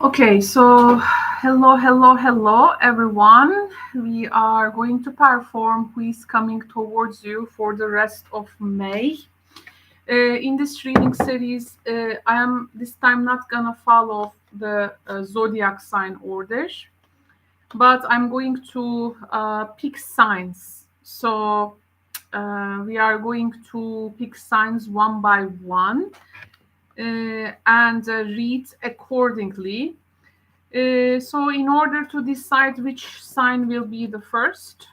Okay, so hello, everyone. We are going to perform Who is Coming Towards You for the rest of May. In this reading series, I am this time not gonna follow the zodiac sign order, but I'm going to pick signs. So we are going to pick signs one by one and read accordingly. So in order to decide which sign will be the first,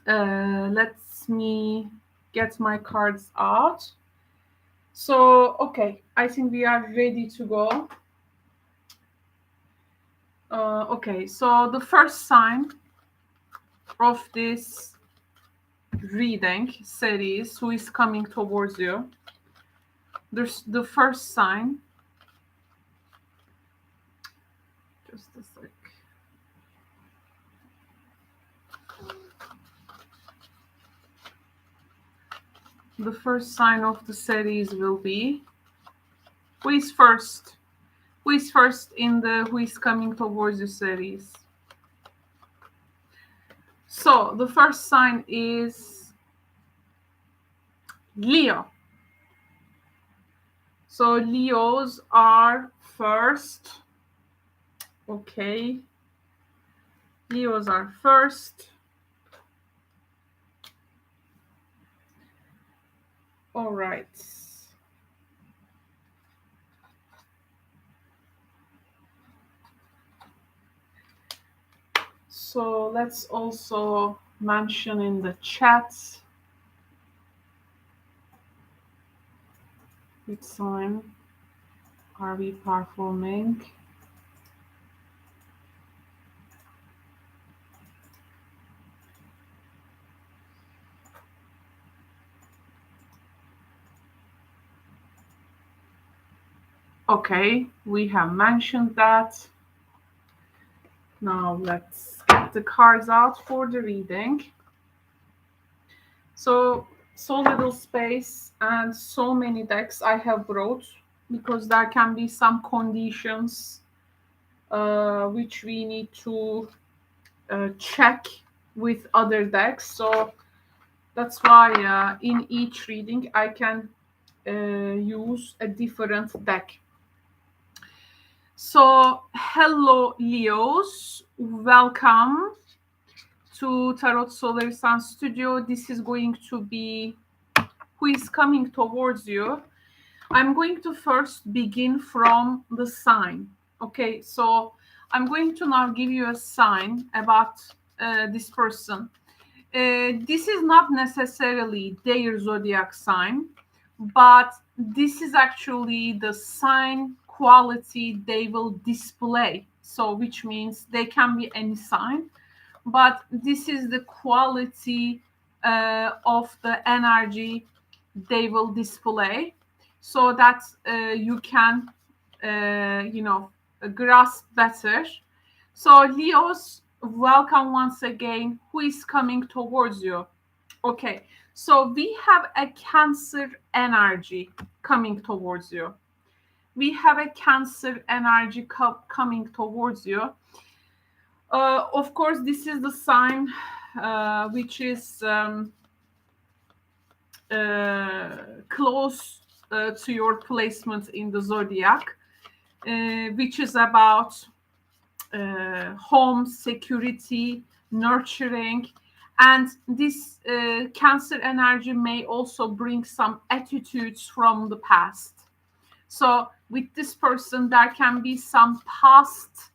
let me get my cards out. So, okay, I think we are ready to go. Okay, so the first sign of this reading series, who is coming towards you. There's the first sign. Just a sec. The first sign of the series will be who is first? Who is first in the Who is Coming Towards You series? So the first sign is Leo. So Leos are first. Okay. Leos are first. All right. So let's also mention in the chat which sign are we performing. Okay, we have mentioned that. Now let's get the cards out for the reading. So little space and so many decks I have brought because there can be some conditions which we need to check with other decks. So that's why in each reading I can use a different deck. So hello Leos, welcome to Tarot Solar Sun Studio. This is going to be Who is Coming Towards You. I'm going to first begin from the sign. Okay, so I'm going to now give you a sign about this person. This is not necessarily their zodiac sign, but this is actually the sign quality they will display. So, which means they can be any sign, but this is the quality of the energy they will display, so that you can, grasp better. So, Leos, welcome once again. Who is coming towards you? Okay, so we have a Cancer energy coming towards you. We have a Cancer energy coming towards you. Of course, this is the sign which is close to your placement in the zodiac, which is about home, security, nurturing. And this Cancer energy may also bring some attitudes from the past. So with this person, there can be some past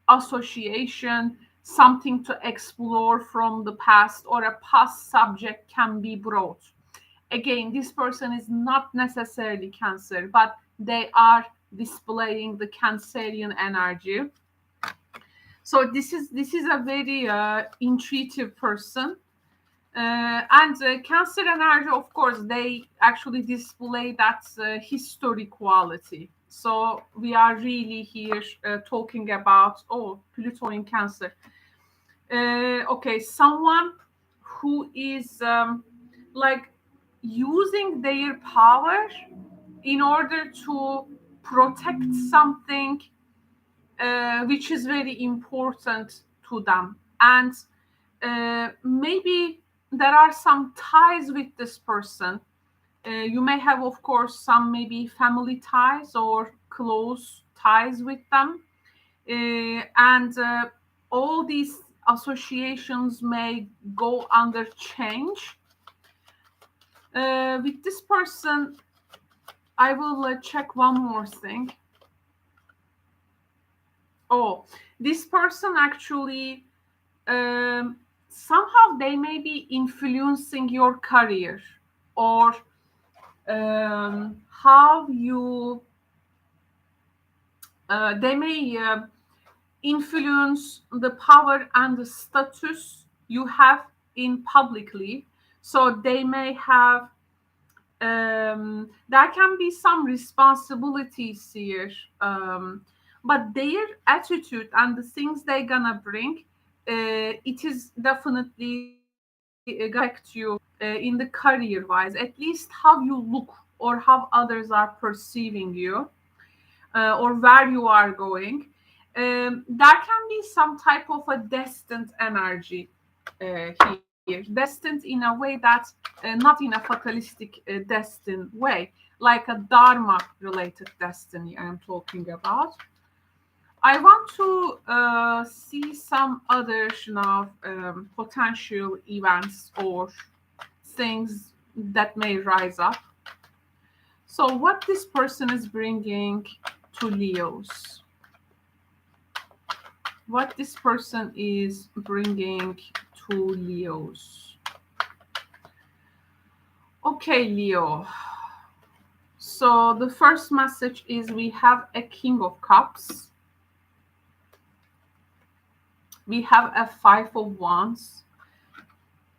association, something to explore from the past, or a past subject can be brought. Again, this person is not necessarily Cancer, but they are displaying the Cancerian energy. So this is a very intuitive person. And Cancer energy, of course, they actually display that history quality. So we are really here talking about, Pluto in Cancer. Okay, someone who is like using their power in order to protect something which is very important to them. And maybe there are some ties with this person. You may have, of course, some maybe family ties or close ties with them. And all these associations may go under change. With this person, I will check one more thing. Oh, this person actually, somehow they may be influencing your career, or how you, they may influence the power and the status you have in publicly. So they may have, there can be some responsibilities here, but their attitude and the things they're gonna bring, it is definitely affect you in the career wise, at least how you look or how others are perceiving you, or where you are going. There can be some type of a destined energy here, destined in a way that, not in a fatalistic destined way, like a dharma related destiny I'm talking about. I want to see some other now potential events or things that may rise up. So what this person is bringing to Leos, what this person is bringing to Leos. Okay, Leo. So the first message is we have a King of Cups. We have a Five of Wands.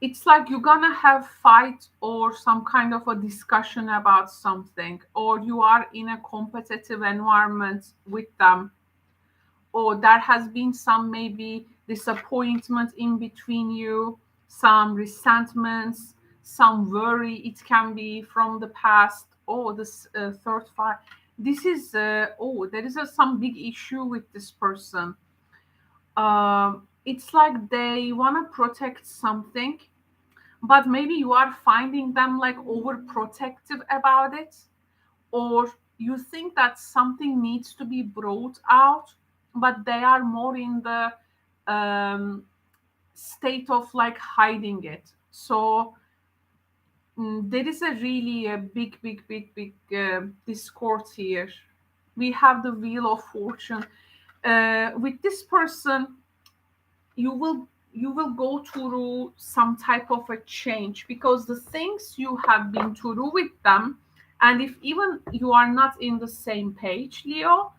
It's like you're gonna have fight or some kind of a discussion about something, or you are in a competitive environment with them, or there has been some maybe disappointment in between you, some resentments, some worry. It can be from the past. Oh, this third fire. This is there is some big issue with this person. It's like they want to protect something, but maybe you are finding them like overprotective about it, or you think that something needs to be brought out, but they are more in the um, state of like hiding it. So there is a really a big discord here. We have the Wheel of Fortune. With this person, you will go through some type of a change, because the things you have been through with them, and if even you are not in the same page, Leo,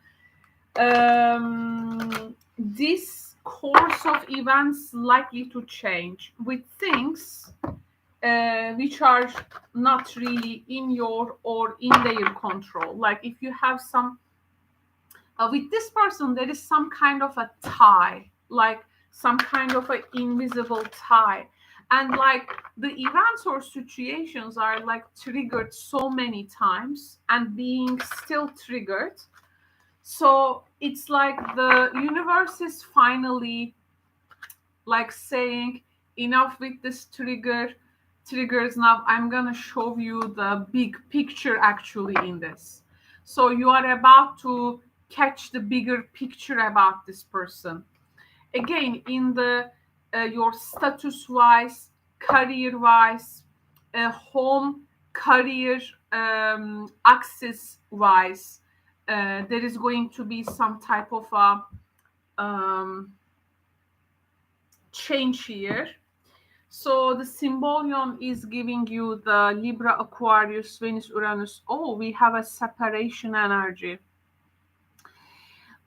this course of events likely to change with things which are not really in your or in their control. Like if you have some with this person, there is some kind of a tie, like some kind of an invisible tie. And like the events or situations are like triggered so many times and being still triggered. So it's like the universe is finally like saying, enough with this triggers. Now I'm gonna show you the big picture actually in this. So you are about to catch the bigger picture about this person. Again, in the your status wise, career wise, home, career access wise, there is going to be some type of a change here. So the symbolion is giving you the Libra, Aquarius, Venus, Uranus. Oh, we have a separation energy.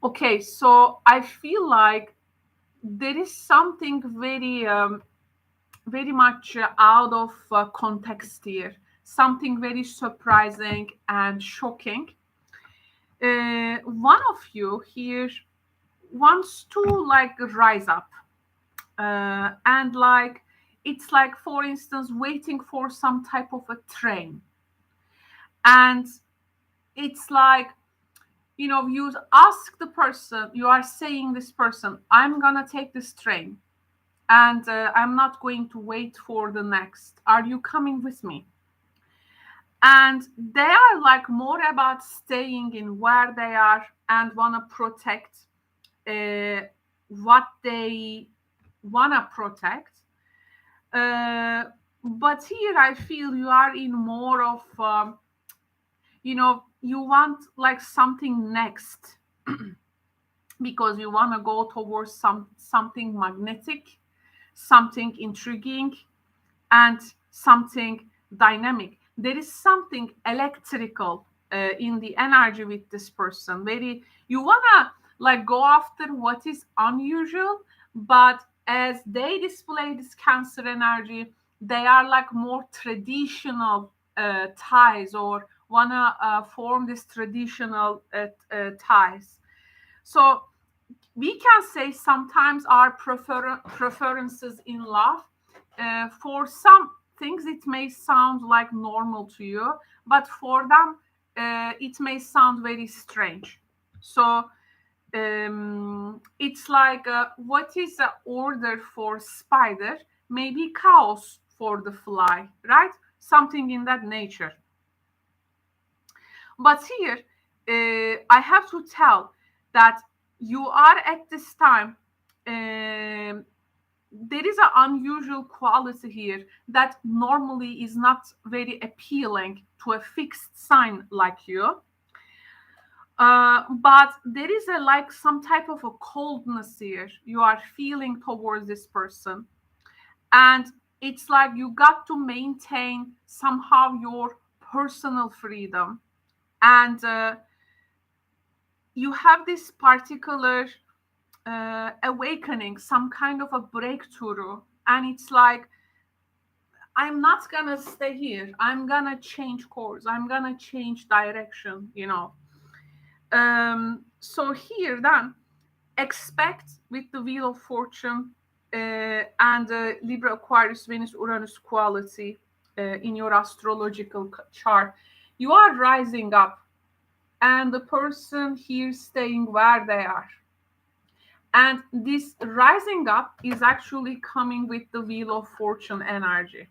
Okay, so I feel like there is something very much out of context here. Something very surprising and shocking. One of you here wants to like rise up, and like it's like, for instance, waiting for some type of a train, and it's like you ask the person, you are saying this person, I'm gonna take this train and I'm not going to wait for the next. Are you coming with me? And they are like more about staying in where they are and want to protect what they want to protect. But here I feel you are in more of, you want like something next because you want to go towards something magnetic, something intriguing, and something dynamic. There is something electrical in the energy with this person. Very, you wanna like go after what is unusual, but as they display this Cancer energy, they are like more traditional ties, or wanna form this traditional ties. So we can say sometimes our preferences in love, for some things it may sound like normal to you, but for them it may sound very strange. So it's like what is the order for spider, maybe chaos for the fly, right? Something in that nature. But here I have to tell that you are at this time, there is an unusual quality here that normally is not very appealing to a fixed sign like you. But there is a like some type of a coldness here you are feeling towards this person, and it's like you got to maintain somehow your personal freedom, and you have this particular awakening, some kind of a breakthrough, and it's like, I'm not gonna stay here, I'm gonna change course, I'm gonna change direction, so here then expect with the Wheel of Fortune and Libra, Aquarius, Venus, Uranus quality in your astrological chart, you are rising up, and the person here staying where they are. And this rising up is actually coming with the Wheel of Fortune energy.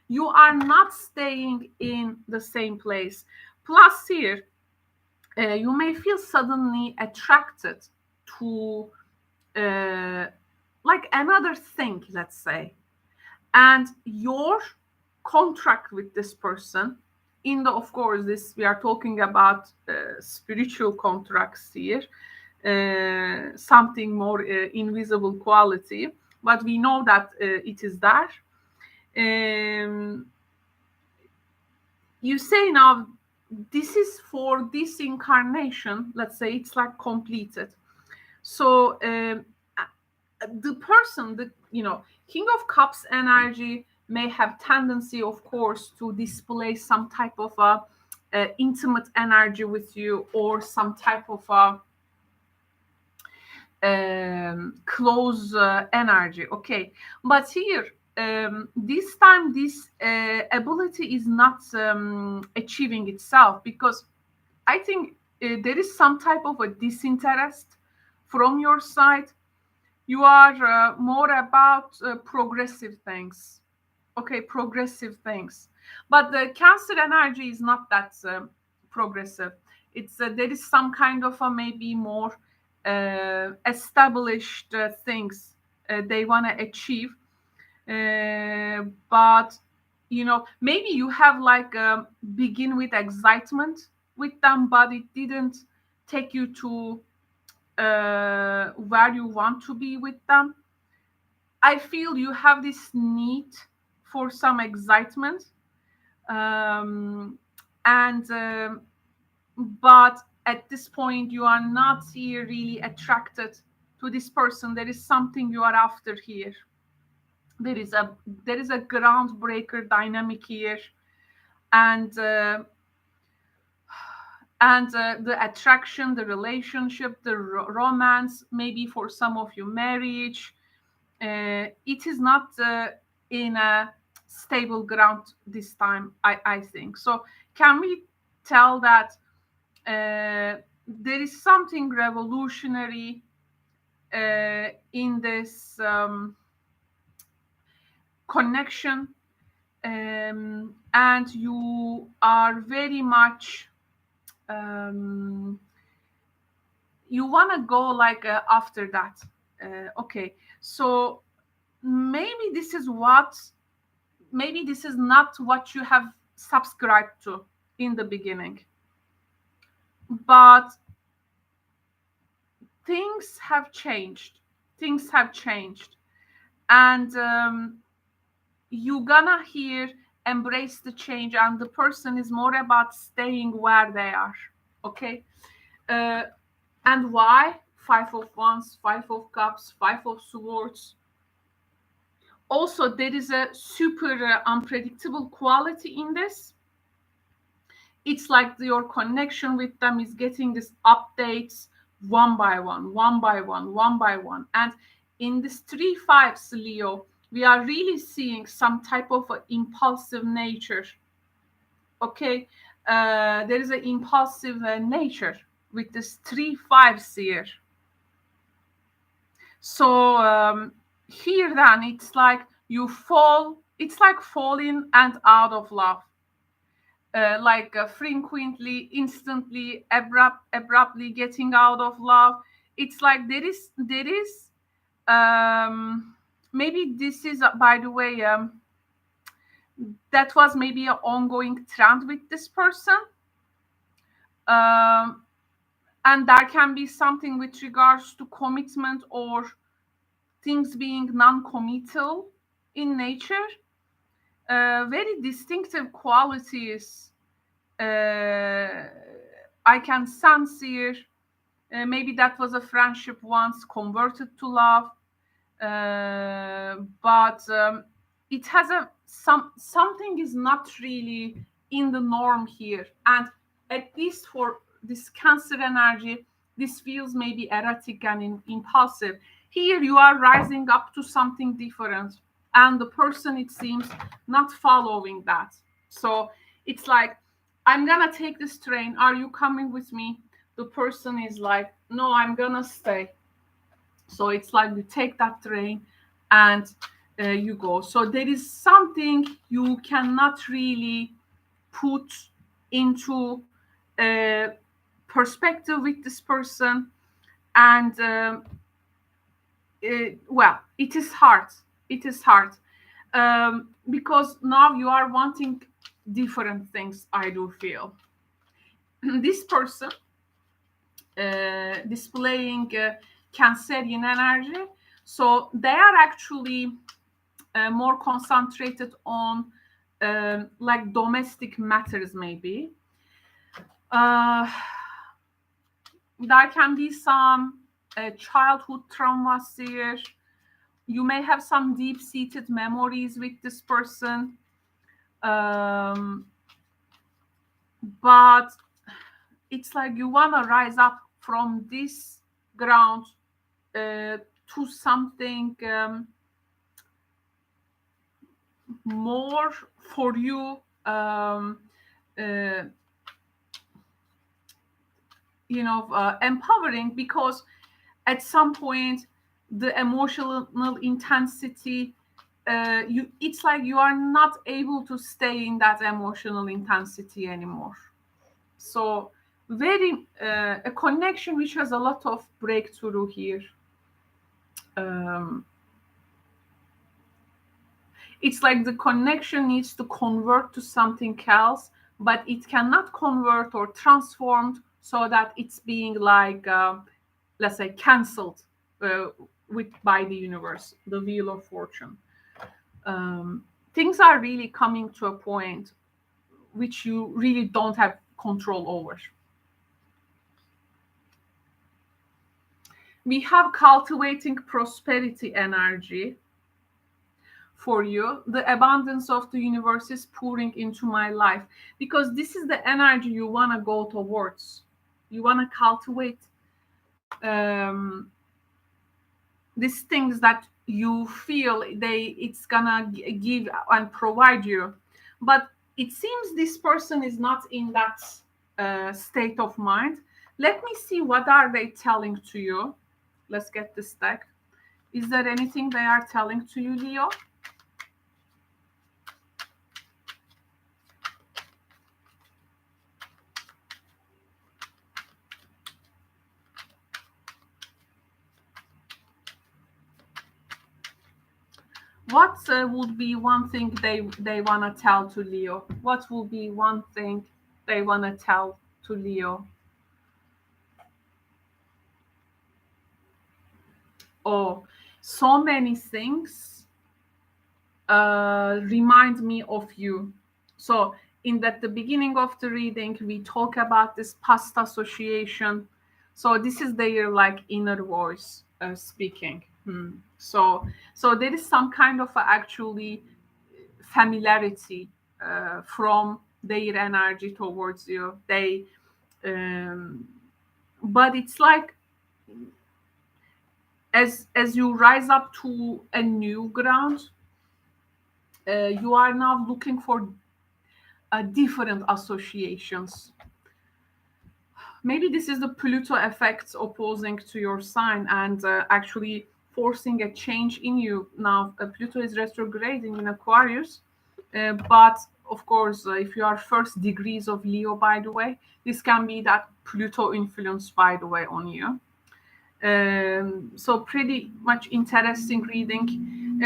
You are not staying in the same place. Plus, here, you may feel suddenly attracted to like another thing, let's say. And your contract with this person, of course, this we are talking about spiritual contracts here, something more invisible quality, but we know that it is there. You say now, this is for this incarnation, let's say it's like completed. So the person, the King of Cups energy may have tendency, of course, to display some type of a intimate energy with you, or some type of a close energy. Okay, but here this time this ability is not achieving itself, because I think there is some type of a disinterest from your side. You are more about progressive things. Okay, progressive things. But the Cancer energy is not that progressive. It's there is some kind of a maybe more established things they want to achieve. But maybe you have like begin with excitement with them, but it didn't take you to where you want to be with them. I feel you have this need for some excitement, and but at this point you are not here really attracted to this person. There is something you are after here. There is a groundbreaker dynamic here, and the attraction, the relationship, the romance, maybe for some of you marriage, it is not in a stable ground this time, I think. So can we tell that there is something revolutionary in this connection, and you are very much you want to go like after that. Okay, so maybe this is not what you have subscribed to in the beginning, but things have changed, and you gonna here embrace the change, and the person is more about staying where they are. Okay, and why? 5 of Wands, 5 of Cups, 5 of Swords. Also, there is a super unpredictable quality in this. It's like your connection with them is getting these updates one by one, one by one, one by one. And in this 3-5s, Leo, we are really seeing some type of impulsive nature. Okay, there is an impulsive nature with this 3-5s here. So here then it's like you fall, it's like falling and out of love. Like frequently, instantly, abruptly getting out of love. It's like there is maybe this is by the way that was maybe an ongoing trend with this person, and there can be something with regards to commitment or things being non-committal in nature. Very distinctive qualities I can sense here. Maybe that was a friendship once converted to love, but it has something is not really in the norm here, and at least for this Cancer energy, this feels maybe erratic and impulsive. Here you are rising up to something different, and the person, it seems, not following that. So it's like, I'm gonna take this train, are you coming with me? The person is like, no, I'm gonna stay. So it's like you take that train and you go. So there is something you cannot really put into perspective with this person, and well, it is hard. Because now you are wanting different things, I do feel. This person displaying Cancerian energy, so they are actually more concentrated on like domestic matters, maybe. There can be some childhood traumas here. You may have some deep-seated memories with this person, but it's like you want to rise up from this ground to something more for you, empowering, because at some point the emotional intensity, it's like you are not able to stay in that emotional intensity anymore. So very a connection which has a lot of breakthrough here. It's like the connection needs to convert to something else, but it cannot convert or transformed so that it's being like, let's say, canceled by the universe, the wheel of fortune. Things are really coming to a point which you really don't have control over. We have cultivating prosperity energy for you. The abundance of the universe is pouring into my life, because this is the energy you want to go towards. You want to cultivate these things that you feel it's gonna give and provide you. But it seems this person is not in that state of mind. Let me see, what are they telling to you? Let's get this deck. Is there anything they are telling to you, Leo? What would be one thing they want to tell to Leo? What will be one thing they want to tell to Leo? Oh, so many things remind me of you. So in that the beginning of the reading, we talk about this past association. So this is their like inner voice speaking. So there is some kind of actually familiarity from their energy towards you. But it's like as you rise up to a new ground, you are now looking for different associations. Maybe this is the Pluto effects opposing to your sign and actually forcing a change in you. Now, Pluto is retrograding in Aquarius, but of course, if you are first degrees of Leo, by the way, this can be that Pluto influence, by the way, on you. So pretty much interesting reading.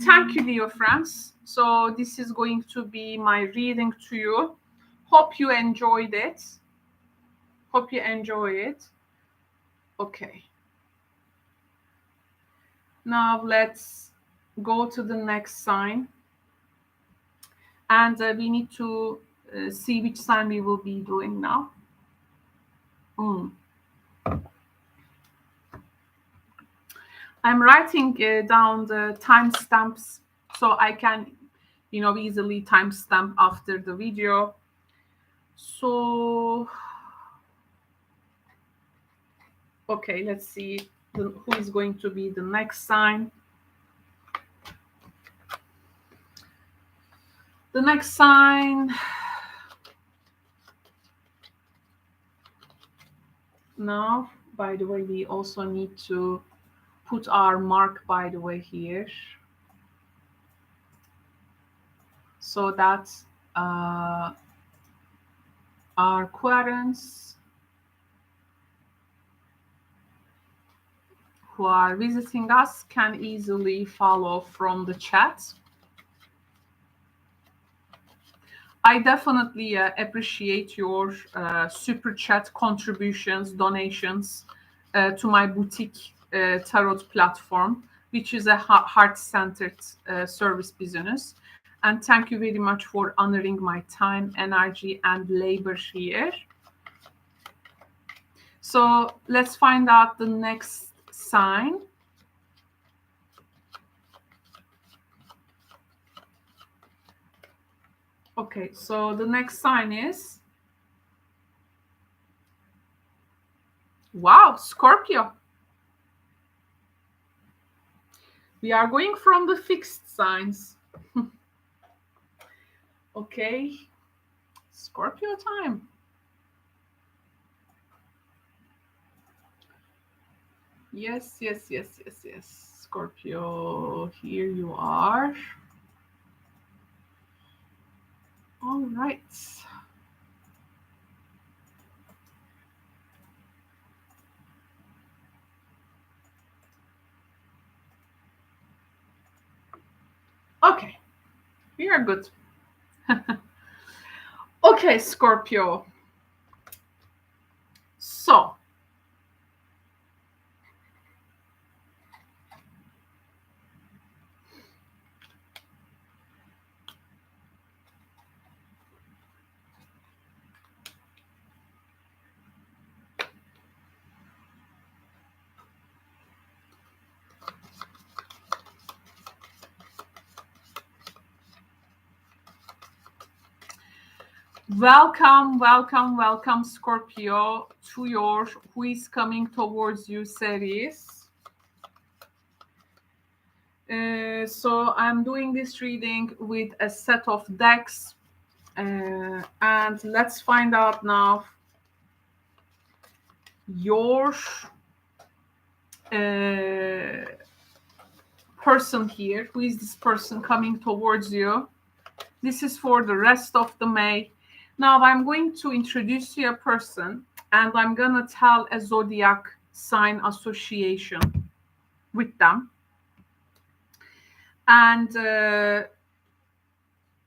Thank you, Leo friends. So this is going to be my reading to you. Hope you enjoyed it. Hope you enjoy it. Okay. Now let's go to the next sign. And we need to see which sign we will be doing now. I'm writing down the timestamps so I can, easily timestamp after the video. So, okay, let's see who is going to be the next sign. The next sign. Now, by the way, we also need to put our mark, by the way, here. So that our Aquarians who are visiting us can easily follow from the chat. I definitely appreciate your super chat contributions, donations to my boutique tarot platform, which is a heart-centered service business. And thank you very much for honoring my time, energy, and labor here. So let's find out the next sign. Okay, so the next sign is, wow, Scorpio. We are going from the fixed signs. Okay, Scorpio time. Yes. Scorpio, here you are. All right. Okay, we are good. Okay, Scorpio. So, welcome, Scorpio, to your Who is Coming Towards You series. So I'm doing this reading with a set of decks, and let's find out now your person here. Who is this person coming towards you? This is for the rest of the May. Now I'm going to introduce you a person, and I'm going to tell a zodiac sign association with them. And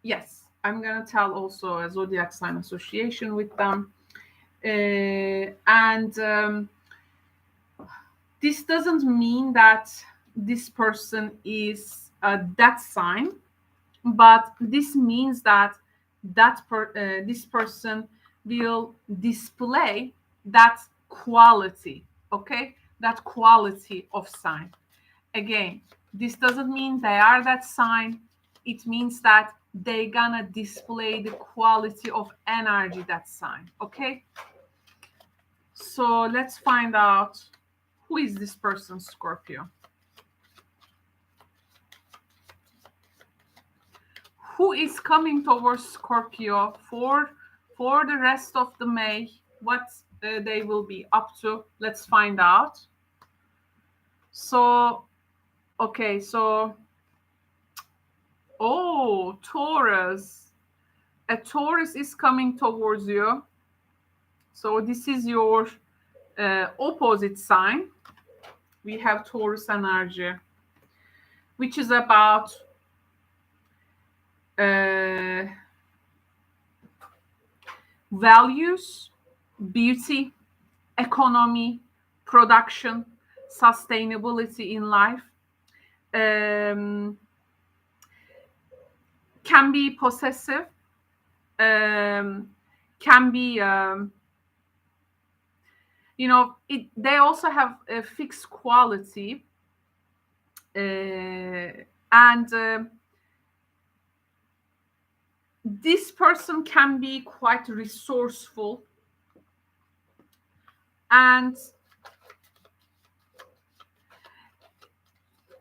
yes, I'm going to tell also a zodiac sign association with them. This doesn't mean that this person is that sign, but this means that this person will display that quality, okay? That quality of sign. Again, this doesn't mean they are that sign. It means that they're gonna display the quality of energy that sign, okay? So let's find out who is this person, Scorpio. Who is coming towards Scorpio for the rest of the May? What they will be up to? Let's find out. So, okay, so, oh, Taurus. A Taurus is coming towards you. So this is your opposite sign. We have Taurus energy, which is about values, beauty, economy, production, sustainability in life. Can be possessive, can be they also have a fixed quality, and this person can be quite resourceful, and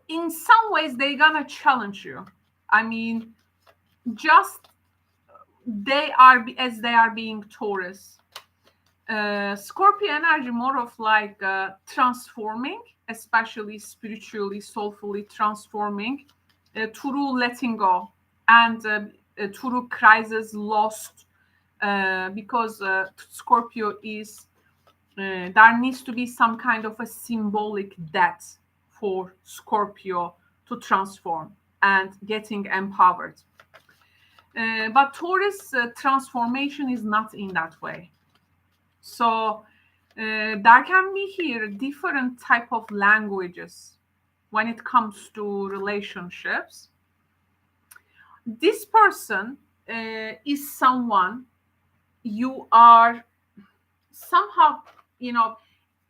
in some ways they're gonna challenge you. I mean, just they are being Taurus. Scorpio energy more of like transforming, especially spiritually, soulfully transforming, through letting go, and through crisis, lost, because Scorpio is there needs to be some kind of a symbolic death for Scorpio to transform and getting empowered. But Taurus transformation is not in that way. So there can be here different type of languages when it comes to relationships. This person is someone you are somehow,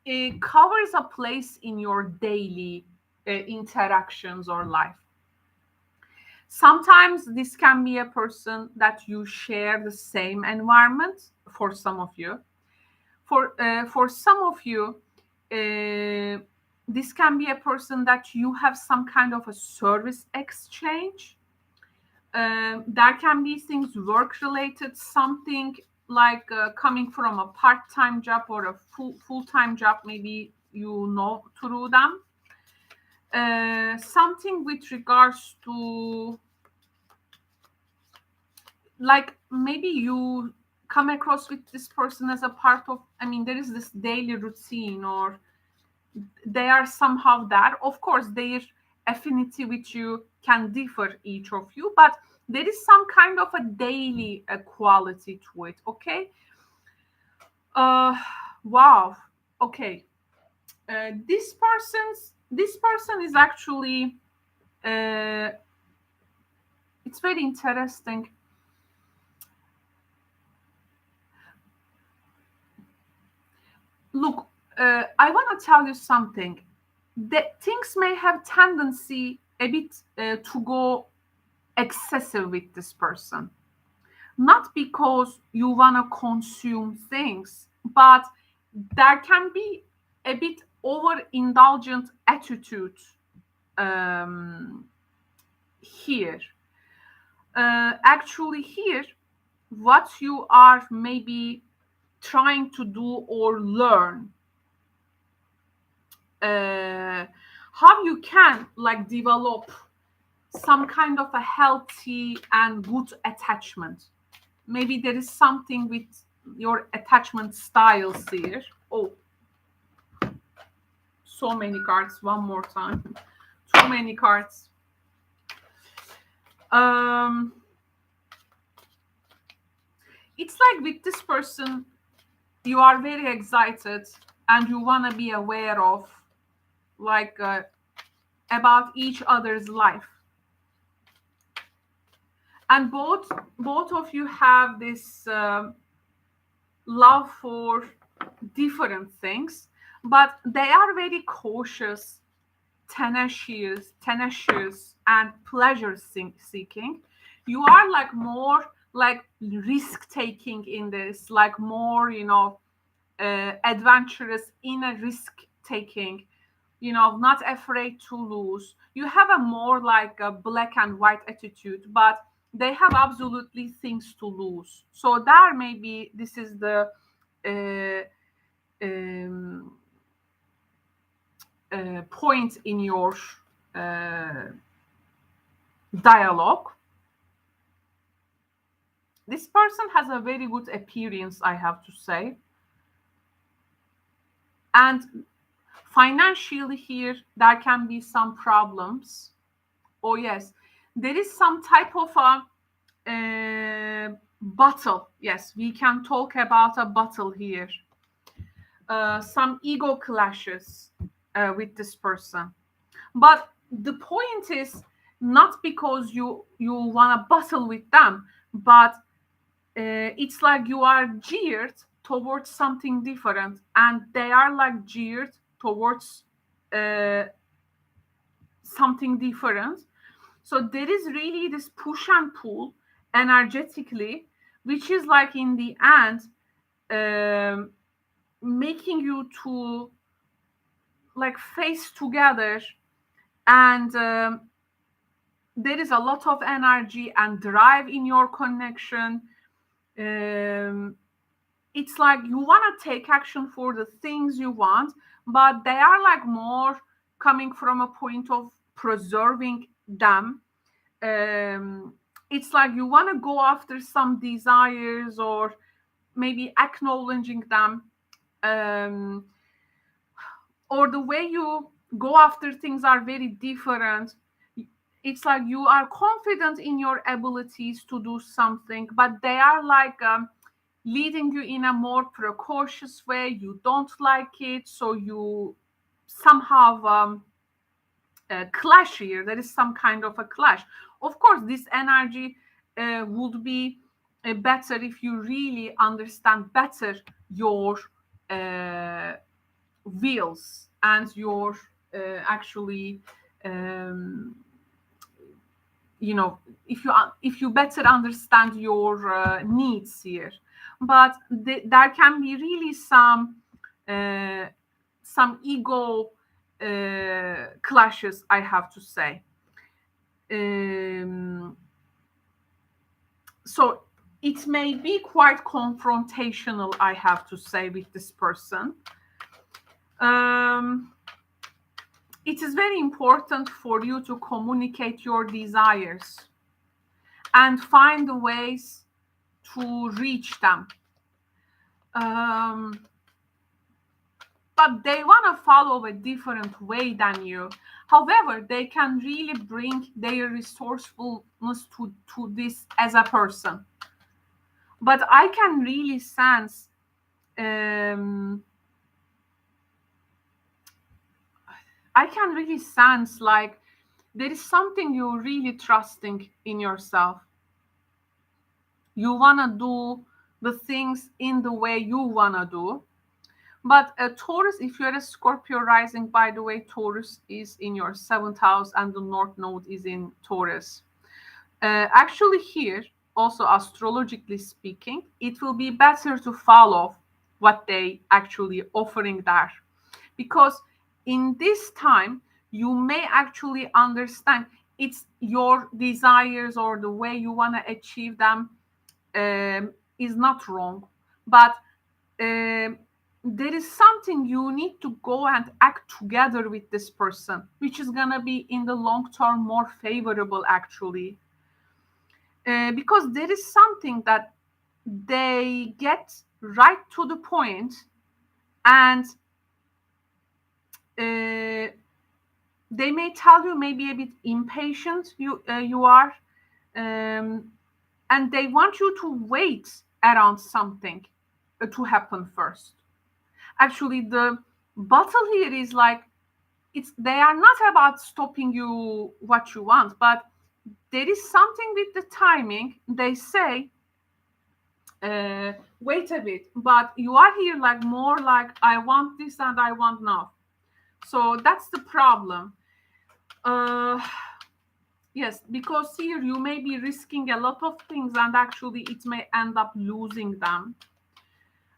it covers a place in your daily interactions or life. Sometimes this can be a person that you share the same environment. For some of you, for some of you, this can be a person that you have some kind of a service exchange. There can be things work related, something like coming from a part-time job or a full-time job, maybe through them. Something with regards to, like, maybe you come across with this person as a part of, there is this daily routine, or they are somehow that. Of course, their affinity with you can differ, each of you, but there is some kind of a daily quality to it, okay? Wow, okay. This person is actually, it's very interesting. Look, I want to tell you something. That things may have tendency a bit to go excessive with this person. Not because you want to consume things, but there can be a bit overindulgent attitude here. Actually, here, what you are maybe trying to do or learn how you can like develop some kind of a healthy and good attachment. Maybe there is something with your attachment styles here. Oh, so many cards. One more time. Too many cards. It's like with this person, you are very excited and you want to be aware of like about each other's life. And both of you have this love for different things, but they are very cautious, tenacious, and pleasure seeking. You are like more like risk taking in this, like more, adventurous in a risk taking, not afraid to lose. You have a more like a black and white attitude, but they have absolutely things to lose. So there maybe this is the um, point in your dialogue. This person has a very good appearance, I have to say. And financially here, there can be some problems. Oh yes, there is some type of a battle. Yes, we can talk about a battle here. Some ego clashes with this person. But the point is not because you want to battle with them, but it's like you are geared towards something different, and they are like geared towards something different. So there is really this push and pull energetically, which is like in the end making you to like face together, and there is a lot of energy and drive in your connection. It's like you want to take action for the things you want, but they are like more coming from a point of preserving them. It's like you want to go after some desires or maybe acknowledging them, or the way you go after things are very different. It's like you are confident in your abilities to do something, but they are like leading you in a more precautious way. You don't like it, so you somehow clash here. There is some kind of a clash. Of course, this energy would be better if you really understand better your wills and your actually if you better understand your needs here. But there can be really some ego clashes, I have to say. So it may be quite confrontational, I have to say, with this person. It is very important for you to communicate your desires and find the ways to reach them. But they want to follow a different way than you. However, they can really bring their resourcefulness to this as a person. But I can really sense like there is something you're really trusting in yourself. You want to do the things in the way you want to do. But Taurus, if you're a Scorpio rising, by the way, Taurus is in your 7th house and the North Node is in Taurus. Actually here, also astrologically speaking, it will be better to follow what they actually offering there. Because in this time, you may actually understand it's your desires or the way you want to achieve them is not wrong. But there is something you need to go and act together with this person, which is gonna be in the long term more favorable actually. Because there is something that they get right to the point, and they may tell you maybe a bit impatient you are, and they want you to wait around something to happen first. Actually, the battle here is like, they are not about stopping you what you want, but there is something with the timing. They say, wait a bit, but you are here like more like, I want this and I want now. So that's the problem. Yes, because here you may be risking a lot of things and actually it may end up losing them.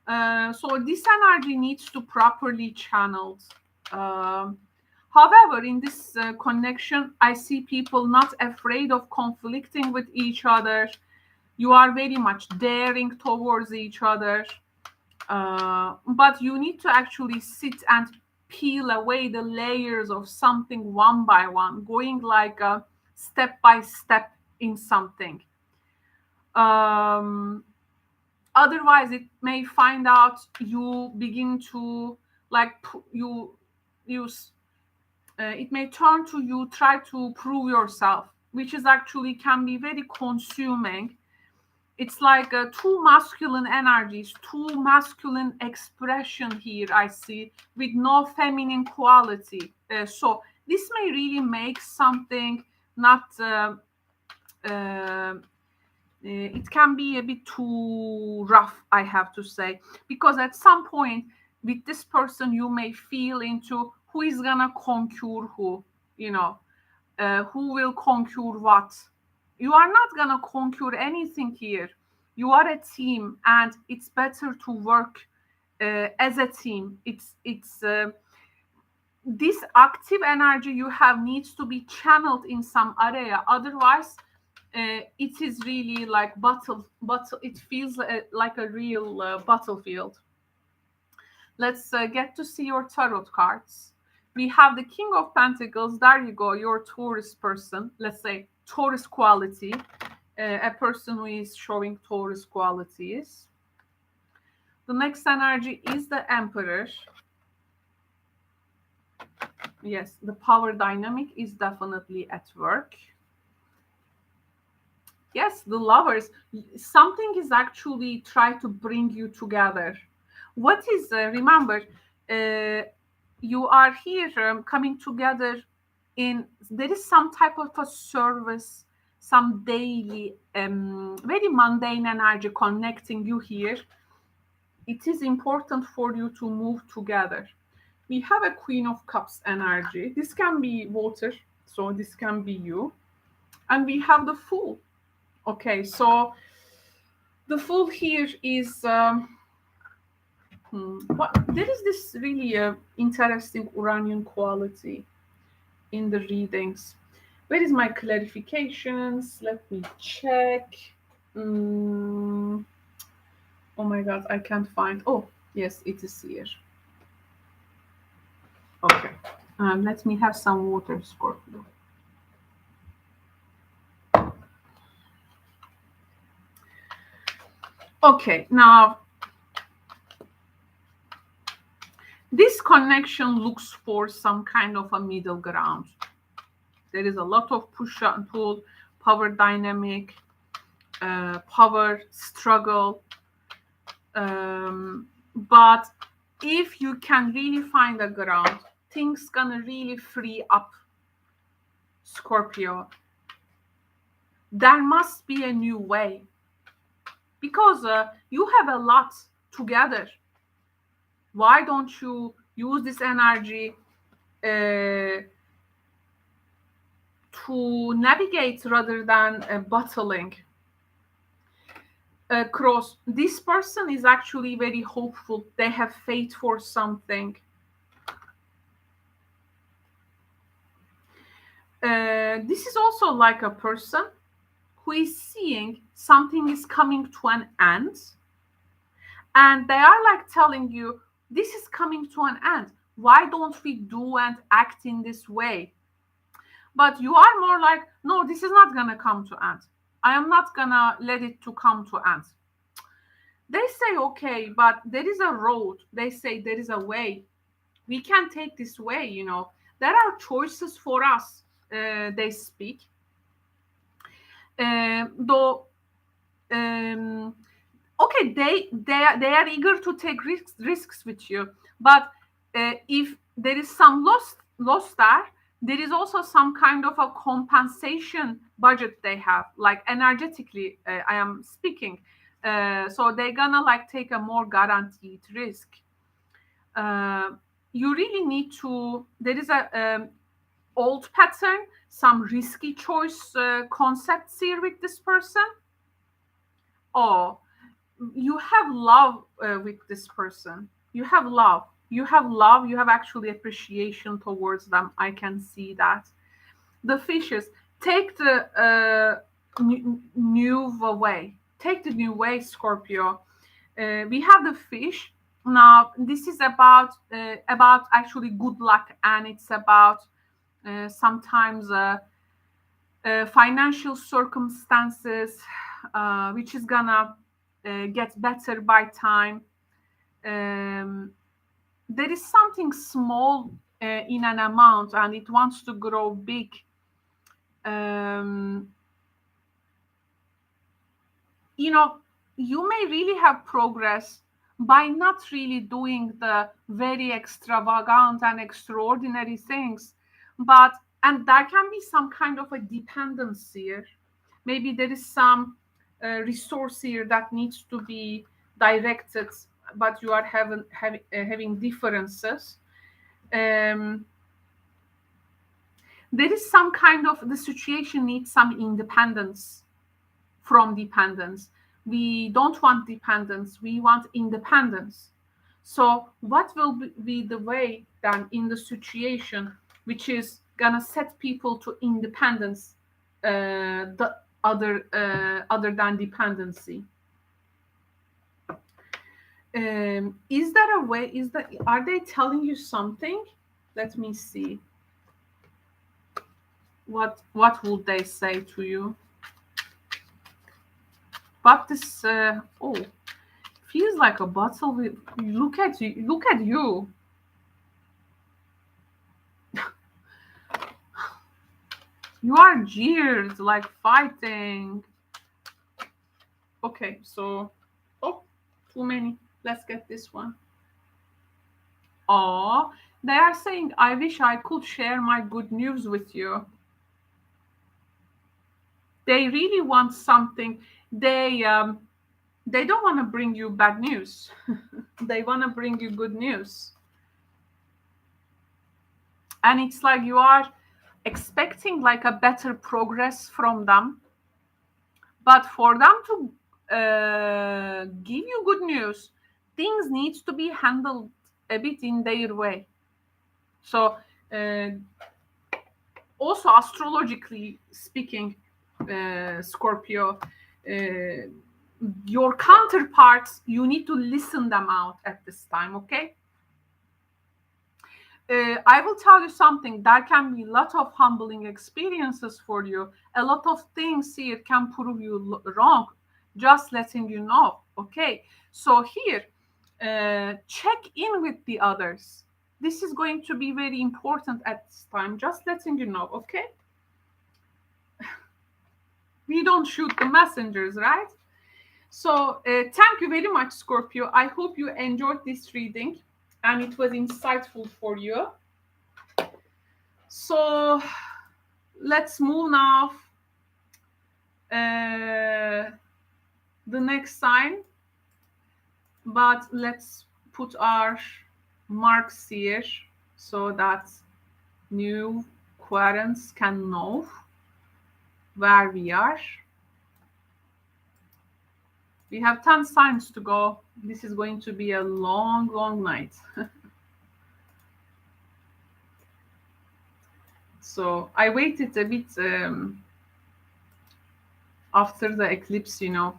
So this energy needs to properly channeled. However, in this connection, I see people not afraid of conflicting with each other. You are very much daring towards each other. But you need to actually sit and peel away the layers of something one by one, going like a step by step in something. Otherwise, it may find out you begin to like it may turn to you try to prove yourself, which is actually can be very consuming. It's like two masculine energies, two masculine expression here I see, with no feminine quality. So this may really make something not it can be a bit too rough, I have to say, because at some point with this person you may feel into who is gonna conquer who, who will conquer what. You are not gonna conquer anything here. You are a team, and it's better to work as a team. It's this active energy you have needs to be channeled in some area. Otherwise, it is really like battle. It feels like a real battlefield. Let's get to see your tarot cards. We have the King of Pentacles. There you go, your Taurus person. Let's say Taurus quality. A person who is showing Taurus qualities. The next energy is the Emperor. Yes, the power dynamic is definitely at work. Yes, the Lovers. Something is actually trying to bring you together. What is, remember, you are here coming together in, there is some type of a service, some daily, very mundane energy connecting you here. It is important for you to move together. We have a Queen of Cups energy. This can be water, so this can be you. And we have the Fool. Okay, so the Fool here is there is this really interesting Uranian quality in the readings. Where is my clarifications? Let me check. Oh my god, I can't find. Oh, yes, it is here. Okay, let me have some water, Scorpio. Okay, now this connection looks for some kind of a middle ground. There is a lot of push and pull, power dynamic, power struggle. But if you can really find a ground, things gonna really free up, Scorpio. There must be a new way, because you have a lot together. Why don't you use this energy to navigate rather than battling? Cross, this person is actually very hopeful. They have faith for something. This is also like a person who is seeing something is coming to an end, and they are like telling you, this is coming to an end. Why don't we do and act in this way? But you are more like, no, this is not gonna come to end. I am not gonna let it to come to end. They say, okay, but there is a road. They say there is a way. We can take this way, you know. There are choices for us, they speak. Though, okay, they are eager to take risks with you. But if there is some loss there is also some kind of a compensation budget they have, like energetically, I am speaking. So they're gonna like take a more guaranteed risk. You really need to, there is a old pattern, some risky choice concepts here with this person. Oh, you have love with this person. You have love. You have actually appreciation towards them. I can see that. The fishes, take the new way. Take the new way, Scorpio. We have the fish. Now, this is about actually good luck, and it's about sometimes financial circumstances, which is gonna get better by time. There is something small in an amount, and it wants to grow big. You know, you may really have progress by not really doing the very extravagant and extraordinary things, but and there can be some kind of a dependency here. Maybe there is some resource here that needs to be directed, but you are having differences. There is some kind of, the situation needs some independence from dependence. We don't want dependence, we want independence. So what will be the way then in the situation which is gonna set people to independence, the other than dependency? Is there a way? Are they telling you something? Let me see. What would they say to you? But this feels like a bottle with, look at you. You are jeered, like fighting. Okay, so too many. Let's get this one. Oh, they are saying, I wish I could share my good news with you. They really want something. They don't want to bring you bad news. They want to bring you good news. And it's like you are expecting like a better progress from them. But for them to give you good news, things need to be handled a bit in their way. So also astrologically speaking, Scorpio, your counterparts, you need to listen them out at this time, okay? I will tell you something. There can be a lot of humbling experiences for you. A lot of things here can prove you wrong. Just letting you know, okay? So here, check in with the others. This is going to be very important at this time. Just letting you know, okay? We don't shoot the messengers, right? So thank you very much, Scorpio. I hope you enjoyed this reading and it was insightful for you. So let's move now. The next sign, but let's put our marks here so that new Aquarians can know where we are. We have 10 signs to go. This is going to be a long, long night. So I waited a bit after the eclipse, you know.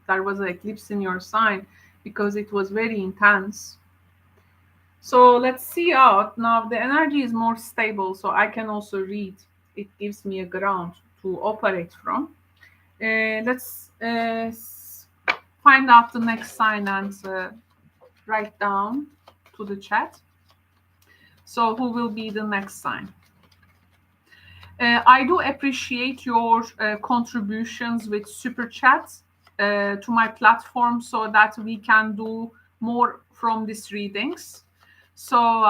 There was an eclipse in your sign because it was very intense. So let's see out. Now the energy is more stable, so I can also read. It gives me a ground to operate from. Let's find out the next sign and write down to the chat. So who will be the next sign? I do appreciate your contributions with super chats to my platform so that we can do more from these readings. So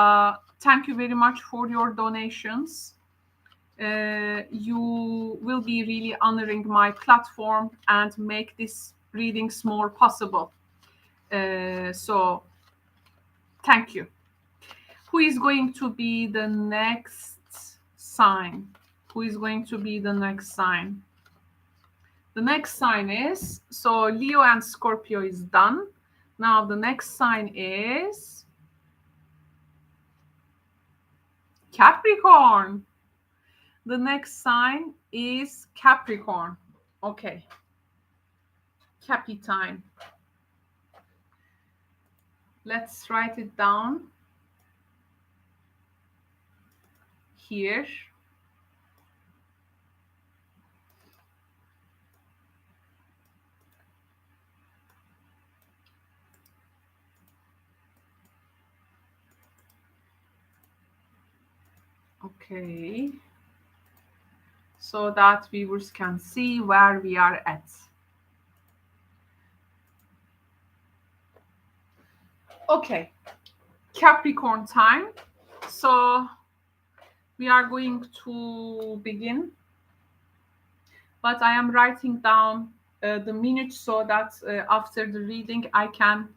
thank you very much for your donations. You will be really honoring my platform and make these readings more possible. So thank you. Who is going to be the next sign? Who is going to be the next sign? The next sign is, so Leo and Scorpio is done. Now the next sign is Capricorn. The next sign is Capricorn. Okay. Cappy time. Let's write it down here. Okay. So that viewers can see where we are at. Okay. Capricorn time. So we are going to begin. But I am writing down the minutes so that after the reading I can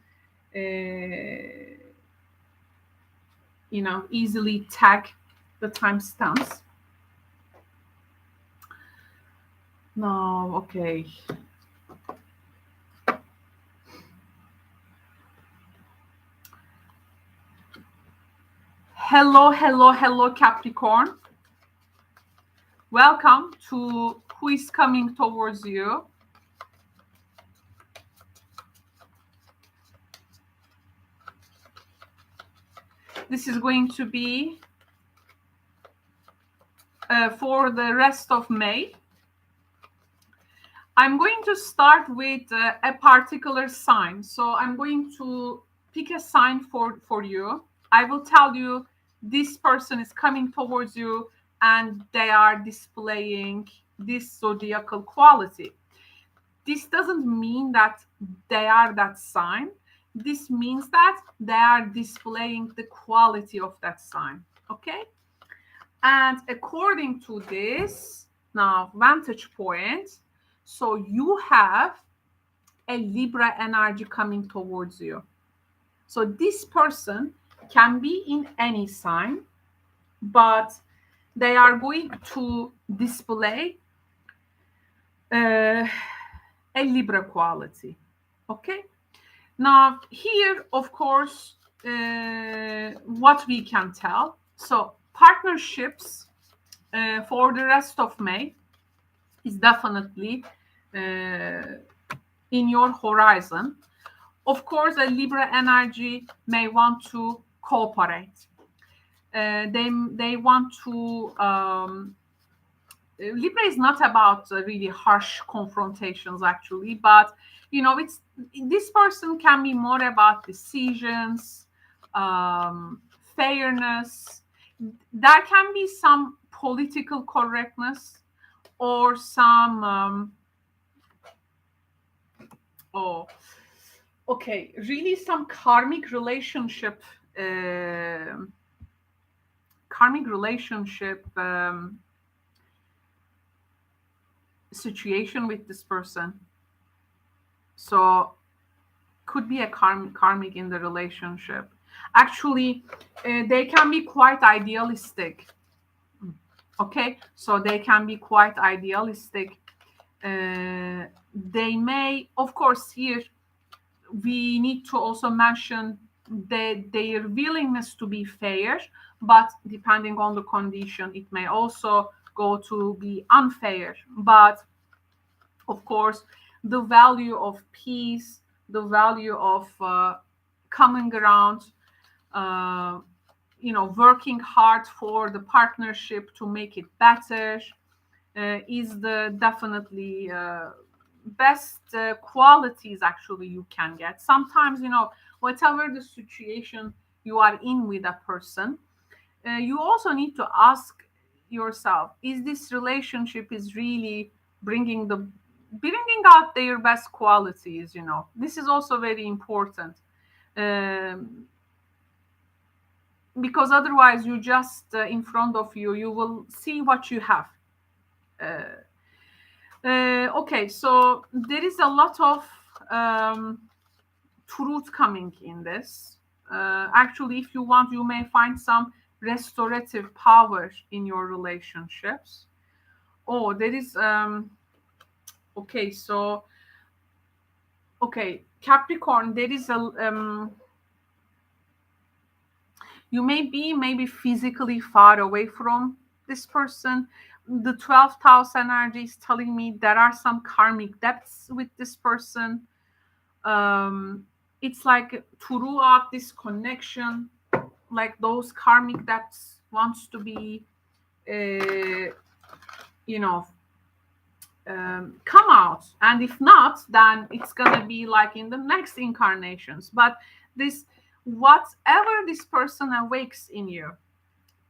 easily tag the timestamps. No, okay. Hello, Capricorn. Welcome to Who is Coming Towards You. This is going to be for the rest of May. I'm going to start with a particular sign. So I'm going to pick a sign for you. I will tell you this person is coming towards you and they are displaying this zodiacal quality. This doesn't mean that they are that sign. This means that they are displaying the quality of that sign. Okay? And according to this now vantage point, so you have a Libra energy coming towards you. So this person can be in any sign, but they are going to display a Libra quality. Okay. Now here, of course, what we can tell. So partnerships for the rest of May is definitely in your horizon. Of course, a Libra energy may want to cooperate. They want to. Libra is not about really harsh confrontations, actually, but it's this person can be more about decisions, fairness. There can be some political correctness or some really some karmic relationship situation with this person. So could be a karmic in the relationship. Actually, they can be quite idealistic. Okay, so they can be quite idealistic. They may, of course, here we need to also mention their willingness to be fair, but depending on the condition, it may also go to be unfair. But of course, the value of peace, the value of common ground, working hard for the partnership to make it better is the definitely best qualities actually you can get. Sometimes, whatever the situation you are in with a person, you also need to ask yourself, is this relationship is really bringing out their best qualities? This is also very important. um, because otherwise you just in front of you will see what you have. Okay, so there is a lot of truth coming in this. Actually, if you want, you may find some restorative power in your relationships. Oh, there is okay, so okay, Capricorn, there is a you may be maybe physically far away from this person. The 12th house energy is telling me there are some karmic debts with this person. It's like throughout this connection, like those karmic debts wants to be, you know, come out. And if not, then it's gonna be like in the next incarnations. But this, whatever this person awakes in you,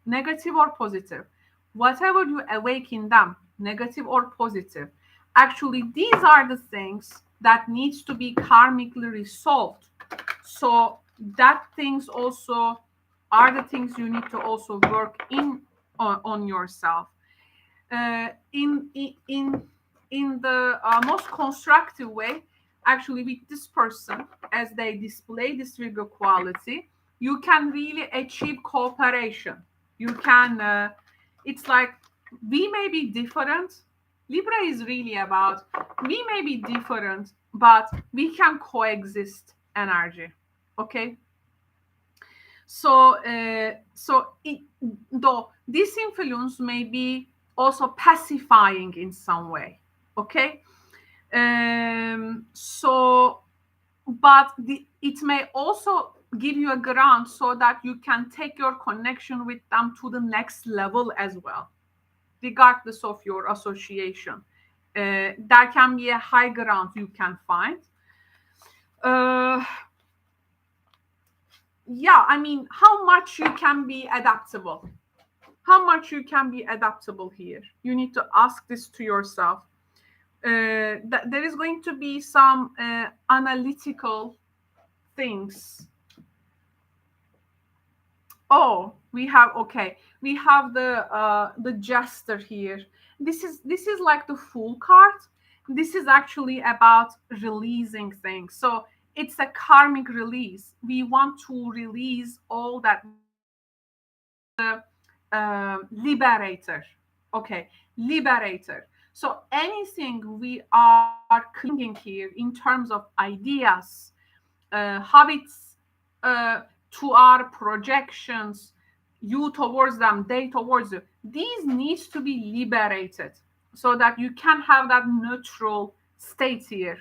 negative or positive, whatever you awake in them, negative or positive, actually these are the things that needs to be karmically resolved. So that things also are the things you need to also work on yourself. In the most constructive way, actually with this person, as they display this Virgo quality, you can really achieve cooperation. You can it's like, we may be different. Libra is really about, we may be different, but we can coexist energy. Okay, though this influence may be also pacifying in some way. Okay, so but it may also give you a ground so that you can take your connection with them to the next level as well, regardless of your association. There can be a high ground you can find. Yeah, I mean, how much you can be adaptable. How much you can be adaptable here. You need to ask this to yourself. There is going to be some analytical things. Oh, we have the jester here. This is like the Fool card. This is actually about releasing things. So it's a karmic release. We want to release all that. Liberator. Okay, liberator. So anything we are clinging here in terms of ideas, habits, to our projections, you towards them, they towards you, these needs to be liberated so that you can have that neutral state here.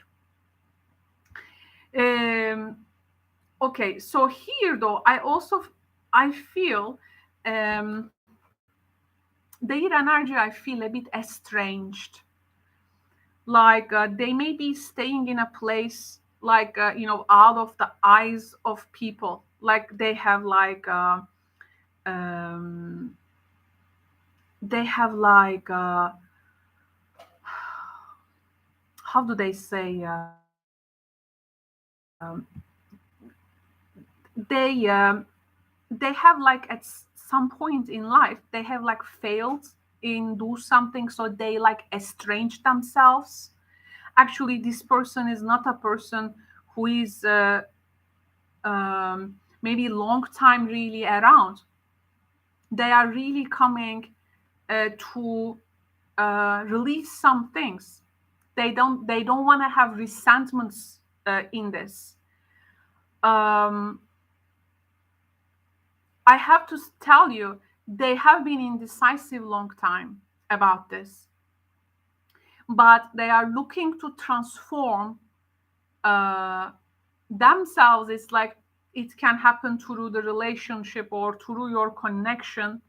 Okay, so here though, I feel their energy, I feel a bit estranged. Like they may be staying in a place like out of the eyes of people. Like they have like how do they say, they they have like at some point in life they have like failed in do something, so they like estrange themselves. Actually, this person is not a person who is maybe long time really around. They are really coming to release some things. They don't want to have resentments in this. um, I have to tell you, they have been indecisive long time about this, but they are looking to transform themselves. It's like it can happen through the relationship or through your connection.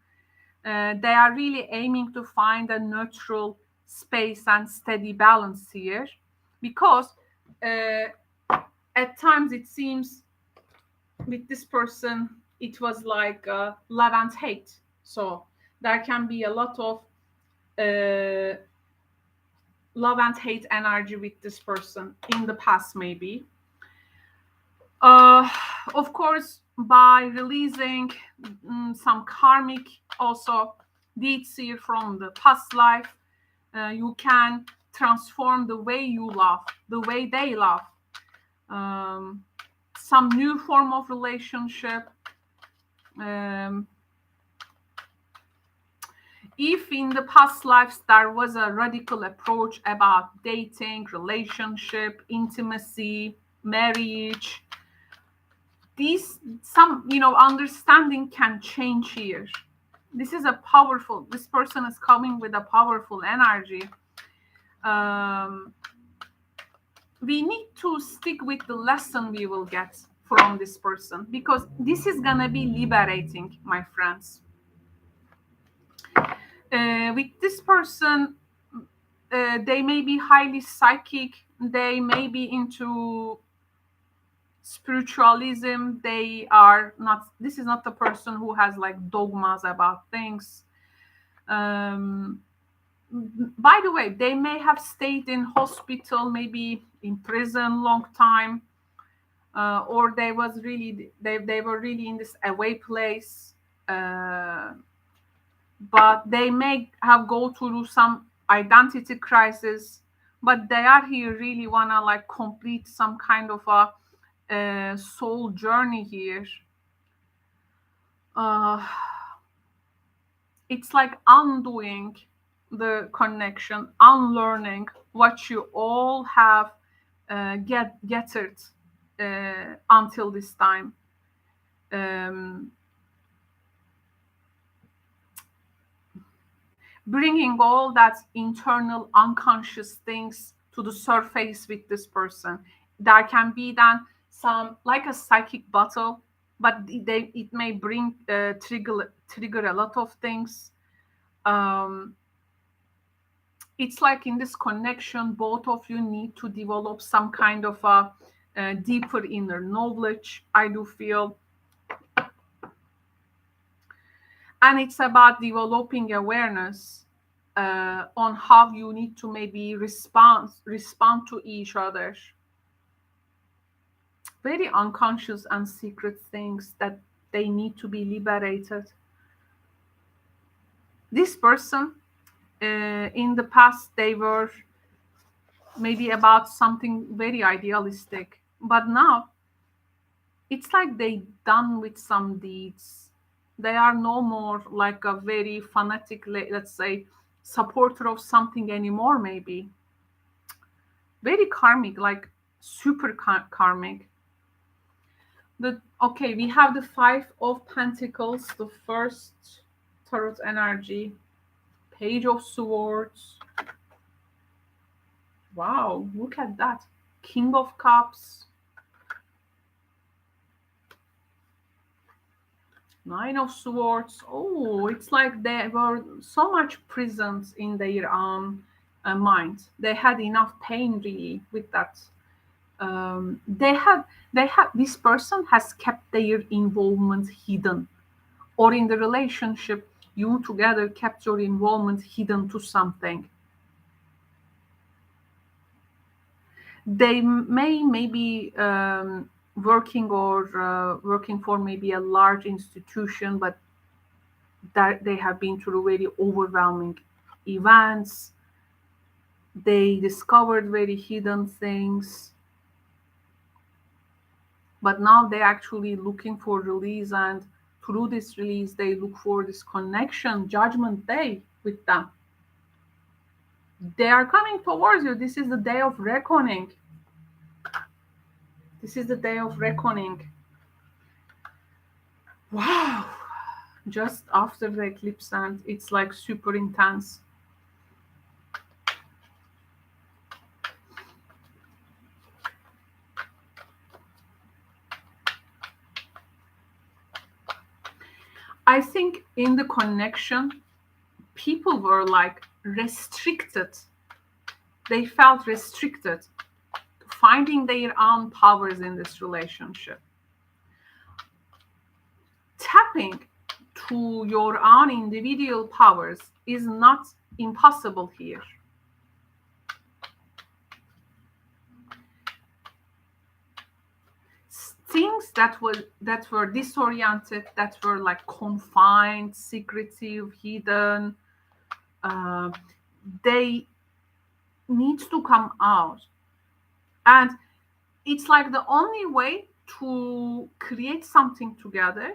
They are really aiming to find a neutral space and steady balance here, because at times it seems with this person it was like love and hate. So there can be a lot of love and hate energy with this person in the past, maybe. Of course, by releasing some karmic also deeds here from the past life, you can transform the way you love, the way they love, some new form of relationship. If in the past lives there was a radical approach about dating, relationship, intimacy, marriage, these some understanding can change here. This is this person is coming with a powerful energy. We need to stick with the lesson we will get from this person, because this is gonna be liberating, my friends. With this person, they may be highly psychic, they may be into spiritualism, they are not, this is not the person who has like dogmas about things. By the way, they may have stayed in hospital, maybe in prison long time, or they were really in this away place, but they may have go through some identity crisis, but they are here really wanna like complete some kind of a soul journey here. It's like undoing the connection, unlearning what you all have gathered until this time. Bringing all that internal unconscious things to the surface with this person. There can be then some like a psychic battle, but it may bring trigger a lot of things. It's like in this connection, both of you need to develop some kind of a deeper inner knowledge, I do feel. And it's about developing awareness on how you need to maybe respond to each other. Very unconscious and secret things that they need to be liberated. This person, in the past, they were maybe about something very idealistic, but now it's like they done with some deeds. They are no more like a very fanatic, let's say, supporter of something anymore, maybe. Very karmic, like super karmic. Okay, we have the 5 of Pentacles, the first tarot energy, Page of Swords. Wow, look at that. King of Cups, 9 of Swords. Oh, it's like they were so much present in their mind. They had enough pain really with that. They have this person has kept their involvement hidden, or in the relationship you together kept your involvement hidden to something. They maybe working for maybe a large institution, but that they have been through very overwhelming events. They discovered very hidden things, but now they're actually looking for release, and through this release they look for this connection, judgment day with them. They are coming towards you. This is the day of reckoning. This is the day of reckoning. Wow. Just after the eclipse, and it's like super intense. I think in the connection, people were like restricted. They felt restricted, finding their own powers in this relationship. Tapping to your own individual powers is not impossible here. Things that were disoriented, that were like confined, secretive, hidden, they need to come out. And it's like the only way to create something together,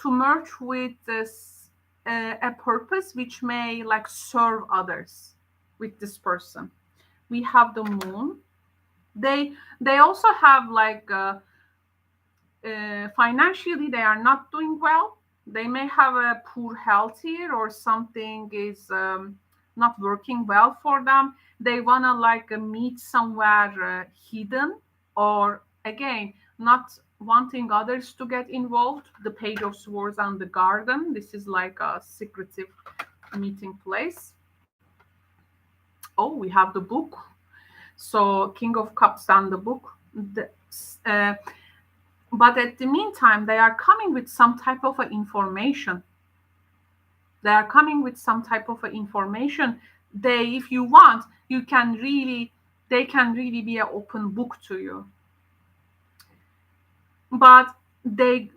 to merge with this a purpose which may like serve others with this person. We have the moon. They also have like financially they are not doing well. They may have a poor health here, or something is not working well for them. They want to like meet somewhere hidden, or again not wanting others to get involved. The Page of Swords and the Garden, this is like a secretive meeting place. Oh, we have the book. So King of Cups and the book. But at the meantime, they are coming with some type of information. They are coming with some type of information. They, if you want, they can really be an open book to you. But they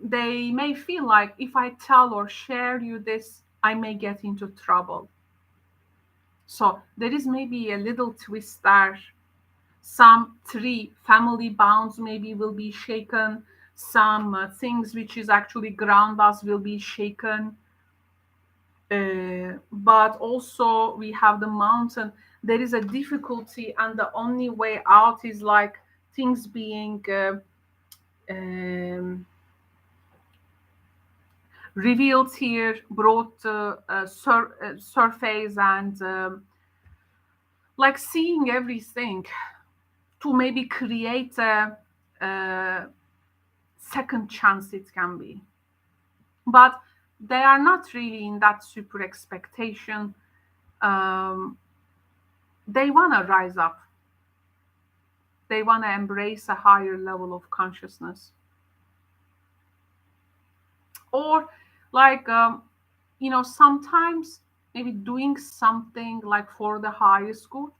may feel like, if I tell or share you this, I may get into trouble. So there is maybe a little twist there. Some family bonds maybe will be shaken. Some things which is actually ground us will be shaken. But also we have the mountain. There is a difficulty, and the only way out is like things being revealed here, brought surface, and like seeing everything to maybe create a second chance. It can be, but they are not really in that super expectation. They want to rise up. They want to embrace a higher level of consciousness. Or like, sometimes maybe doing something like for the highest good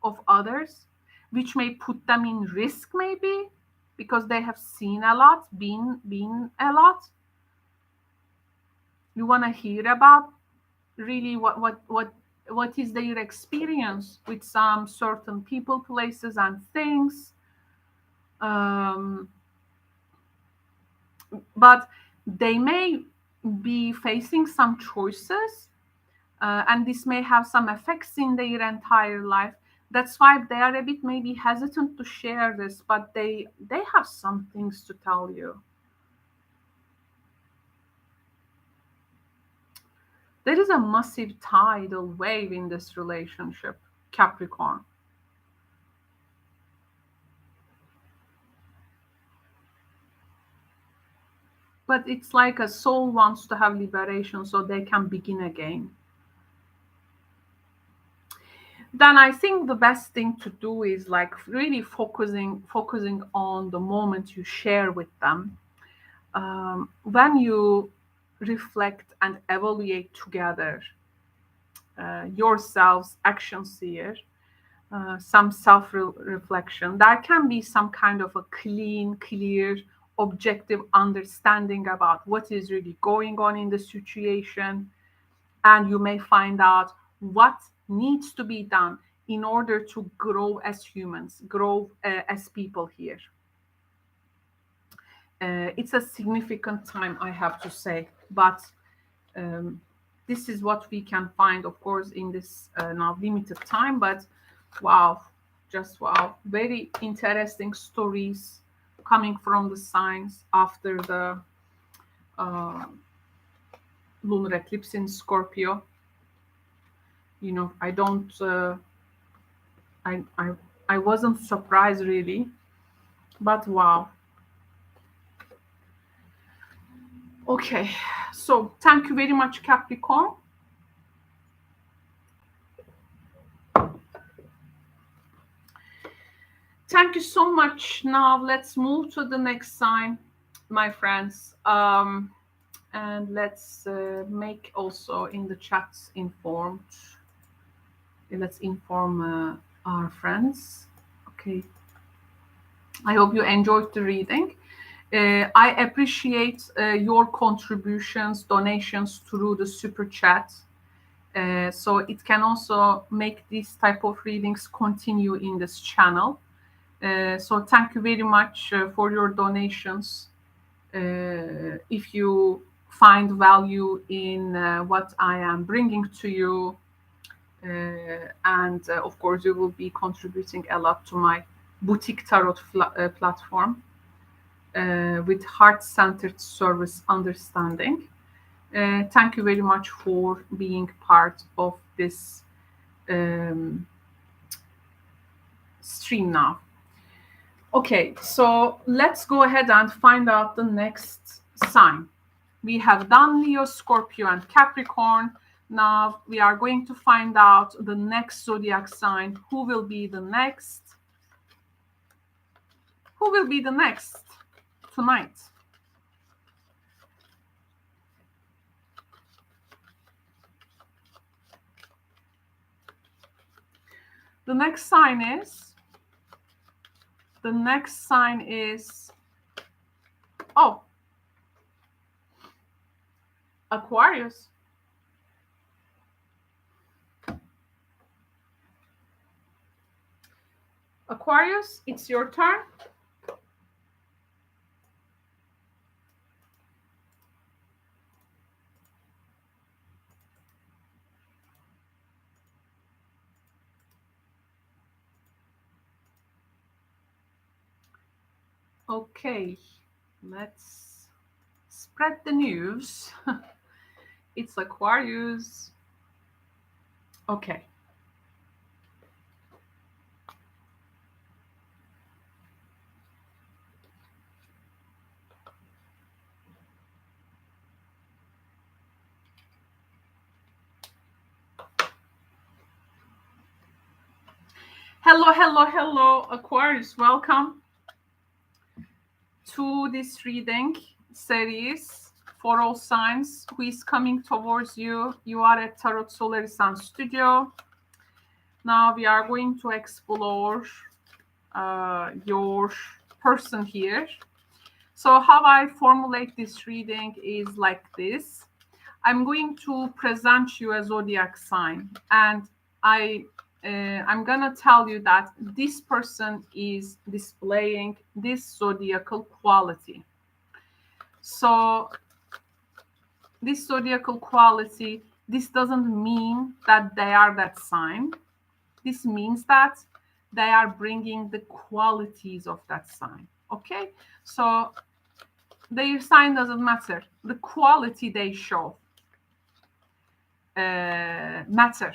of others, which may put them in risk, maybe because they have seen a lot, been a lot. You want to hear about really what is their experience with some certain people, places, and things. But they may be facing some choices, and this may have some effects in their entire life. That's why they are a bit maybe hesitant to share this, but they have some things to tell you. There is a massive tidal wave in this relationship, Capricorn. But it's like a soul wants to have liberation so they can begin again. Then I think the best thing to do is like really focusing on the moment you share with them. When you reflect and evaluate together yourselves' actions here, some self-reflection, there can be some kind of a clean, clear, objective understanding about what is really going on in the situation, and you may find out what needs to be done in order to grow as humans, grow as people here. It's a significant time, I have to say, but this is what we can find, of course, in this now limited time. But wow, just wow, very interesting stories coming from the signs after the lunar eclipse in Scorpio. I don't I wasn't surprised really, but wow. Okay, so thank you very much, Capricorn. Thank you so much. Now let's move to the next sign, my friends. And let's make also in the chats informed. Let's inform our friends. Okay. I hope you enjoyed the reading. I appreciate your contributions, donations through the super chat. So it can also make these type of readings continue in this channel. So thank you very much for your donations. If you find value in what I am bringing to you, and of course you will be contributing a lot to my boutique tarot platform with heart-centered service understanding. Thank you very much for being part of this stream now. Okay, so let's go ahead and find out the next sign. We have done Leo, Scorpio, and Capricorn. Now we are going to find out the next zodiac sign. Who will be the next? Who will be the next tonight? The next sign is Aquarius. Aquarius, it's your turn. Okay, let's spread the news. It's Aquarius. Okay. Hello, Aquarius. Welcome to this reading series for all signs. Who is coming towards you? You are at Tarot Solar Sun Studio. Now we are going to explore your person here. So how I formulate this reading is like this. I'm going to present you a zodiac sign, and I'm gonna tell you that this person is displaying this zodiacal quality. So this zodiacal quality, this doesn't mean that they are that sign. This means that they are bringing the qualities of that sign. Okay, so their sign doesn't matter. The quality they show matter.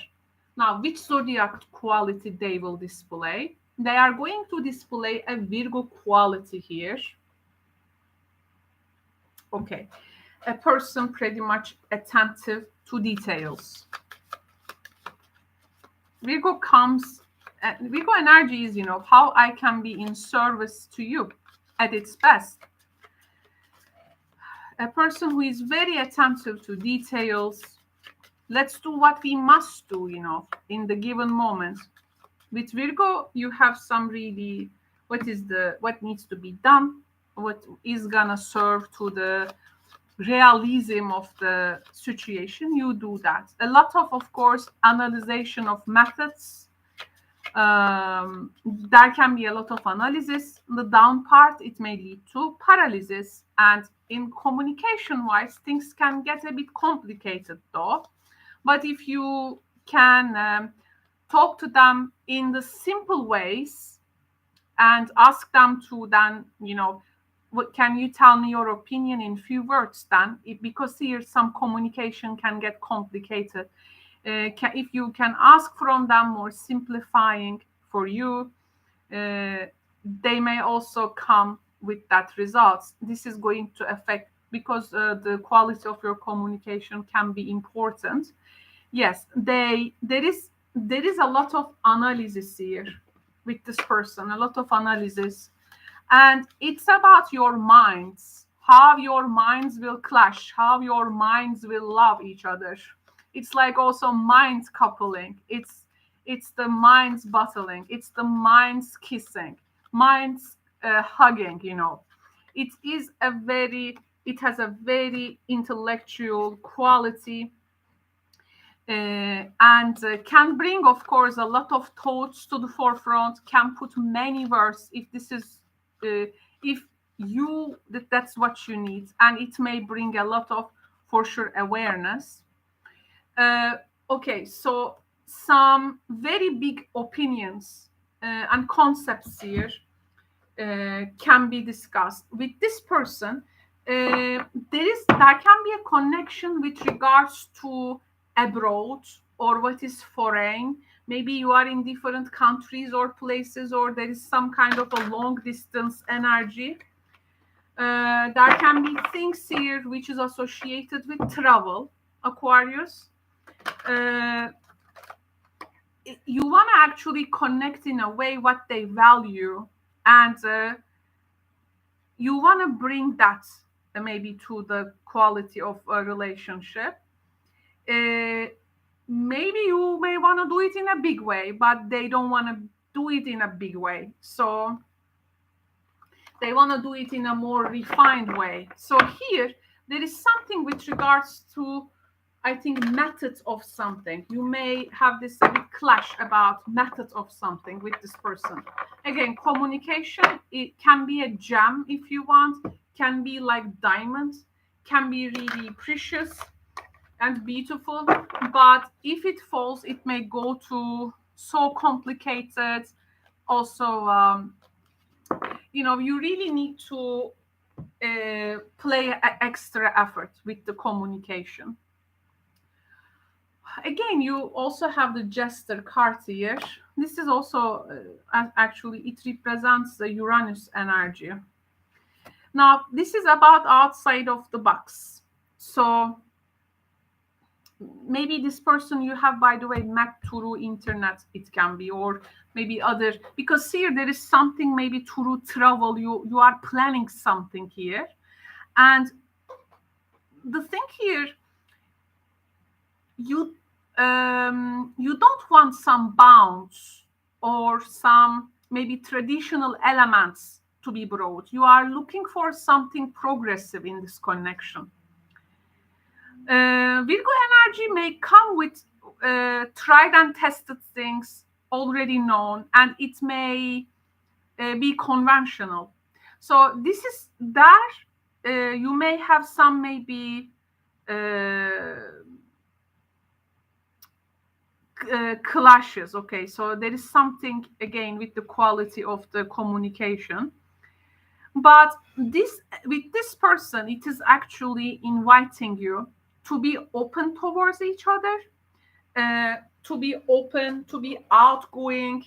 Now, which zodiac quality they will display? They are going to display a Virgo quality here. Okay, a person pretty much attentive to details. Virgo energy is, how I can be in service to you at its best. A person who is very attentive to details. Let's do what we must do, in the given moment. With Virgo, you have some really what needs to be done, what is gonna serve to the realism of the situation. You do that. A lot of course, analyzation of methods. There can be a lot of analysis. The down part, it may lead to paralysis. And in communication-wise, things can get a bit complicated though. But if you can talk to them in the simple ways and ask them to then, what can you tell me your opinion in few words then? Because here some communication can get complicated. If you can ask from them more simplifying for you, they may also come with that results. This is going to affect because the quality of your communication can be important. Yes, there is a lot of analysis here with this person, a lot of analysis, and it's about your minds, how your minds will clash, how your minds will love each other. It's like also mind coupling. It's the minds battling. It's the minds kissing, minds hugging. It has a very intellectual quality, and can bring, of course, a lot of thoughts to the forefront, can put many words if this is if that's what you need, and it may bring a lot of, for sure, awareness. Okay, so some very big opinions and concepts here can be discussed with this person. There can be a connection with regards to abroad or what is foreign. Maybe you are in different countries or places, or there is some kind of a long distance energy. There can be things here which is associated with travel, Aquarius. You want to actually connect in a way what they value, and you want to bring that maybe to the quality of a relationship. Maybe you may want to do it in a big way, but they don't want to do it in a big way. So they want to do it in a more refined way. So here, there is something with regards to, I think, methods of something. You may have this big clash about methods of something with this person. Again, communication, it can be a gem if you want, can be like diamonds, can be really precious and beautiful, but if it falls, it may go to so complicated. Also, you really need to play extra effort with the communication. Again, you also have the Jester card here. This is also actually, it represents the Uranus energy. Now, this is about outside of the box. So maybe this person you have, by the way, met through internet, it can be, or maybe other, because here there is something maybe through travel, you are planning something here. And the thing here, you don't want some bounds or some maybe traditional elements to be brought. You are looking for something progressive in this connection. Virgo energy may come with tried and tested things already known, and it may be conventional. So this is that you may have some maybe clashes. Okay, so there is something again with the quality of the communication, but with this person, it is actually inviting you to be open towards each other, to be open, to be outgoing.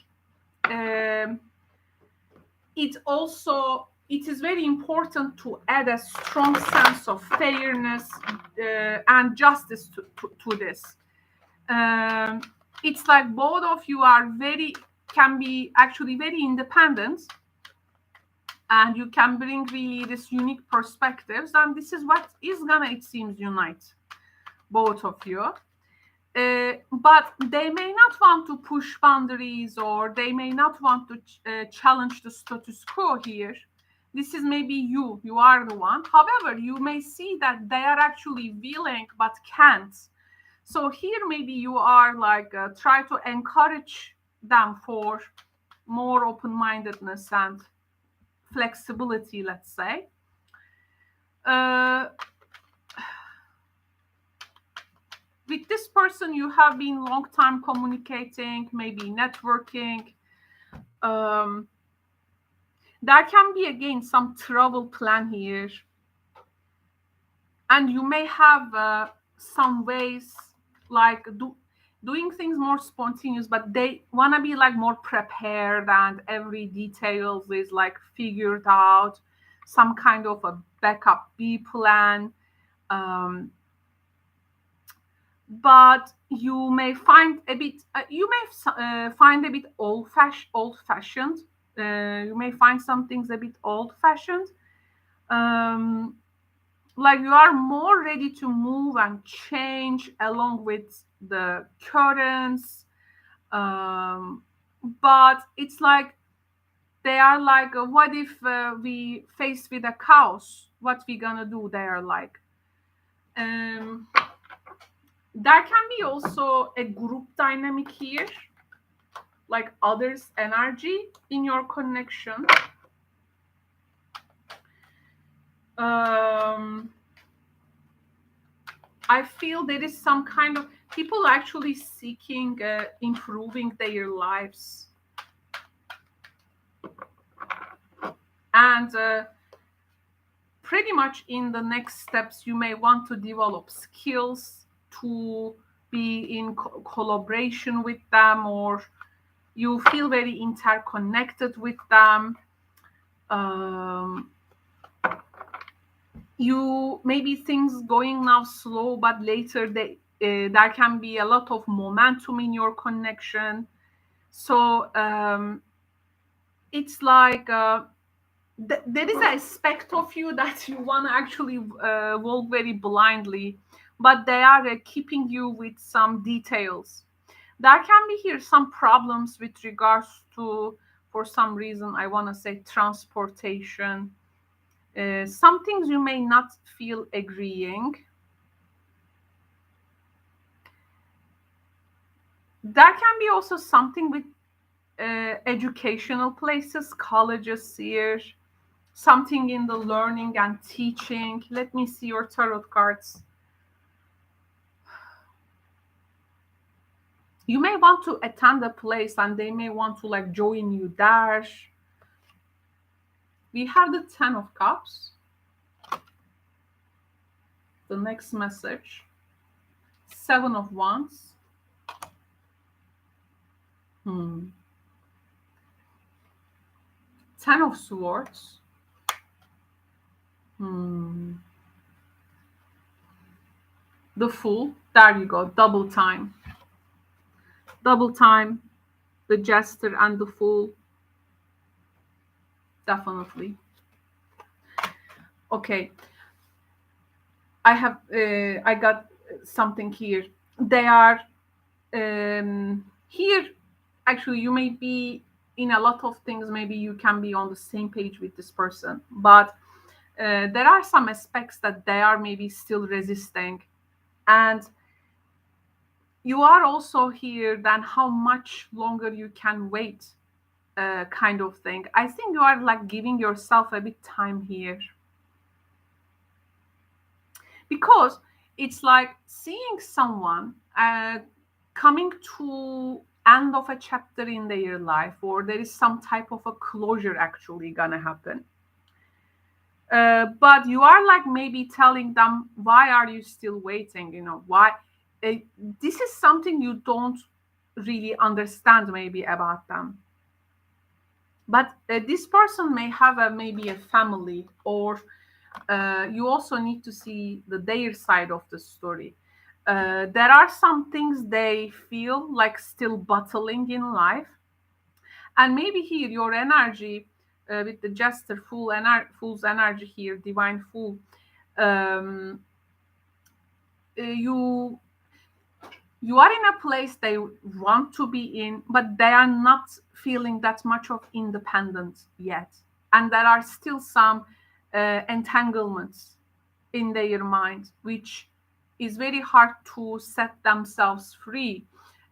It is very important to add a strong sense of fairness and justice to this. It's like both of you can be actually very independent, and you can bring really this unique perspectives, and this is what is gonna, it seems, unite both of you. But they may not want to push boundaries, or they may not want to challenge the status quo here. This is maybe you are the one. However, you may see that they are actually willing but can't. So here maybe you are like try to encourage them for more open-mindedness and flexibility, let's say. With this person, you have been long time communicating, maybe networking. There can be again some travel plan here, and you may have some ways like doing things more spontaneous, but they want to be like more prepared, and every details is like figured out. some kind of a backup B plan. But you may find a bit find a bit old-fashioned. You may find some things a bit old-fashioned. Like you are more ready to move and change along with the currents. But it's like they are like, what if we face with a chaos? What we gonna do? They are like. There can be also a group dynamic here, like others' energy in your connection. I feel there is some kind of people actually seeking improving their lives. And pretty much in the next steps, you may want to develop skills to be in collaboration with them, or you feel very interconnected with them. You maybe things going now slow, but later there can be a lot of momentum in your connection. So it's like there is an aspect of you that you want to actually walk very blindly, but they are keeping you with some details. There can be here some problems with regards to, for some reason, I want to say transportation. Some things you may not feel agreeing. There can be also something with educational places, colleges here, something in the learning and teaching. Let me see your tarot cards. You may want to attend a place and they may want to like join you there. We have the 10 of Cups. The next message. 7 of Wands. 10 of Swords. The Fool. There you go. Double time. Double time. The Jester and the Fool. Definitely. Okay. I got something here. They are here. Actually, you may be in a lot of things. Maybe you can be on the same page with this person, but there are some aspects that they are maybe still resisting, and you are also here. Then how much longer you can wait, kind of thing. I think you are like giving yourself a bit time here, because it's like seeing someone coming to end of a chapter in their life, or there is some type of a closure actually gonna happen. But you are like maybe telling them, why are you still waiting? Why? This is something you don't really understand maybe about them. But this person may have maybe a family, or you also need to see their side of the story. There are some things they feel like still battling in life. And maybe here your energy with the Jester, Fool's energy here, Divine Fool, you are in a place they want to be in, but they are not feeling that much of independence yet. And there are still some entanglements in their mind, which is very hard to set themselves free.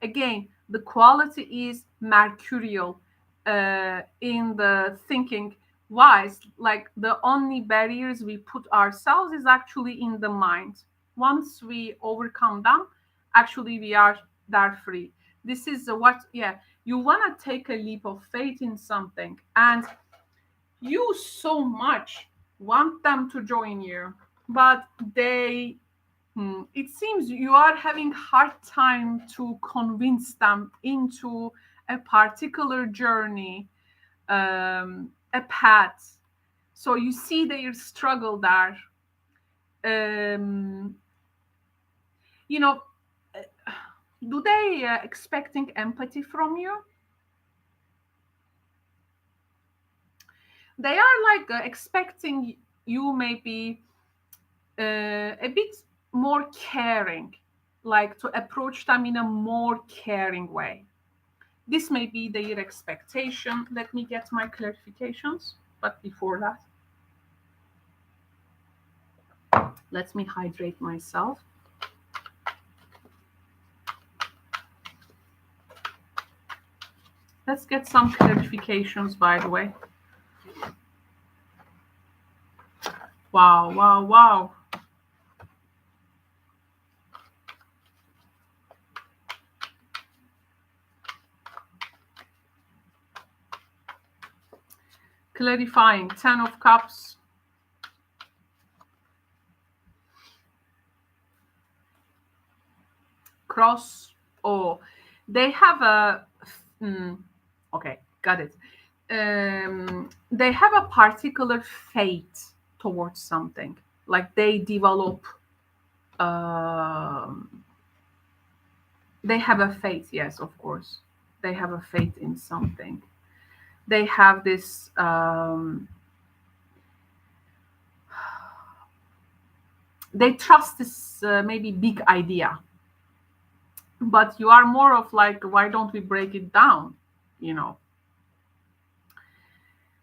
Again, the quality is mercurial in the thinking wise. Like the only barriers we put ourselves is actually in the mind. Once we overcome them, actually we are there free. This is you want to take a leap of faith in something, and you so much want them to join you, but it seems you are having hard time to convince them into a particular journey, a path. So you see their struggle there. Um, you know, do they expecting empathy from you? They are like expecting you maybe a bit more caring, like to approach them in a more caring way. This may be their expectation. Let me get my clarifications. But before that, let me hydrate myself. Let's get some clarifications, by the way. Wow, wow, wow. Clarifying. 10 of Cups. Cross. Oh, they have a... okay, got it. They have a particular fate towards something. Like they develop... they have a faith, yes, of course. They have a faith in something. They have this... they trust this maybe big idea. But you are more of like, why don't we break it down? You know,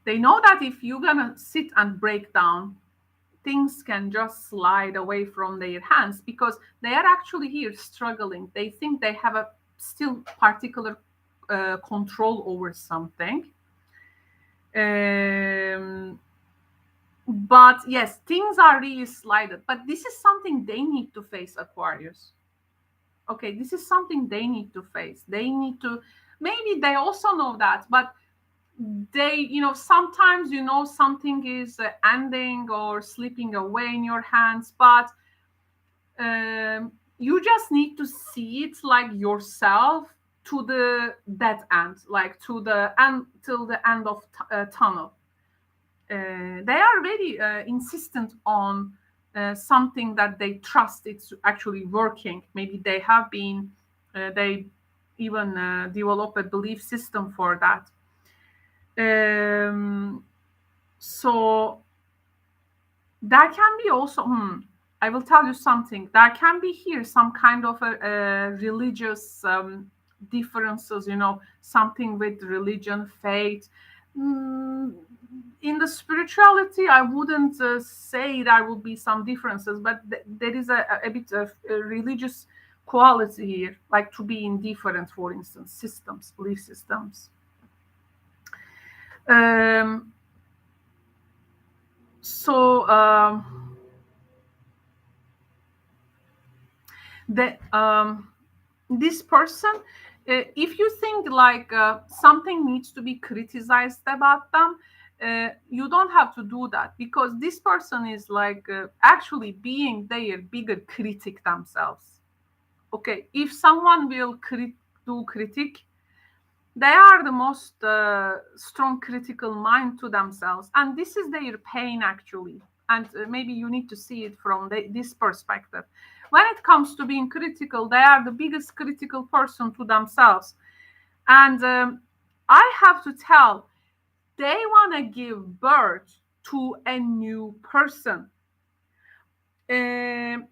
they know that if you're gonna sit and break down, things can just slide away from their hands because they are actually here struggling. They think they have a still particular control over something. But yes, things are really slided. But this is something they need to face, Aquarius. Okay, this is something they need to face. They need to, maybe they also know that, but they, sometimes something is ending or slipping away in your hands, but you just need to see it like yourself to that end, like to the end, till the end of tunnel. They are very insistent on something that they trust it's actually working. Maybe they have been, they even develop a belief system for that. So that can be also, I will tell you something. There can be here some kind of a religious differences, something with religion, faith. In the spirituality, I wouldn't say there will be some differences, but there is a bit of religious quality here, like to be indifferent, for instance, systems, belief systems. So this person, if you think like something needs to be criticized about them, you don't have to do that, because this person is like actually being their bigger critic themselves. Okay, if someone will do critique, they are the most strong critical mind to themselves, and this is their pain actually. And maybe you need to see it from this perspective. When it comes to being critical, they are the biggest critical person to themselves. And I have to tell, they want to give birth to a new person. And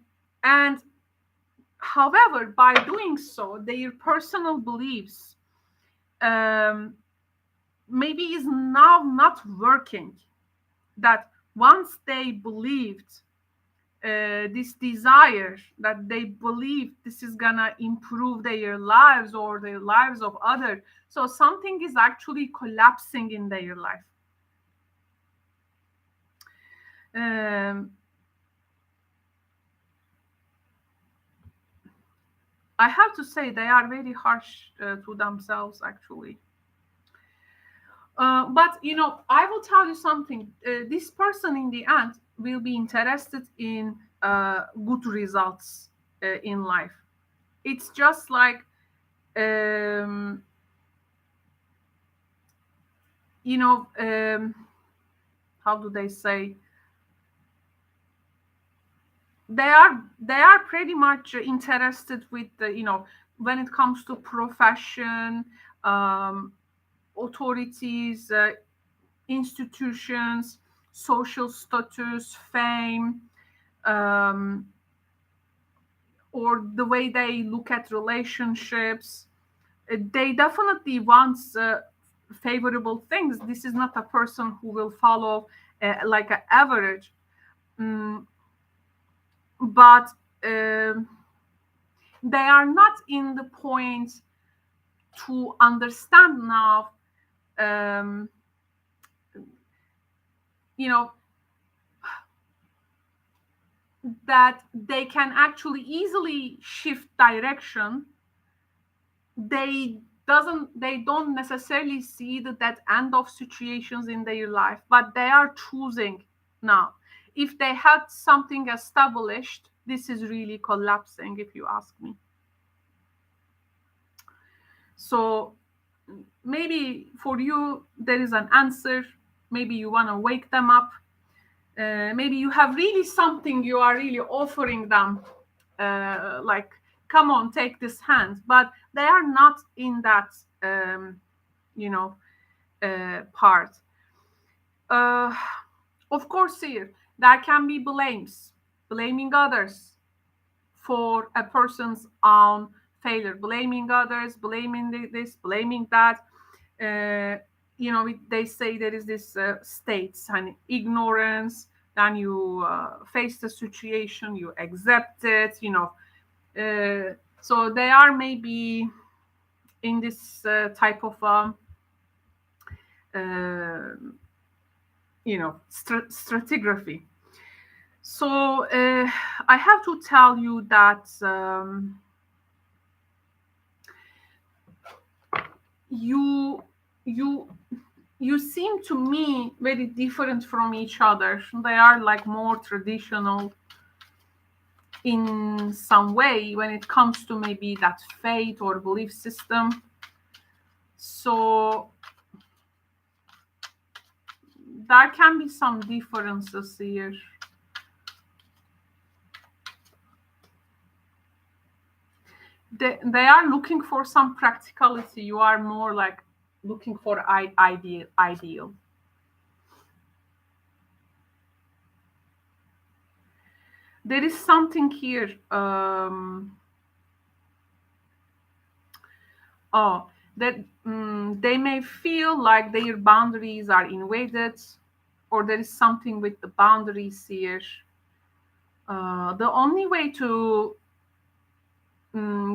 however, by doing so, their personal beliefs maybe is now not working. That once they believed this desire, that they believe this is gonna improve their lives or the lives of others, so something is actually collapsing in their life. I have to say they are very harsh to themselves actually. But I will tell you something. This person in the end will be interested in good results in life. It's just like how do they say, they are pretty much interested with the, when it comes to profession, authorities, institutions, social status, fame, um, or the way they look at relationships. They definitely want favorable things. This is not a person who will follow like an average. But they are not in the point to understand now, that they can actually easily shift direction. They don't necessarily see that end of situations in their life, but they are choosing now. If they had something established, this is really collapsing, if you ask me. So maybe for you there is an answer. Maybe you want to wake them up. Maybe you have really something you are really offering them, like, come on, take this hand. But they are not in that part. Of course, here there can be blaming others for a person's own failure, blaming others, blaming this, blaming that. They say there is this states and ignorance. Then you face the situation, you accept it. So they are maybe in this type of stratigraphy. So I have to tell you that you seem to me very different from each other. They are like more traditional in some way when it comes to maybe that faith or belief system. So there can be some differences here. They are looking for some practicality. You are more like looking for ideal. There is something here. That they may feel like their boundaries are invaded, or there is something with the boundaries here. The only way to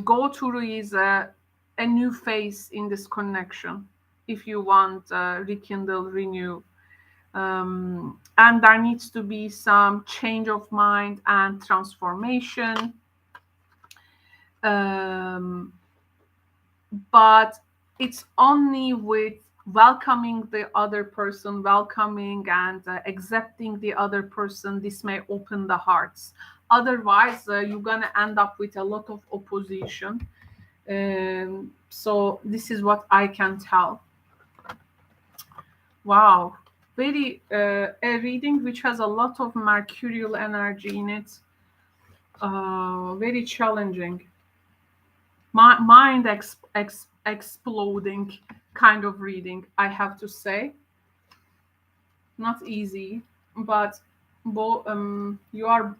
go through is a new phase in this connection, if you want rekindle, renew. And there needs to be some change of mind and transformation. But it's only with welcoming the other person, welcoming and accepting the other person, this may open the hearts. Otherwise, you're going to end up with a lot of opposition. So this is what I can tell. Wow. Very a reading which has a lot of mercurial energy in it. Very challenging. Mind exploding kind of reading, I have to say. Not easy, but you are,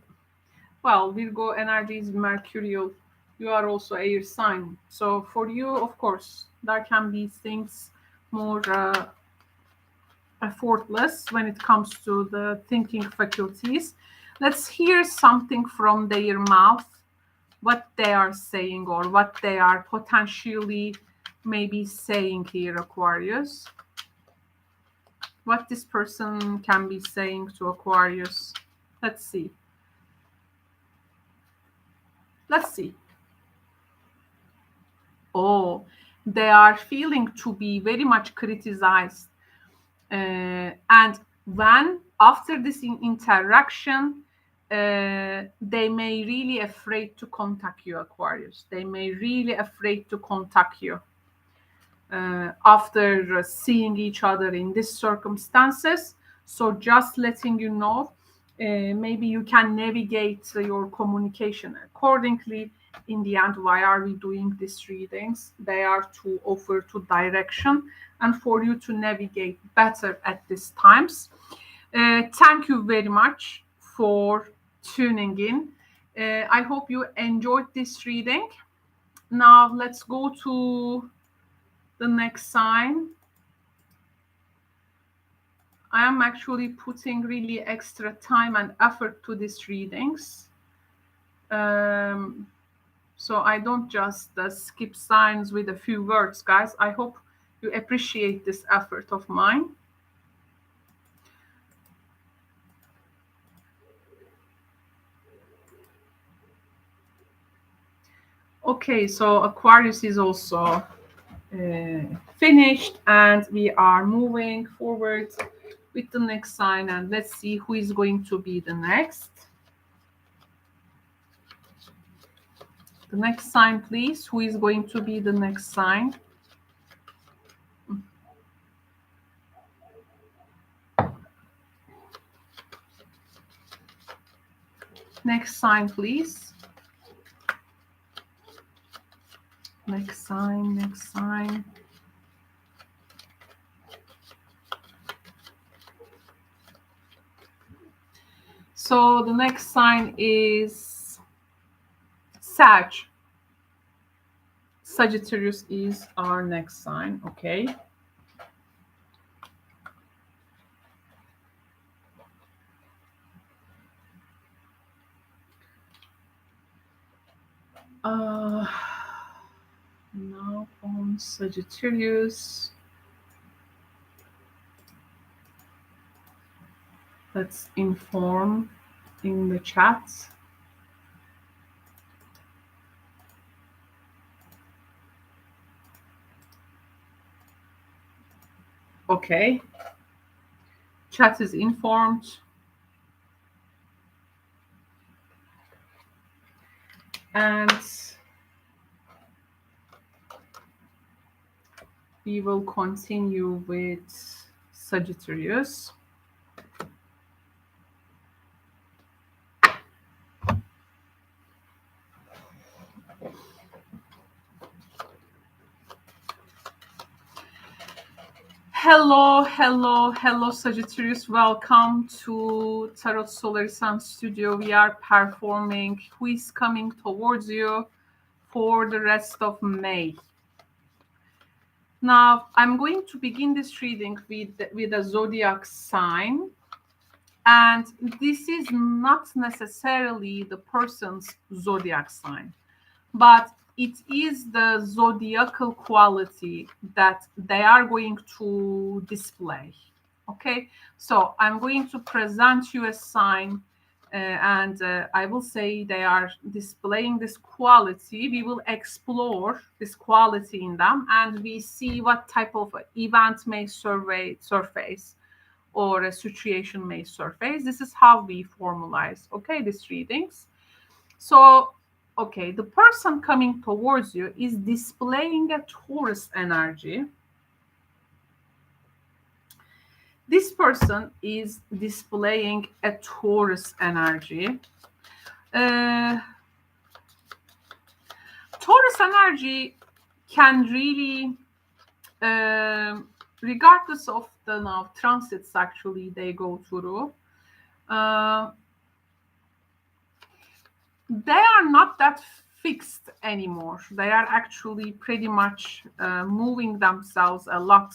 well, Virgo energy is mercurial. You are also air sign. So for you, of course, there can be things more effortless when it comes to the thinking faculties. Let's hear something from their mouth, what they are saying or what they are potentially maybe saying here, Aquarius. What this person can be saying to Aquarius. Let's see. Oh, they are feeling to be very much criticized. And when after this interaction, they may really afraid to contact you, Aquarius. They may really afraid to contact you after seeing each other in these circumstances. So just letting you know, maybe you can navigate your communication accordingly. In the end, why are we doing these readings? They are to offer to direction and for you to navigate better at these times. Thank you very much for tuning in. I hope you enjoyed this reading. Now let's go to the next sign. I am actually putting really extra time and effort to these readings. So I don't just skip signs with a few words, guys. I hope you appreciate this effort of mine. Okay, so Aquarius is also finished, and we are moving forward with the next sign, and let's see who is going to be the next. The next sign, please. Who is going to be the next sign? Next sign, please. Next sign, next sign. So the next sign is Sag. Sagittarius is our next sign, okay? Now on Sagittarius. Let's inform in the chat. Okay. Chat is informed. And we will continue with Sagittarius. Hello, hello, hello, Sagittarius. Welcome to Tarot Solar Sun Studio. We are performing Who is Coming Towards You for the rest of May. Now, I'm going to begin this reading with a zodiac sign. And this is not necessarily the person's zodiac sign, but it is the zodiacal quality that they are going to display. Okay, so I'm going to present you a sign, and I will say they are displaying this quality. We will explore this quality in them, and we see what type of event may surface or a situation may surface. This is how we formalize, okay, these readings. So, okay, the person coming towards you is displaying a Taurus energy. This person is displaying a Taurus energy. Taurus energy can really, regardless of the transits actually they go through, they are not that fixed anymore. They are actually pretty much moving themselves a lot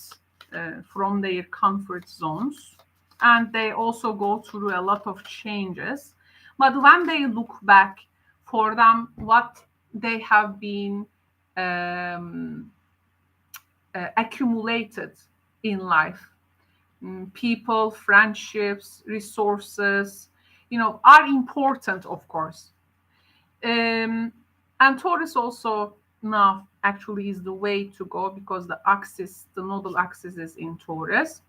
from their comfort zones, and they also go through a lot of changes. But when they look back, for them, what they have been accumulated in life, people, friendships, resources, are important, of course. And Taurus also now actually is the way to go, because the nodal axis is in Taurus.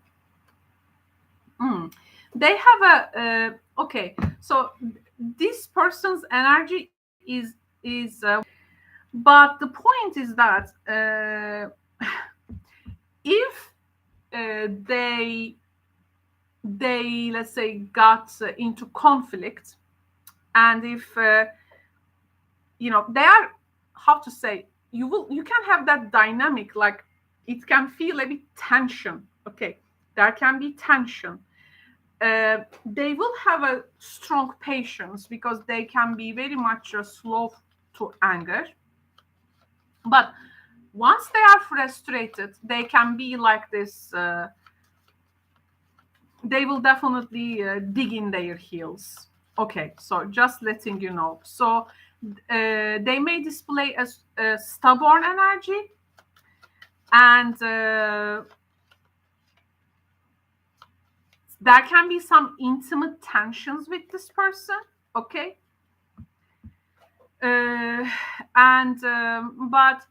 They have okay, so this person's energy is but the point is that if they they, let's say, got into conflict, and if they are, how to say, you can have that dynamic, like it can feel a bit tension. Okay, there can be tension. They will have a strong patience because they can be very much slow to anger. But once they are frustrated, they can be like this. They will definitely dig in their heels. Okay, so just letting you know. So they may display a stubborn energy, and there can be some intimate tensions with this person. Okay, and but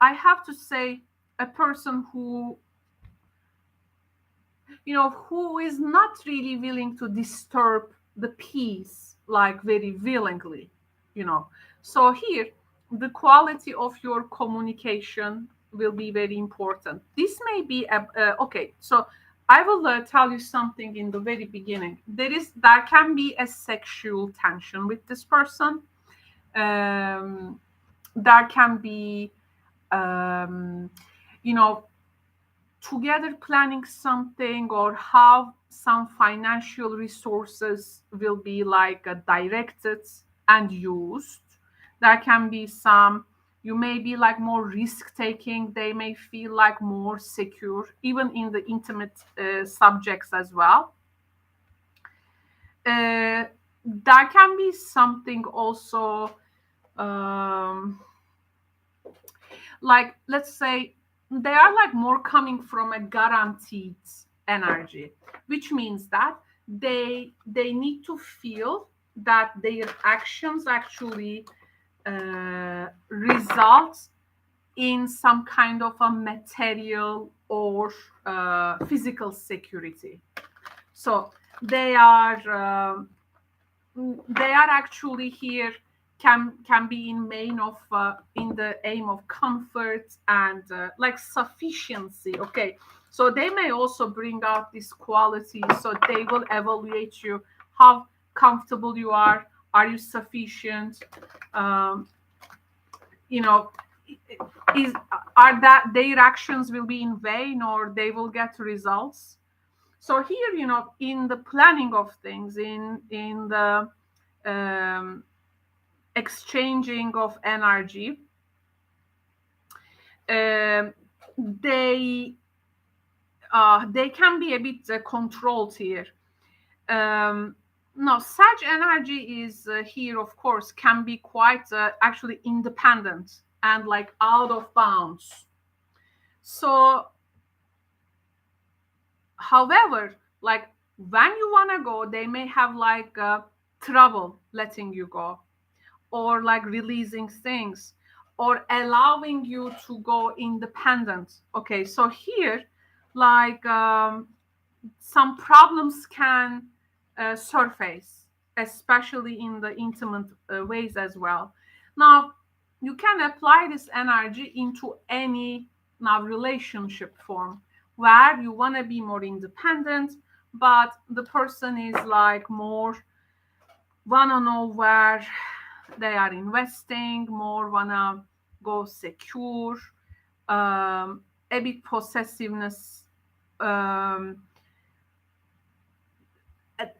I have to say, a person who who is not really willing to disturb the peace, like very willingly, So here, the quality of your communication will be very important. This may be okay. So I will tell you something in the very beginning. There can be a sexual tension with this person. There can be, you know, together planning something, or how some financial resources will be like directed and used. There can be some, you may be like more risk taking, they may feel like more secure, even in the intimate subjects as well. There can be something also, like, let's say, they are like more coming from a guaranteed energy, which means that they need to feel that their actions actually result in some kind of a material or physical security. So they are actually here can be in main of in the aim of comfort and like sufficiency. Okay, so they may also bring out this quality, so they will evaluate you, how comfortable you are you sufficient, you know is are that their actions will be in vain, or they will get results. So here, in the planning of things, in the exchanging of energy, they can be a bit controlled here. No, Sag energy is here, of course, can be quite actually independent and like out of bounds. So, however, like when you want to go, they may have like trouble letting you go, or like releasing things, or allowing you to go independent. Okay, so here, like some problems can surface, especially in the intimate ways as well. Now, you can apply this energy into any now relationship form where you want to be more independent, but the person is like more wanna know where they are investing, more wanna go secure, a bit possessiveness,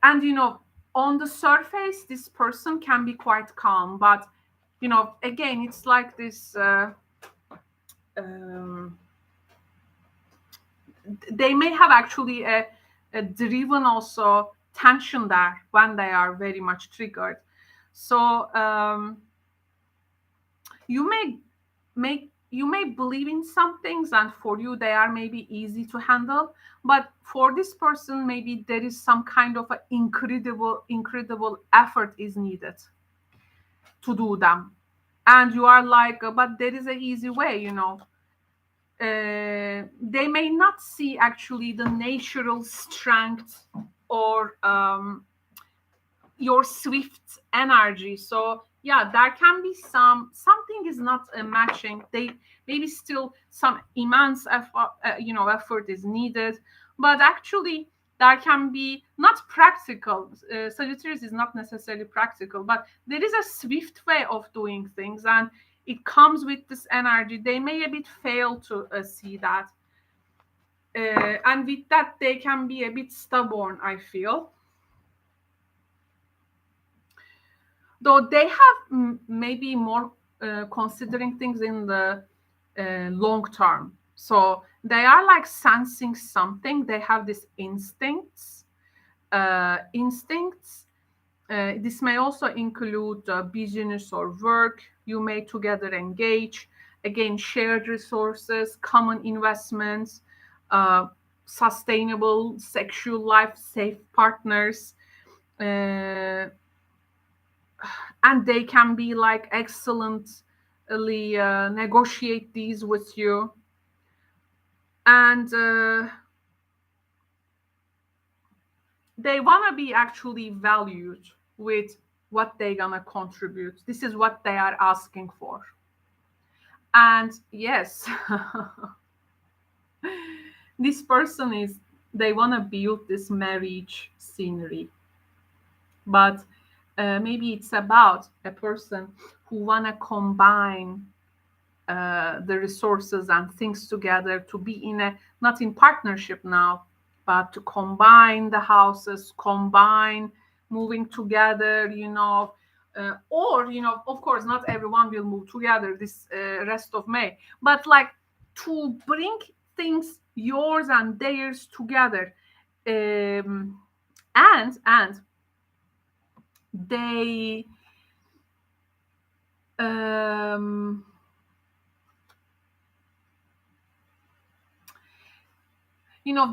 and on the surface this person can be quite calm, but again, it's like this they may have actually a driven also tension there when they are very much triggered. So you may believe in some things, and for you they are maybe easy to handle, but for this person maybe there is some kind of an incredible effort is needed to do them, and you are like, but there is an easy way. They may not see actually the natural strength or your swift energy. So yeah, there can be something is not matching. They maybe still some immense effort, effort is needed, but actually There can be not practical. Sagittarius is not necessarily practical, but there is a swift way of doing things, and it comes with this energy. They may a bit fail to see that. And with that, they can be a bit stubborn, I feel. Though they have maybe more considering things in the long term. So they are like sensing something. They have these instincts. This may also include business or work. You may together engage. Again, shared resources, common investments, sustainable sexual life, safe partners. And they can be like excellently negotiate these with you. And they want to be actually valued with what they're gonna contribute. This is what they are asking for. And yes, this person is, they want to build this marriage scenery, but maybe it's about a person who want to combine the resources and things together to be in a, not in partnership now, but to combine the houses, combine moving together, or, of course, not everyone will move together this rest of May, but like to bring things, yours and theirs, together. And they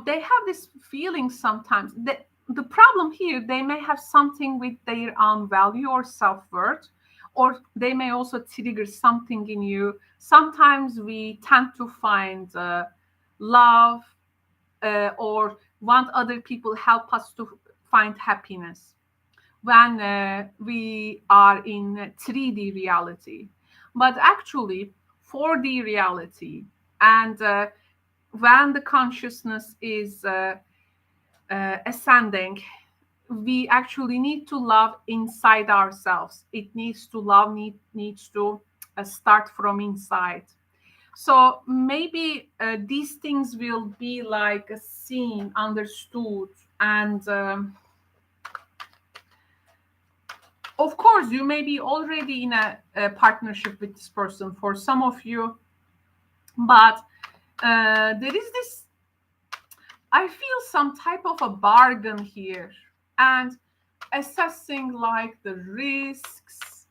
they have this feeling sometimes that the problem here, they may have something with their own value or self-worth, or they may also trigger something in you. Sometimes we tend to find love or want other people help us to find happiness when we are in 3D reality. But actually, 4D reality, and when the consciousness is ascending, we actually need to love inside ourselves. It needs to love, needs to start from inside. So maybe these things will be like seen, understood, and of course, you may be already in a partnership with this person for some of you, but there is this, I feel some type of a bargain here, and assessing like the risks,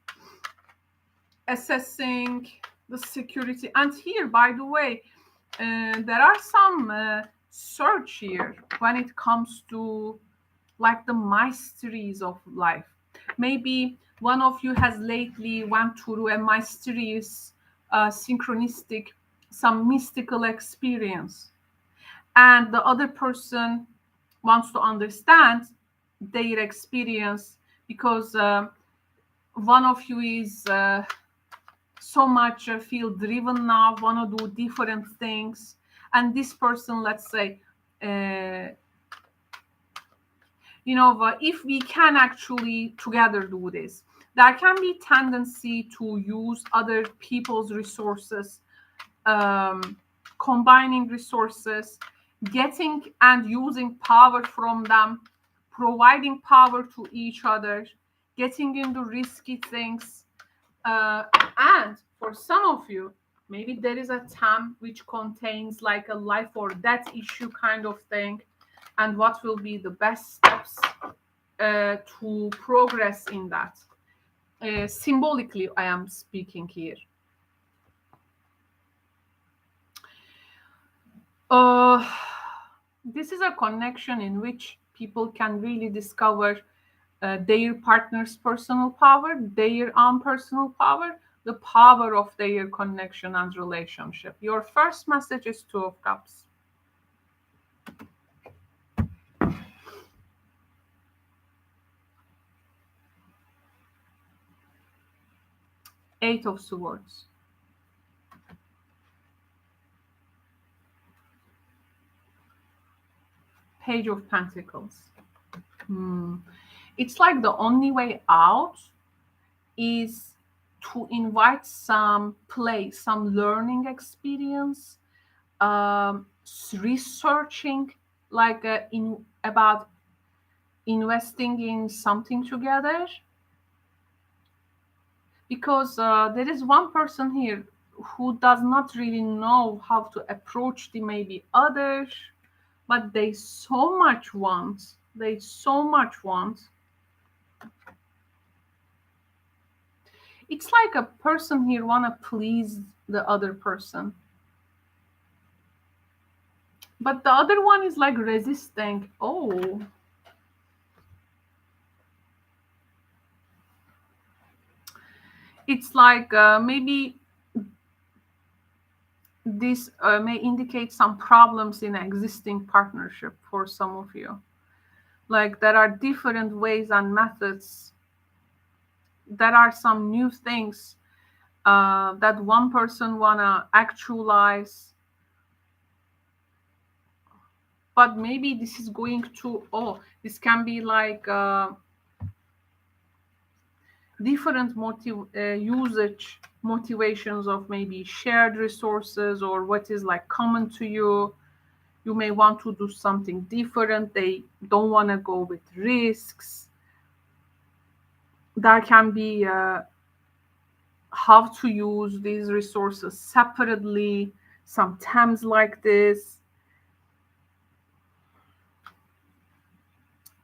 assessing the security. And here, by the way, there are some search here when it comes to like the mysteries of life. Maybe one of you has lately went through a mysterious, synchronistic, some mystical experience, and the other person wants to understand their experience, because one of you is so much feel driven now, want to do different things, and this person, let's say, if we can actually together do this, there can be tendency to use other people's resources, combining resources, getting and using power from them, providing power to each other, getting into risky things. And for some of you, maybe there is a theme which contains like a life or death issue kind of thing, and what will be the best steps to progress in that. Symbolically, I am speaking here. This is a connection in which people can really discover their partner's personal power, their own personal power, the power of their connection and relationship. Your first message is Two of Cups. Eight of Swords. Page of Pentacles. It's like the only way out is to invite some play, some learning experience, researching, like about investing in something together. Because there is one person here who does not really know how to approach the maybe others, but they so much want. They so much want. It's like a person here wanna please the other person. But the other one is like resisting. Oh. It's like maybe this may indicate some problems in existing partnership for some of you. Like there are different ways and methods. There are some new things that one person wanna actualize. But maybe this is going to, this can be like different usage motivations of maybe shared resources or what is like common to you. You may want to do something different. They don't want to go with risks. There can be how to use these resources separately, sometimes like this.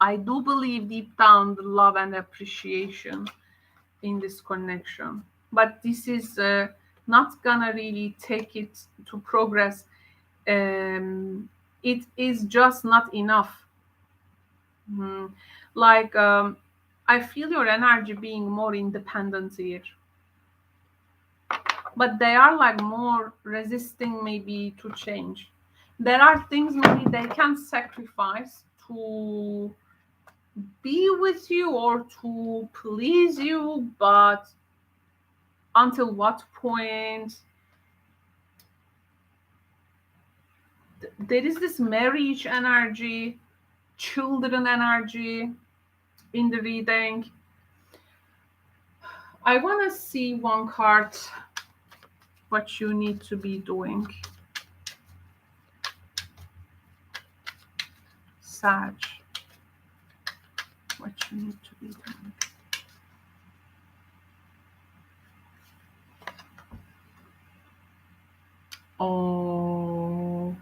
I do believe deep down the love and appreciation in this connection, but this is not gonna really take it to progress. It is just not enough. Like I feel your energy being more independent here, but they are like more resisting maybe to change. There are things maybe they can sacrifice to be with you or to please you, but until what point? There is this marriage energy, children energy in the reading. I want to see one card, what you need to be doing. Sag, what you need to be doing. Oh,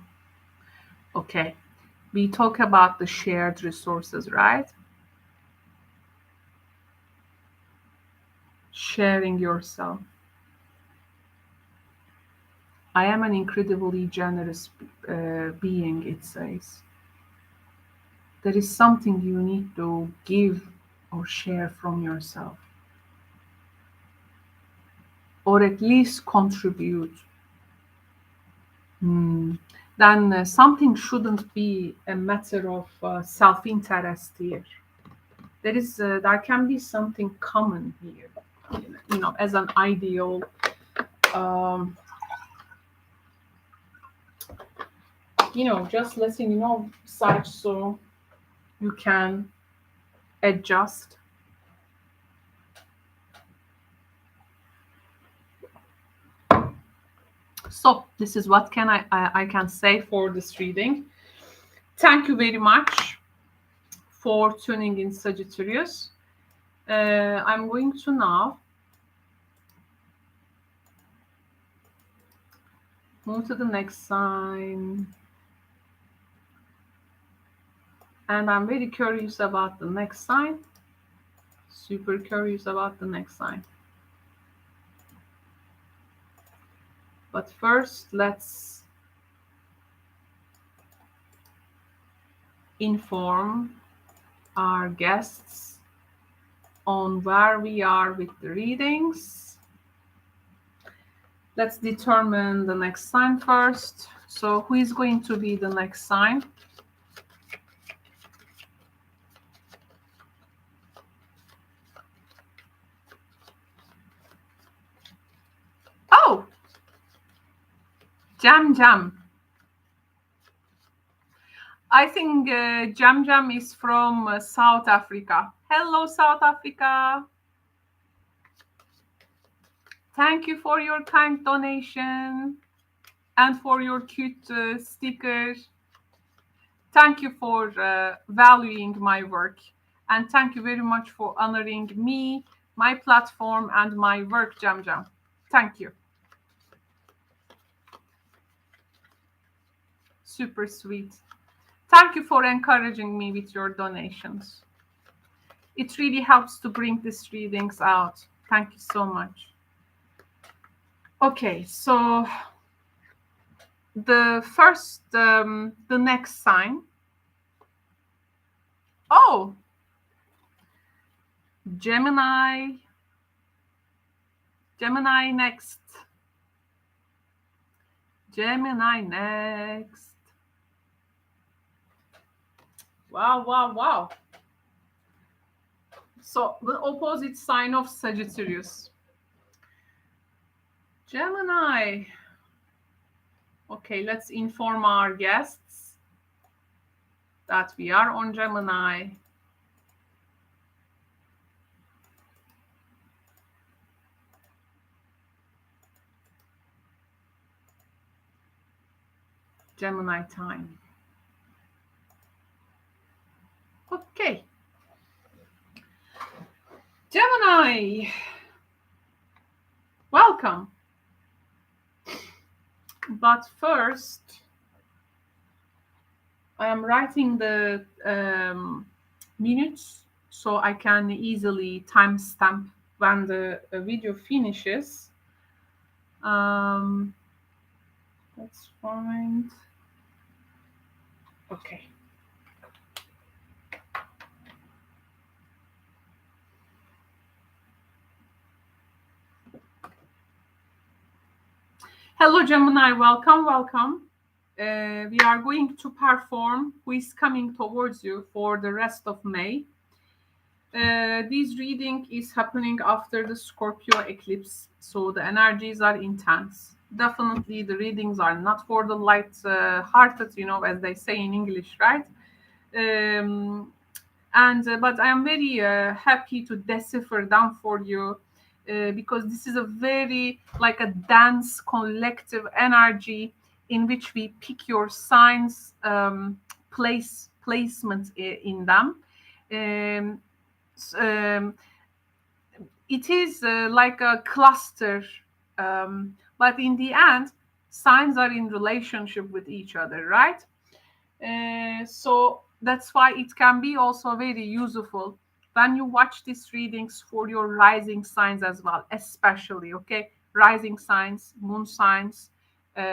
okay. We talk about the shared resources, right? Sharing yourself. I am an incredibly generous being, it says. There is something you need to give or share from yourself, or at least contribute. Then something shouldn't be a matter of self-interest here. There can be something common here, as an ideal. Just letting you know, such so you can adjust. So this is what can I can say for this reading. Thank you very much for tuning in, Sagittarius. I'm going to now move to the next sign. And I'm very curious about the next sign. Super curious about the next sign. But first, let's inform our guests on where we are with the readings. Let's determine the next sign first. So who is going to be the next sign? Oh, Jam. I think Jam Jam is from South Africa. Hello, South Africa. Thank you for your kind donation and for your cute sticker. Thank you for valuing my work. And thank you very much for honoring me, my platform, and my work, Jam Jam. Thank you. Super sweet. Thank you for encouraging me with your donations. It really helps to bring these readings out. Thank you so much. Okay, so the next sign. Oh, Gemini. Gemini next. Gemini next. Wow, wow, wow. So the opposite sign of Sagittarius. Gemini. Okay, let's inform our guests that we are on Gemini. Gemini time. Okay. Gemini. Welcome. But first, I am writing the minutes so I can easily timestamp when the video finishes. Let's find. Okay. Hello, Gemini. Welcome, welcome. We are going to perform Who is Coming Towards You for the rest of May. This reading is happening after the Scorpio eclipse, so the energies are intense. Definitely the readings are not for the light-hearted, as they say in English, right? But I am very happy to decipher down for you because this is a very like a dense collective energy in which we pick your signs placement in them. It is like a cluster, but in the end signs are in relationship with each other, right? So that's why it can be also very useful when you watch these readings for your rising signs as well, especially, okay? Rising signs, moon signs,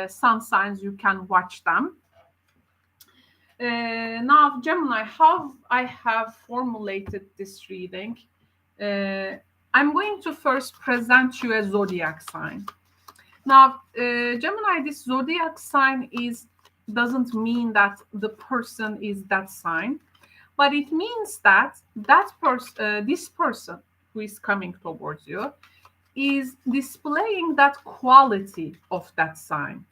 sun signs, you can watch them. Now, Gemini, how I have formulated this reading, I'm going to first present you a zodiac sign. Now, Gemini, this zodiac sign doesn't mean that the person is that sign, but it means that this person who is coming towards you is displaying that quality of that sign.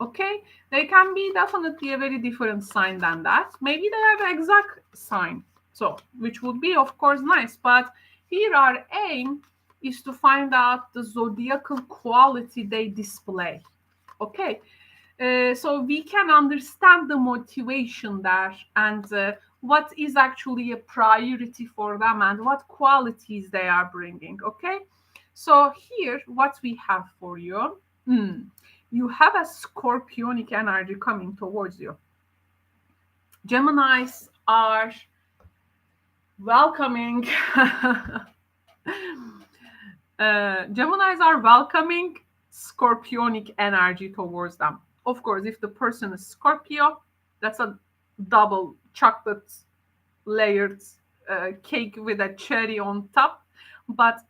Okay, they can be definitely a very different sign than that. Maybe they have the exact sign, so which would be of course nice. But here our aim is to find out the zodiacal quality they display. Okay, so we can understand the motivation there and what is actually a priority for them and what qualities they are bringing. Okay, so here what we have for you. You have a scorpionic energy coming towards you. Geminis are welcoming. Geminis are welcoming scorpionic energy towards them. Of course, if the person is Scorpio, that's a double chocolate layered cake with a cherry on top. But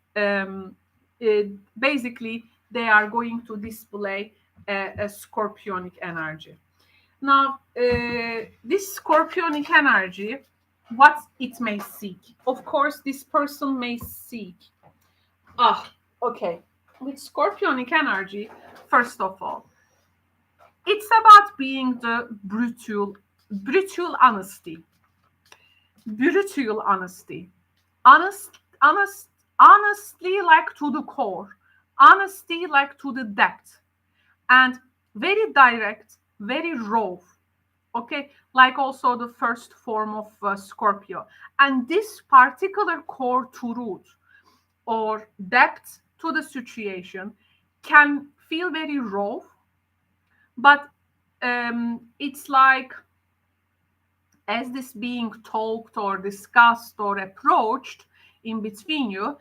basically, they are going to display a scorpionic energy. Now, this scorpionic energy, what it may seek. Of course, this person may seek. Okay. With scorpionic energy, first of all, it's about being the brutal brutal honesty. Brutal honesty. Honestly, like to the core. Honesty, like to the depth. And very direct, very raw. Okay, like also the first form of Scorpio. And this particular core truth or depth to the situation can feel very raw, but it's like as this being talked or discussed or approached in between you,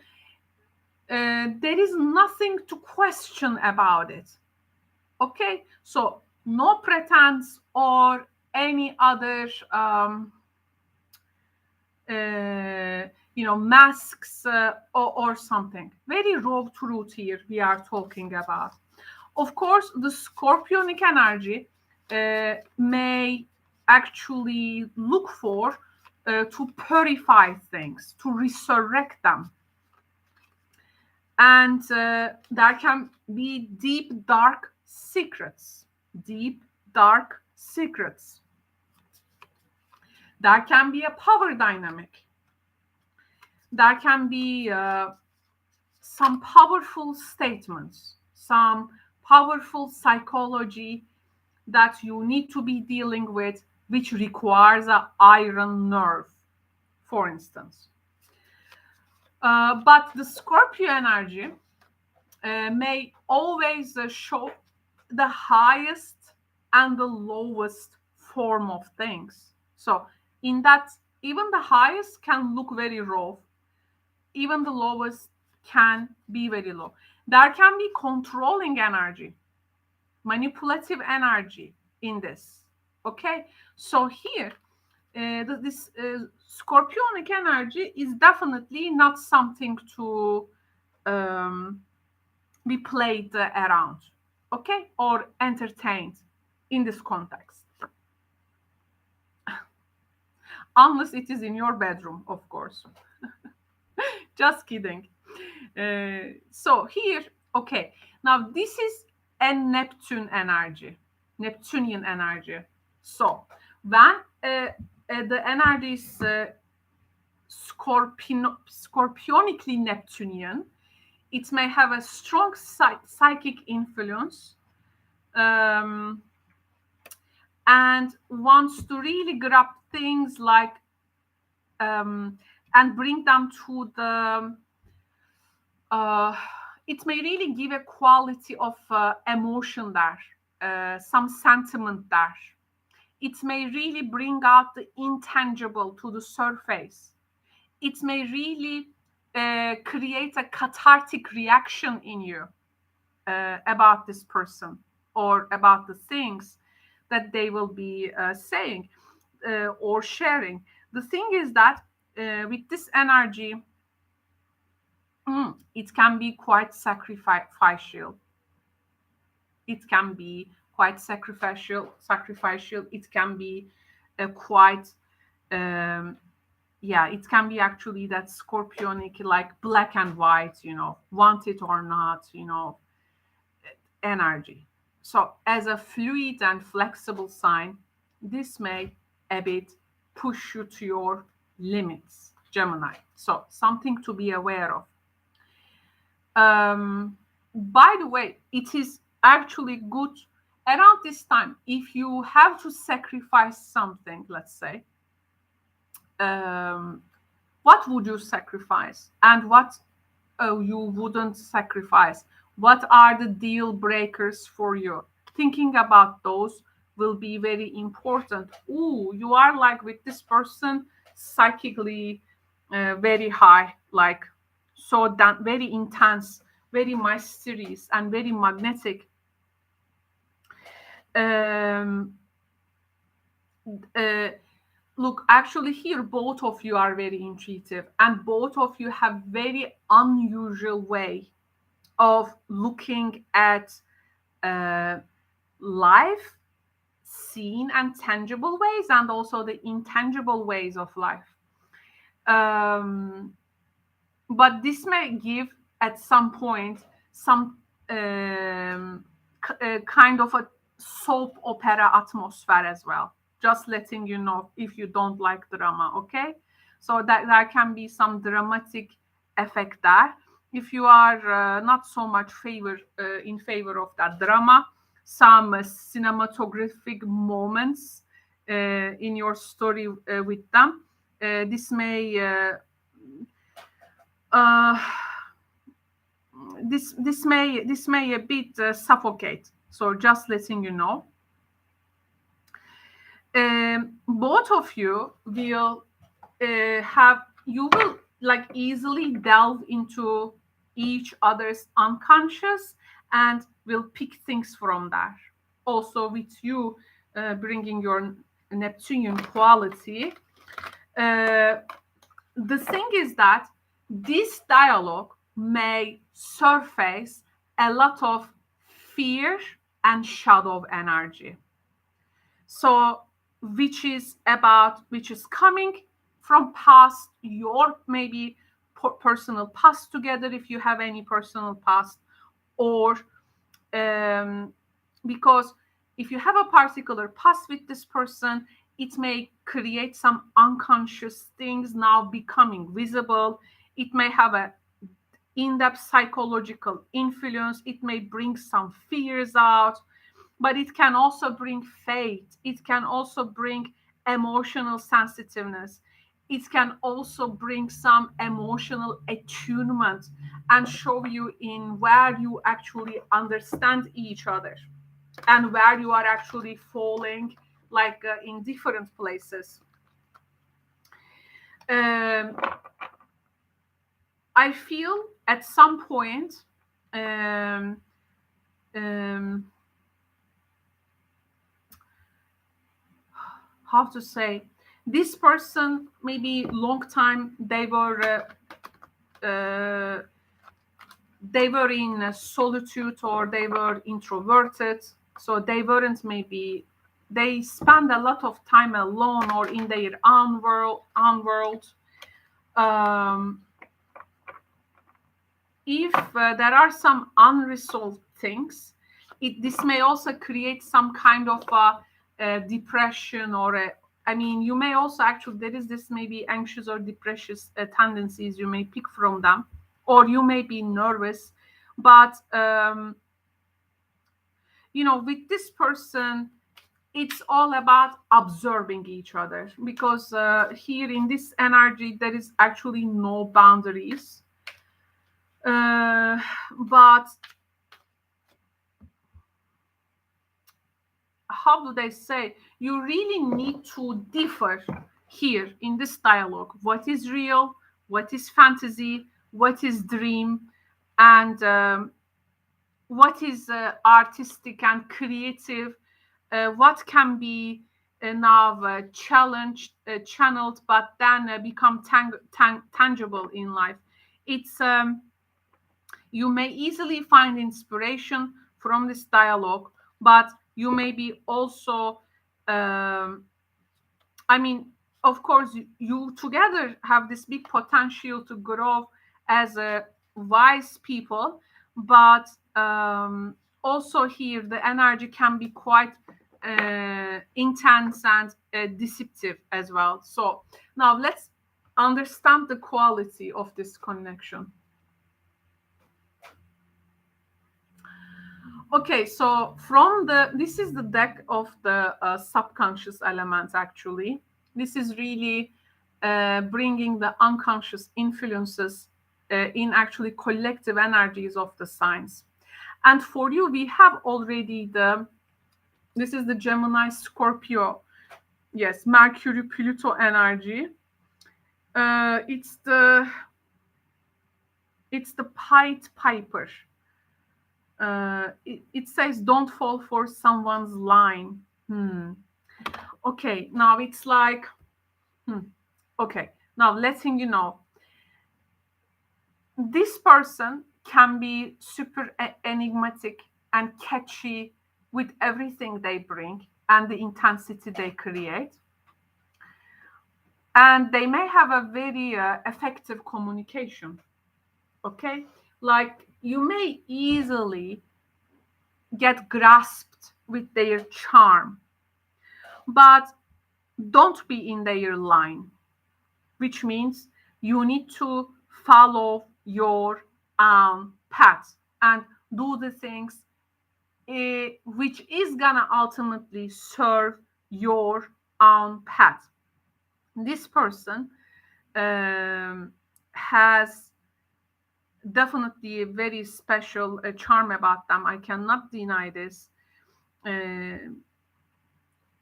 there is nothing to question about it. Okay, so no pretense or any other masks or something. Very raw truth here we are talking about. Of course, the Scorpionic energy may actually look for to purify things, to resurrect them. And there can be deep, dark secrets. Deep, dark secrets. There can be a power dynamic. There can be some powerful statements, some powerful psychology that you need to be dealing with, which requires an iron nerve, for instance. But the Scorpio energy may always show the highest and the lowest form of things. So in that, even the highest can look very raw. Even the lowest can be very low. There can be controlling energy, manipulative energy in this. Okay, so here, this Scorpionic energy is definitely not something to be played around, okay, or entertained in this context. Unless it is in your bedroom, of course. Just kidding. So here, okay, now this is a Neptune energy, Neptunian energy. So when the energy is scorpionically Neptunian, it may have a strong psychic influence and wants to really grab things like and bring them to the it may really give a quality of emotion there, some sentiment there. It may really bring out the intangible to the surface. It may really create a cathartic reaction in you about this person or about the things that they will be saying or sharing. The thing is that with this energy, it can be quite sacrificial. It can be quite sacrificial. It can be quite, it can be actually that Scorpionic, like black and white, want it or not, energy. So as a fluid and flexible sign, this may a bit push you to your limits, Gemini. So something to be aware of. By the way, it is actually good around this time if you have to sacrifice something, let's say. What would you sacrifice and what you wouldn't sacrifice? What are the deal breakers for you? Thinking about those will be very important. You are like with this person psychically very high, like so that very intense, very mysterious, and very magnetic. Look, actually here, both of you are very intuitive, and both of you have very unusual way of looking at life, seen and tangible ways, and also the intangible ways of life. But this may give at some point some kind of a soap opera atmosphere as well. Just letting you know if you don't like drama, okay? So that there can be some dramatic effect there. If you are not so much in favor of that drama, some cinematographic moments in your story with them, this may this may a bit suffocate. So just letting you know. Both of you will you will like easily delve into each other's unconscious and will pick things from there. Also with you bringing your Neptunian quality. The thing is that this dialogue may surface a lot of fear and shadow energy. So which is coming from past, your maybe personal past together, if you have any personal past, or because if you have a particular past with this person, it may create some unconscious things now becoming visible. It may have a in-depth psychological influence. It may bring some fears out, but it can also bring faith. It can also bring emotional sensitiveness. It can also bring some emotional attunement and show you in where you actually understand each other and where you are actually falling like in different places. I feel at some point how to say, this person maybe long time they were in solitude, or they were introverted, so they weren't, maybe they spend a lot of time alone or in their own world. If there are some unresolved things, this may also create some kind of depression, or you may also actually, there is this maybe anxious or depressive tendencies you may pick from them, or you may be nervous, but with this person, it's all about observing each other, because here in this energy there is actually no boundaries, but how do they say, you really need to differ here in this dialogue. What is real, what is fantasy, what is dream, and what is artistic and creative, what can be now channeled, but then become tangible in life. It's you may easily find inspiration from this dialogue, but you may be also of course you together have this big potential to grow as a wise people, but also here the energy can be quite intense and deceptive as well. So now let's understand the quality of this connection. Okay, so this is the deck of the subconscious elements. Actually, this is really bringing the unconscious influences in actually collective energies of the signs. And for you, we have already this is the Gemini, Scorpio, yes, Mercury, Pluto energy. It's the Pied Piper. It says don't fall for someone's line. Okay, now it's like okay, now letting you know, this person can be super enigmatic and catchy with everything they bring and the intensity they create, and they may have a very effective communication. Okay, like you may easily get grasped with their charm, but don't be in their line, which means you need to follow your path and do the things which is gonna ultimately serve your own path. This person has definitely a very special charm about them. I cannot deny this.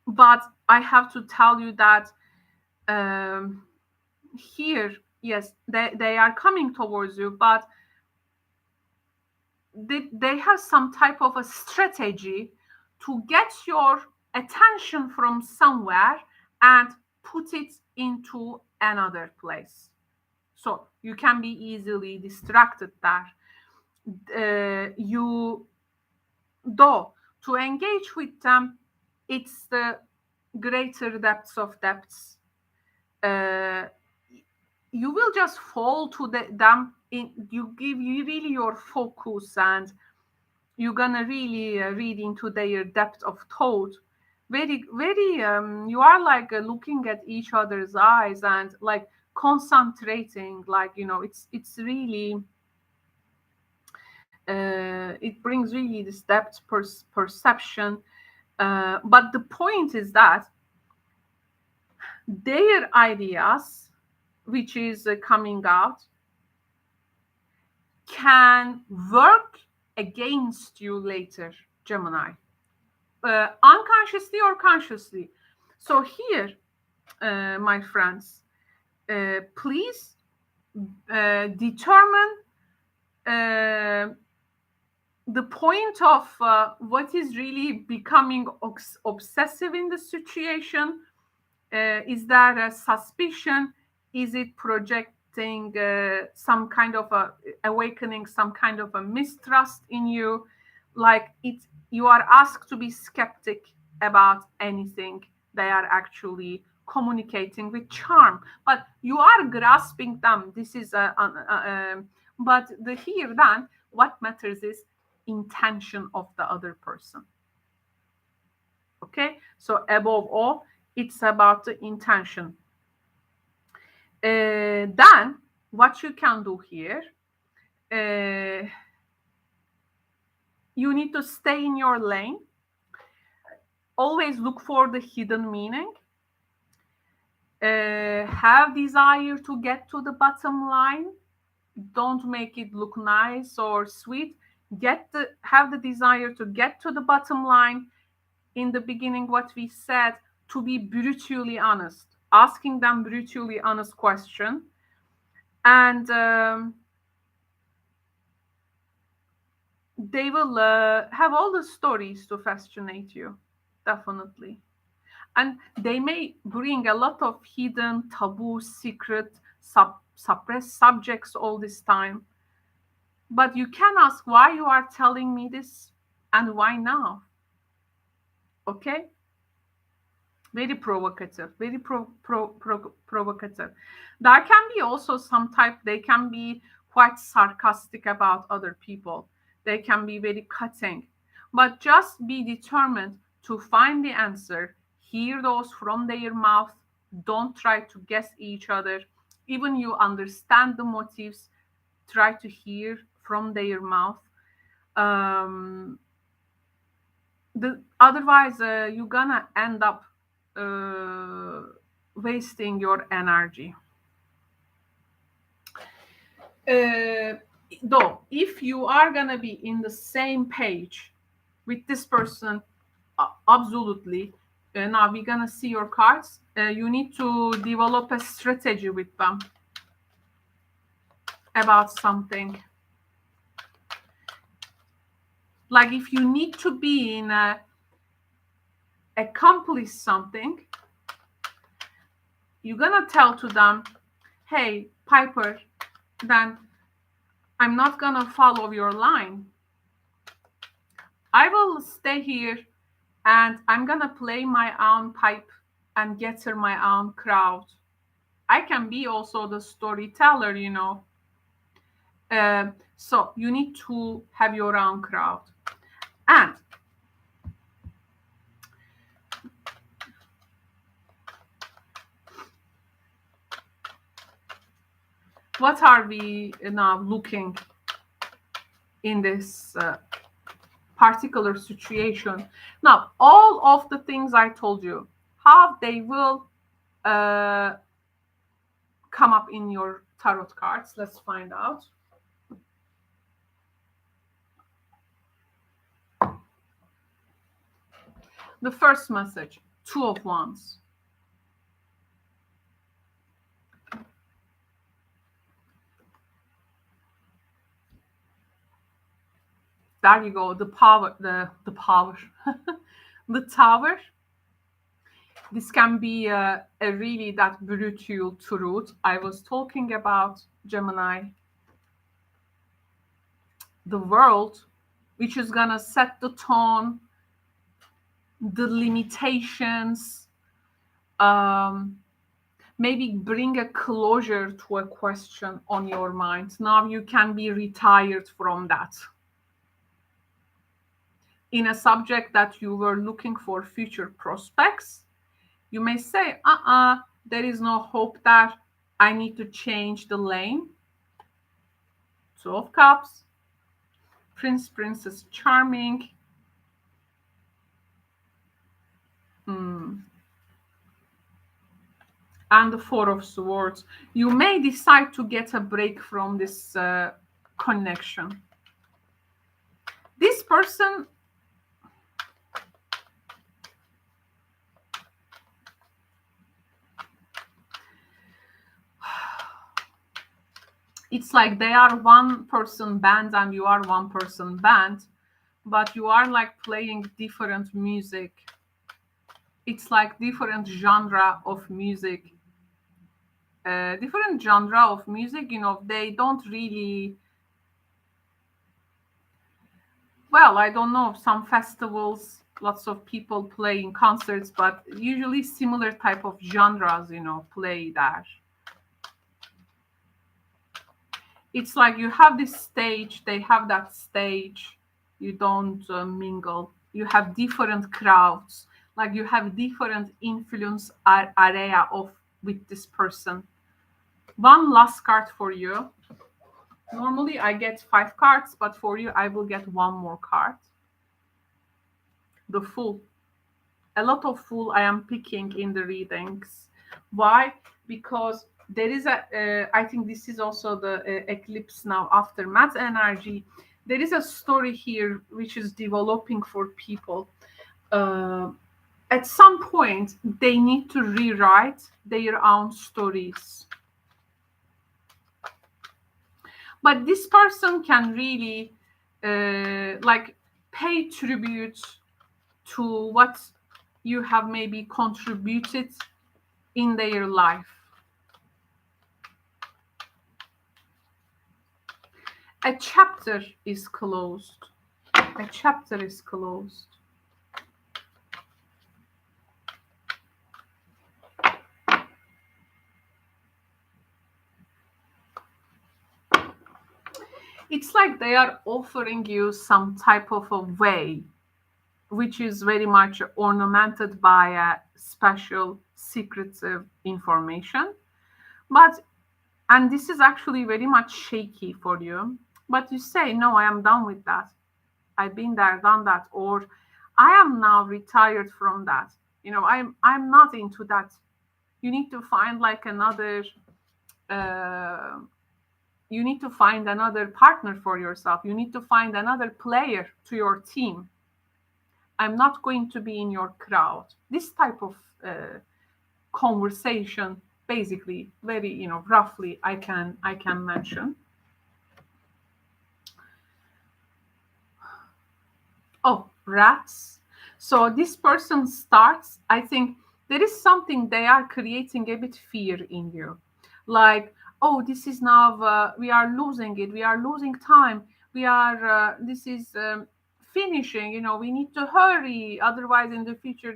But I have to tell you that here, yes, they are coming towards you, but they have some type of a strategy to get your attention from somewhere and put it into another place. So you can be easily distracted there. Though to engage with them, it's the greater depths of depths. You will just fall to them. You give you really your focus, and you're gonna really read into their depth of thought. Very, very. You are like looking at each other's eyes and like concentrating. Like it's really. It brings really this depth perception. But the point is that their ideas, which is coming out, can work against you later, Gemini, unconsciously or consciously. So here, my friends, please determine the point of what is really becoming obsessive in the situation. Is there a suspicion? Is it projecting some kind of awakening some kind of a mistrust in you? Like you are asked to be skeptic about anything they are actually communicating with charm, but you are grasping them. This is but here then what matters is intention of the other person. Okay, so above all, it's about the intention. Then what you can do here, you need to stay in your lane. Always look for the hidden meaning. Have desire to get to the bottom line. Don't make it look nice or sweet. Have the desire to get to the bottom line. In the beginning, what we said, to be brutally honest, asking them brutally honest question, and they will have all the stories to fascinate you, definitely. And they may bring a lot of hidden, taboo, secret, suppressed subjects all this time. But you can ask why you are telling me this and why now. Okay? Very provocative, very provocative. There can be also they can be quite sarcastic about other people. They can be very cutting. But just be determined to find the answer. Hear those from their mouth. Don't try to guess each other. Even you understand the motives, try to hear from their mouth. Otherwise, you're gonna end up wasting your energy. Though, if you are gonna be in the same page with this person, absolutely. Now we're gonna see your cards. You need to develop a strategy with them about something. Like if you need to be in accomplish something, you're gonna tell to them, hey, Piper, then I'm not gonna follow your line. I will stay here and I'm gonna play my own pipe and gather my own crowd. I can be also the storyteller, So you need to have your own crowd. And what are we now looking in this particular situation? Now, all of the things I told you, how they will come up in your tarot cards. Let's find out. The first message, Two of Wands. There you go, the power, the power, the Tower. This can be a really that brutal truth. I was talking about Gemini, the world, which is gonna set the tone, the limitations, maybe bring a closure to a question on your mind. Now you can be retired from that. In a subject that you were looking for future prospects, you may say, there is no hope that I need to change the lane. Two of Cups, Prince, Princess Charming. And the Four of Swords. You may decide to get a break from this connection. This person, it's like they are one person band and you are one person band, but you are like playing different music. It's like different genre of music. Different genre of music, they don't really, well, I don't know, some festivals, lots of people playing concerts, but usually similar type of genres, play that. It's like you have this stage, they have that stage, you don't mingle. You have different crowds, like you have different influence area with this person. One last card for you. Normally I get 5 cards, but for you I will get one more card. The Fool. A lot of Fool I am picking in the readings. Why? Because there is I think this is also the eclipse now aftermath energy. There is a story here which is developing for people. At some point they need to rewrite their own stories. But this person can really like pay tribute to what you have maybe contributed in their life. A chapter is closed. A chapter is closed. It's like they are offering you some type of a way, which is very much ornamented by a special secretive information. And this is actually very much shaky for you. But you say, no, I am done with that. I've been there, done that. Or I am now retired from that. I'm not into that. You need to find like another you need to find another partner for yourself. You need to find another player to your team. I'm not going to be in your crowd. This type of conversation, basically, very roughly, I can mention. Oh, rats. So this person starts, I think there is something they are creating a bit fear in you. Like, oh, this is now, we are losing it. We are losing time. This is finishing, we need to hurry. Otherwise, in the future,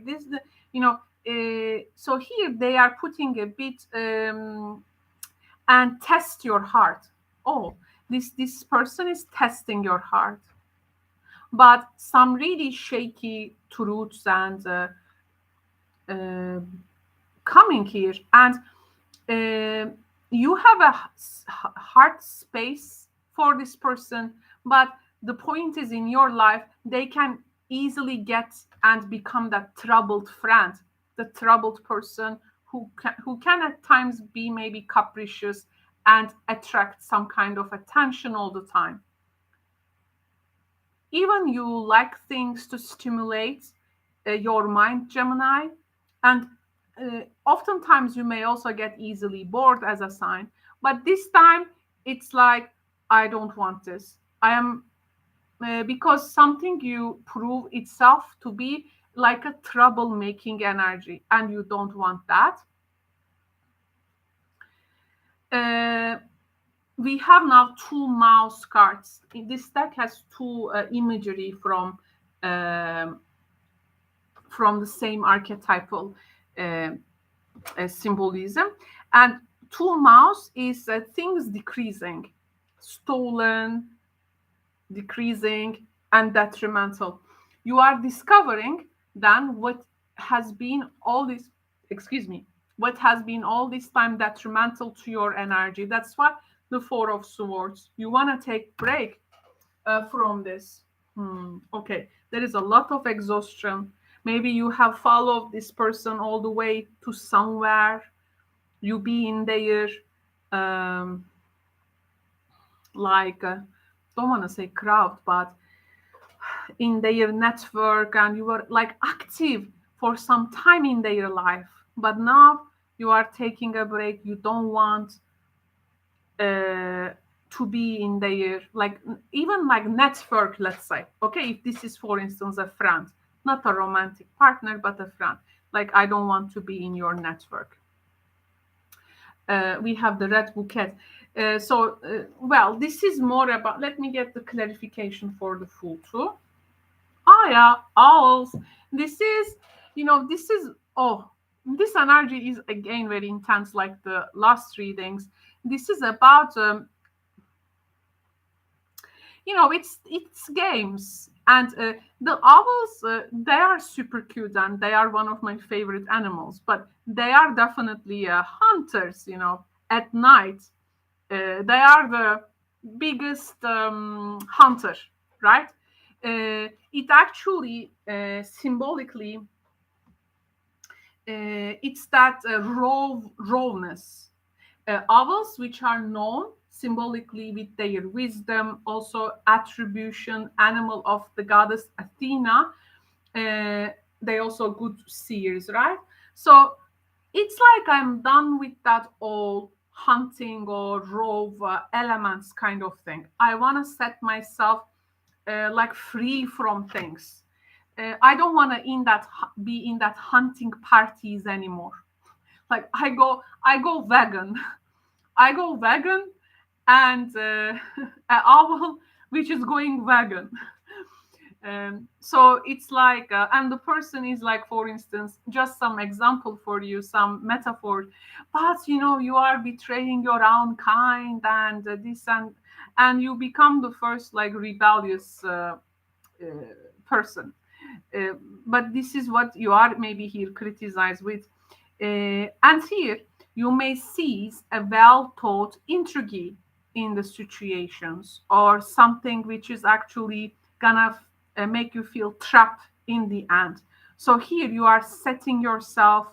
so here they are putting a bit and test your heart. Oh, this person is testing your heart. But some really shaky truths and coming here. And you have a heart space for this person, but the point is, in your life, they can easily get and become that troubled friend, the troubled person who can at times be maybe capricious and attract some kind of attention all the time. Even you like things to stimulate your mind, Gemini, and oftentimes you may also get easily bored as a sign, but this time it's like, I don't want this. I am because something you prove itself to be like a troublemaking energy, and you don't want that. We have now two mouse cards. This deck has two imagery um, from the same archetypal symbolism, and two mouse is things decreasing, stolen, decreasing, and detrimental. You are discovering then what has been all this, excuse me, what has been all this time detrimental to your energy. That's why the Four of Swords. You want to take break from this. Okay, there is a lot of exhaustion. Maybe you have followed this person all the way to somewhere. You be in their like don't want to say crowd, but in their network, and you were like active for some time in their life, but now you are taking a break. You don't want to be in their like even like network, let's say. Okay, if this is for instance a friend, not a romantic partner but a friend, like I don't want to be in your network. We have the red bouquet. Well, this is more about, let me get the clarification for the Fool too. Oh yeah, owls. This is, this is, oh, this energy is again very intense, like the last readings. This is about, it's games, and the owls. They are super cute, and they are one of my favorite animals. But they are definitely hunters. At night, they are the biggest hunter, right? It actually symbolically, it's that rawness. Owls, which are known symbolically with their wisdom, also attribution, animal of the goddess Athena, they also good seers, right? So it's like I'm done with that all hunting or rove elements kind of thing. I want to set myself like free from things. I don't want to be in that hunting parties anymore. Like I go vegan. I go vegan, and an owl which is going vegan. So it's like, and the person is like, for instance, just some example for you, some metaphor. But you are betraying your own kind, and this and you become the first like rebellious person. Uh, but this is what you are maybe here criticized with. And here you may seize a well thought intrigue in the situations, or something which is actually gonna make you feel trapped in the end. So here you are setting yourself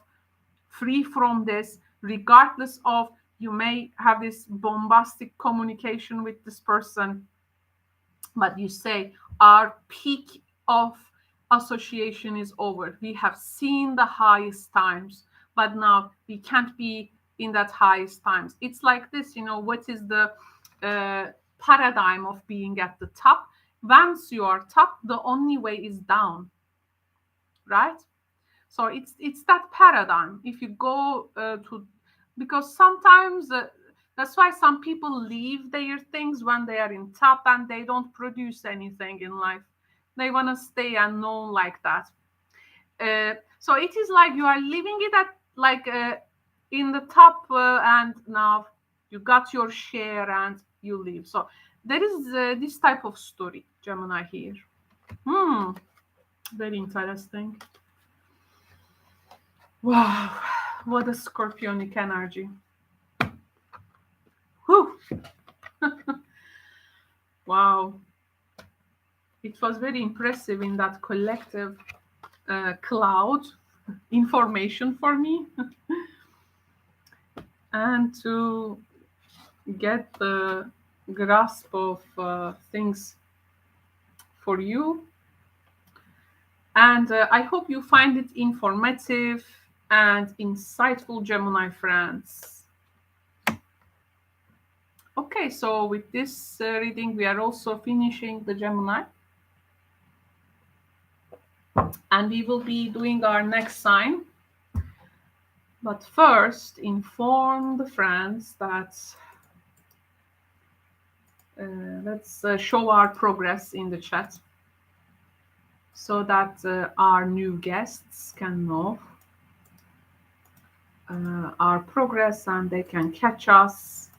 free from this, regardless of, you may have this bombastic communication with this person, but you say, our peak of association is over. We have seen the highest times, but now we can't be in that highest times. It's like this, what is the paradigm of being at the top? Once you are top, the only way is down, right? So it's that paradigm. If you go to, because sometimes that's why some people leave their things when they are in top and they don't produce anything in life. They want to stay unknown like that. So it is like you are living it at like in the top, and now you got your share and you leave. So there is this type of story, Gemini here. Very interesting. Wow, what a scorpionic energy. Whew. Wow. It was very impressive in that collective cloud information for me. And to get the grasp of things for you. And I hope you find it informative and insightful, Gemini friends. Okay, so with this reading, we are also finishing the Gemini. And we will be doing our next sign. But first, inform the friends that let's show our progress in the chat so that our new guests can know our progress and they can catch us.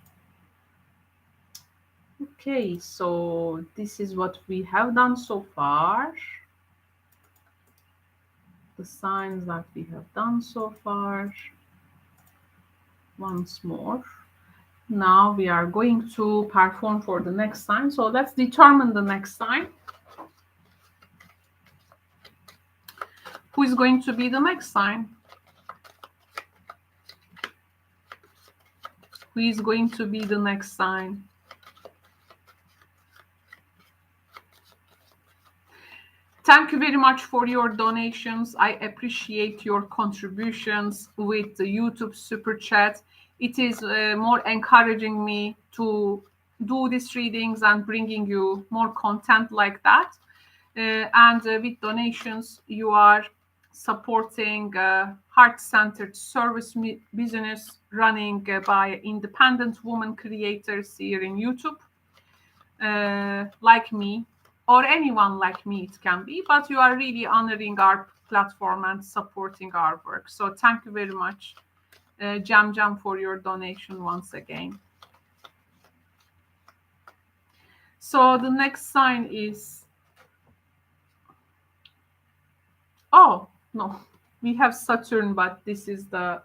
Okay, so this is what we have done so far. The signs that we have done so far. Once more. Now we are going to perform for the next sign. So let's determine the next sign. Who is going to be the next sign? Who is going to be the next sign? Thank you very much for your donations. I appreciate your contributions with the YouTube Super Chat. It is more encouraging me to do these readings and bringing you more content like that. And with donations, you are supporting heart-centered service business running by independent woman creators here in YouTube, like me, or anyone like me it can be, but you are really honoring our platform and supporting our work. So thank you very much, Jam, for your donation once again. So the next sign is, oh, no, we have Saturn, but this is the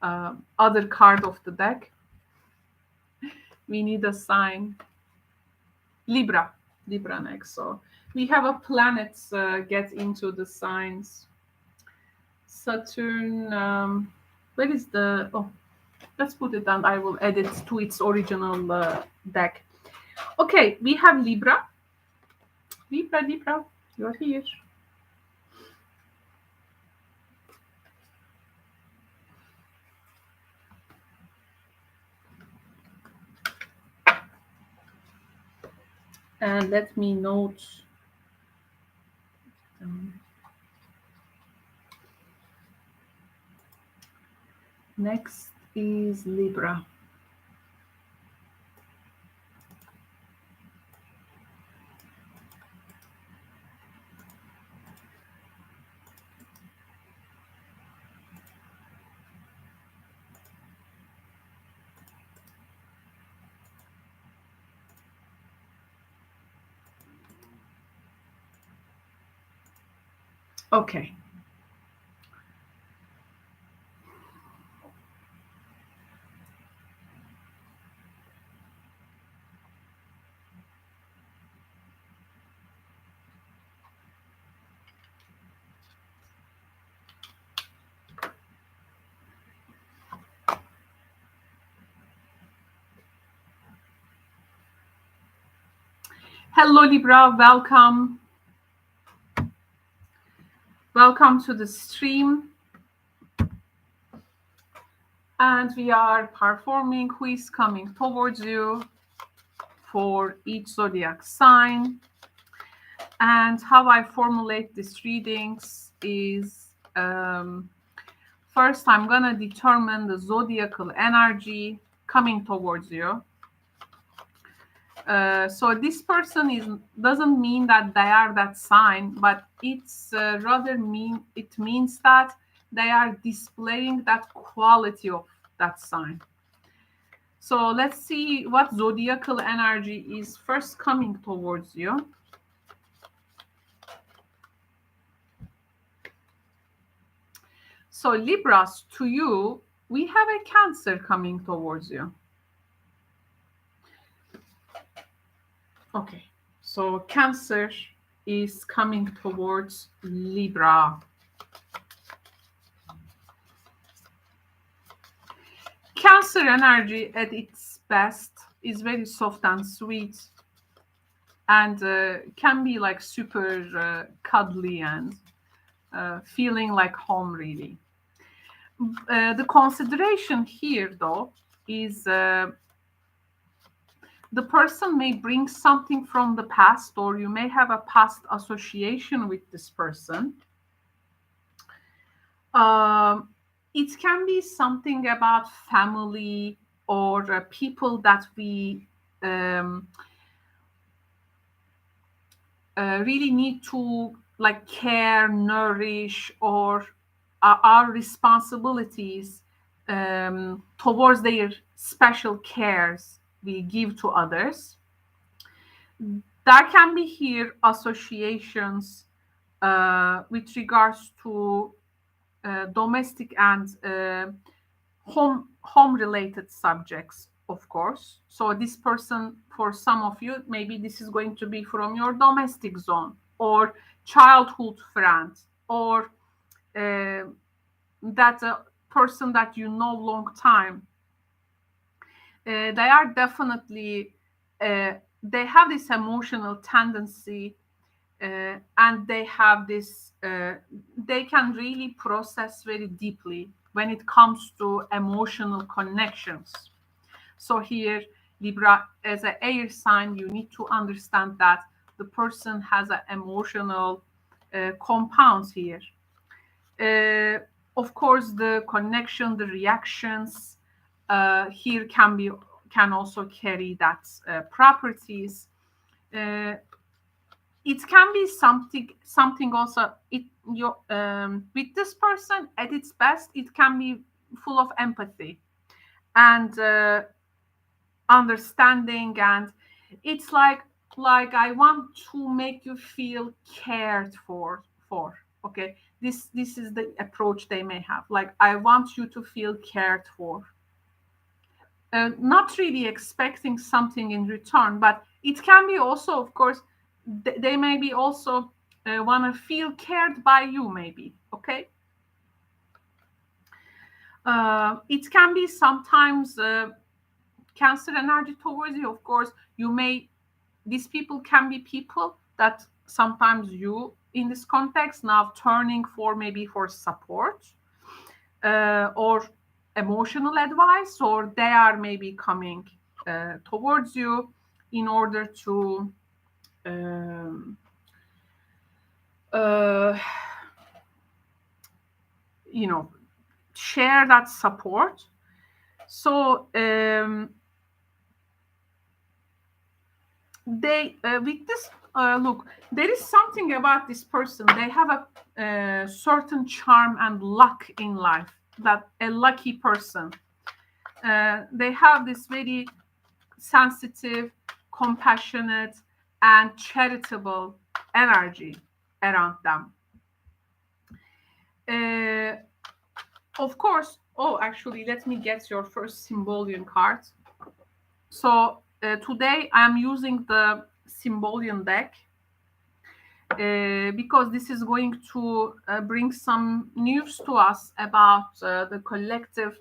other card of the deck. We need a sign. Libra next. So we have a planet get into the signs. Saturn, where is the, oh, let's put it down. I will edit to its original deck. Okay, we have Libra. Libra, you're here. And let me note. Next is Libra. Okay. Hello, Libra. Welcome. Welcome to the stream. And we are performing who is coming towards you for each zodiac sign. And how I formulate these readings is first I'm going to determine the zodiacal energy coming towards you. So this person doesn't mean that they are that sign, but it's it means that they are displaying that quality of that sign. So let's see what zodiacal energy is first coming towards you. So Libras, to you, we have a Cancer coming towards you. Okay, so Cancer is coming towards Libra. Cancer energy at its best is very soft and sweet, and can be like super cuddly and feeling like home, really. The consideration here, though, is the person may bring something from the past, or you may have a past association with this person. Um, it can be something about family or people that we um, really need to like care, nourish, or our responsibilities towards their special cares we give to others. There can be here associations with regards to domestic and home related subjects, of course. So this person, for some of you, maybe this is going to be from your domestic zone, or childhood friend, or that a person that you know long time. They are definitely they have this emotional tendency, and they have this they can really process very deeply when it comes to emotional connections. So here, Libra, as an air sign, you need to understand that the person has an emotional compounds here. uh, of course, the connection, the reactions here can also carry that properties. uh, it can be something also, it your with this person at its best, it can be full of empathy and understanding, and it's like I want to make you feel cared for. Okay, this is the approach they may have, like I want you to feel cared for, not really expecting something in return, but it can be also, of course, they may be also want to feel cared by you, maybe. Okay, it can be sometimes Cancer energy towards you. Of course, you may, these people can be people that sometimes you, in this context, now turning for maybe for support or emotional advice, or they are maybe coming towards you in order to um, uh, you know, share that support. So they with this look, there is something about this person, they have a certain charm and luck in life, that a lucky person. They have this very sensitive, compassionate, and charitable energy around them. uh, of course, oh, actually, let me get your first symbolian card. So today I'm using the symbolian deck because this is going to bring some news to us about the collective,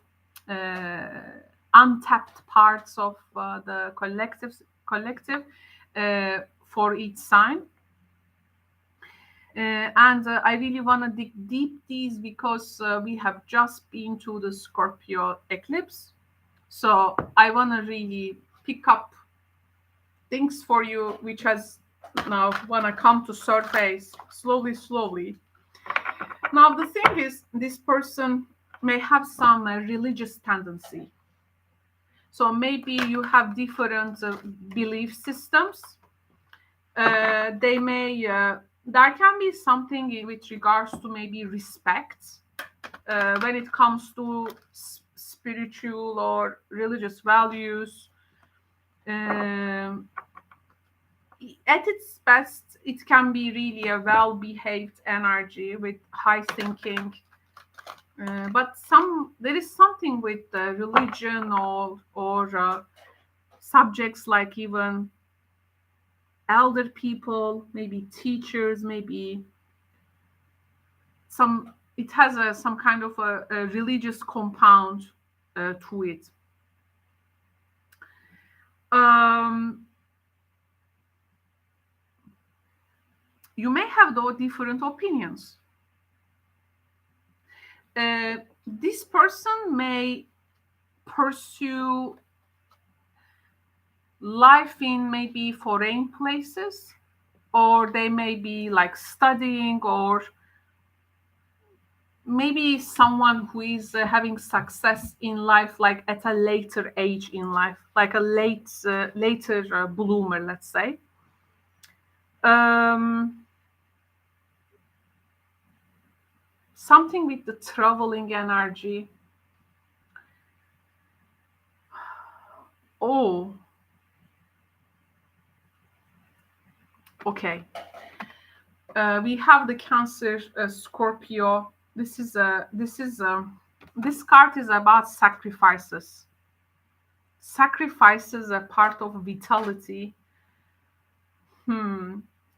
uh, untapped parts of the collective for each sign. And I really want to dig deep these because we have just been to the Scorpio eclipse. So I want to really pick up things for you which has now want to come to surface slowly. Now the thing is, this person may have some religious tendency. So maybe you have different belief systems. They may there can be something with regards to maybe respect when it comes to spiritual or religious values. Um, at its best, it can be really a well-behaved energy with high thinking. But there is something with religion or subjects like even elder people, maybe teachers, maybe it has some kind of a religious compound to it. You may have though different opinions. This person may pursue life in maybe foreign places, or they may be like studying, or maybe someone who is having success in life like at a later age in life, like a later bloomer, let's say. Something with the traveling energy. Oh, okay. We have the Cancer, Scorpio. This card is about sacrifices. Sacrifices are part of vitality.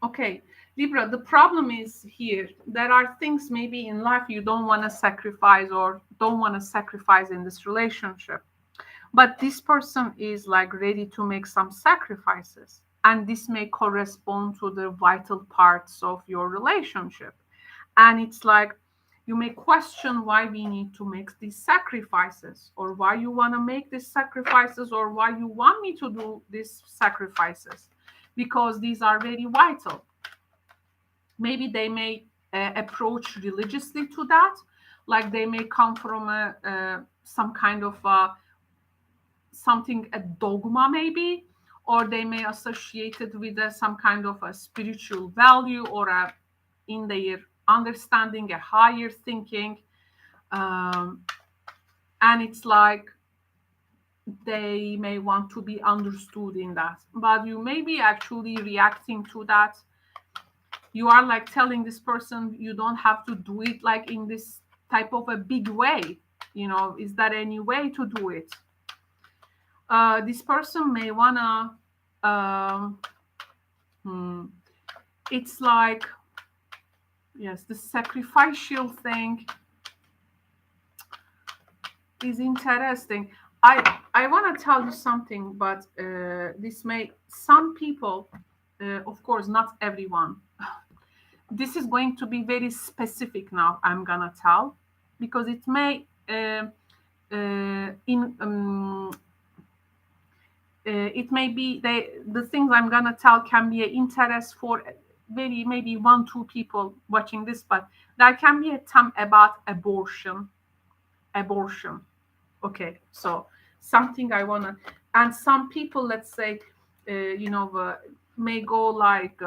Okay, Libra, the problem is here. There are things maybe in life you don't want to sacrifice, or don't want to sacrifice in this relationship. But this person is like ready to make some sacrifices. And this may correspond to the vital parts of your relationship. And it's like you may question why we need to make these sacrifices, or why you want to make these sacrifices, or why you want me to do these sacrifices, because these are very vital. Maybe they may approach religiously to that, like they may come from some kind of a dogma maybe, or they may associate it with some kind of a spiritual value, or in their understanding a higher thinking, and it's like they may want to be understood in that, but you may be actually reacting to that. You are like telling this person you don't have to do it like in this type of a big way. Is there any way to do it? This person may wanna it's like, yes, the sacrificial thing is interesting. I want to tell you something, but some people, of course not everyone, this is going to be very specific now, I'm gonna tell, because it may it may be the things I'm gonna tell can be an interest for very maybe 1-2 people watching this, but there can be a term about abortion. Okay, so something I wanna, and some people, let's say, may go like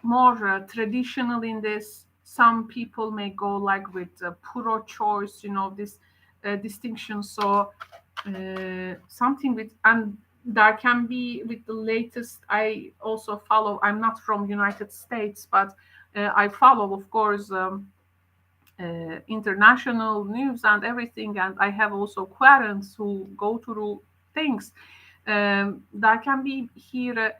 more traditional in this. Some people may go like with pro-choice, this distinction. So something with, and there can be with the latest. I also follow. I'm not from United States, but I follow, of course, international news and everything. And I have also parents who go through things. There can be here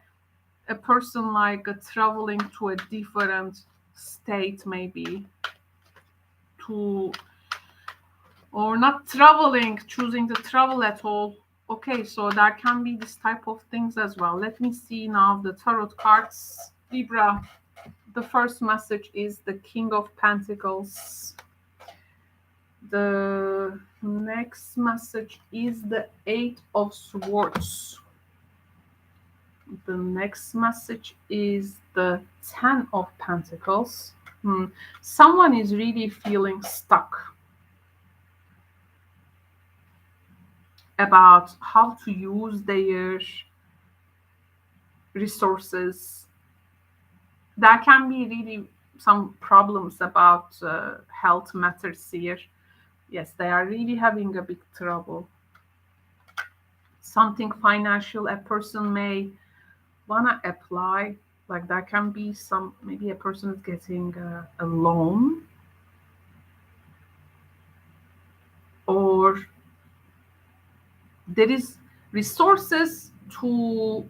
a person like traveling to a different state, maybe or not traveling, choosing to travel at all. Okay, so there can be this type of things as well. Let me see now the tarot cards. Libra, the first message is the King of Pentacles. The next message is the Eight of Swords. The next message is the Ten of Pentacles. Someone is really feeling stuck about how to use their resources. There can be really some problems about health matters here. Yes, they are really having a big trouble. Something financial, a person may wanna apply, like there can be some, maybe a person is getting a loan, or there is resources to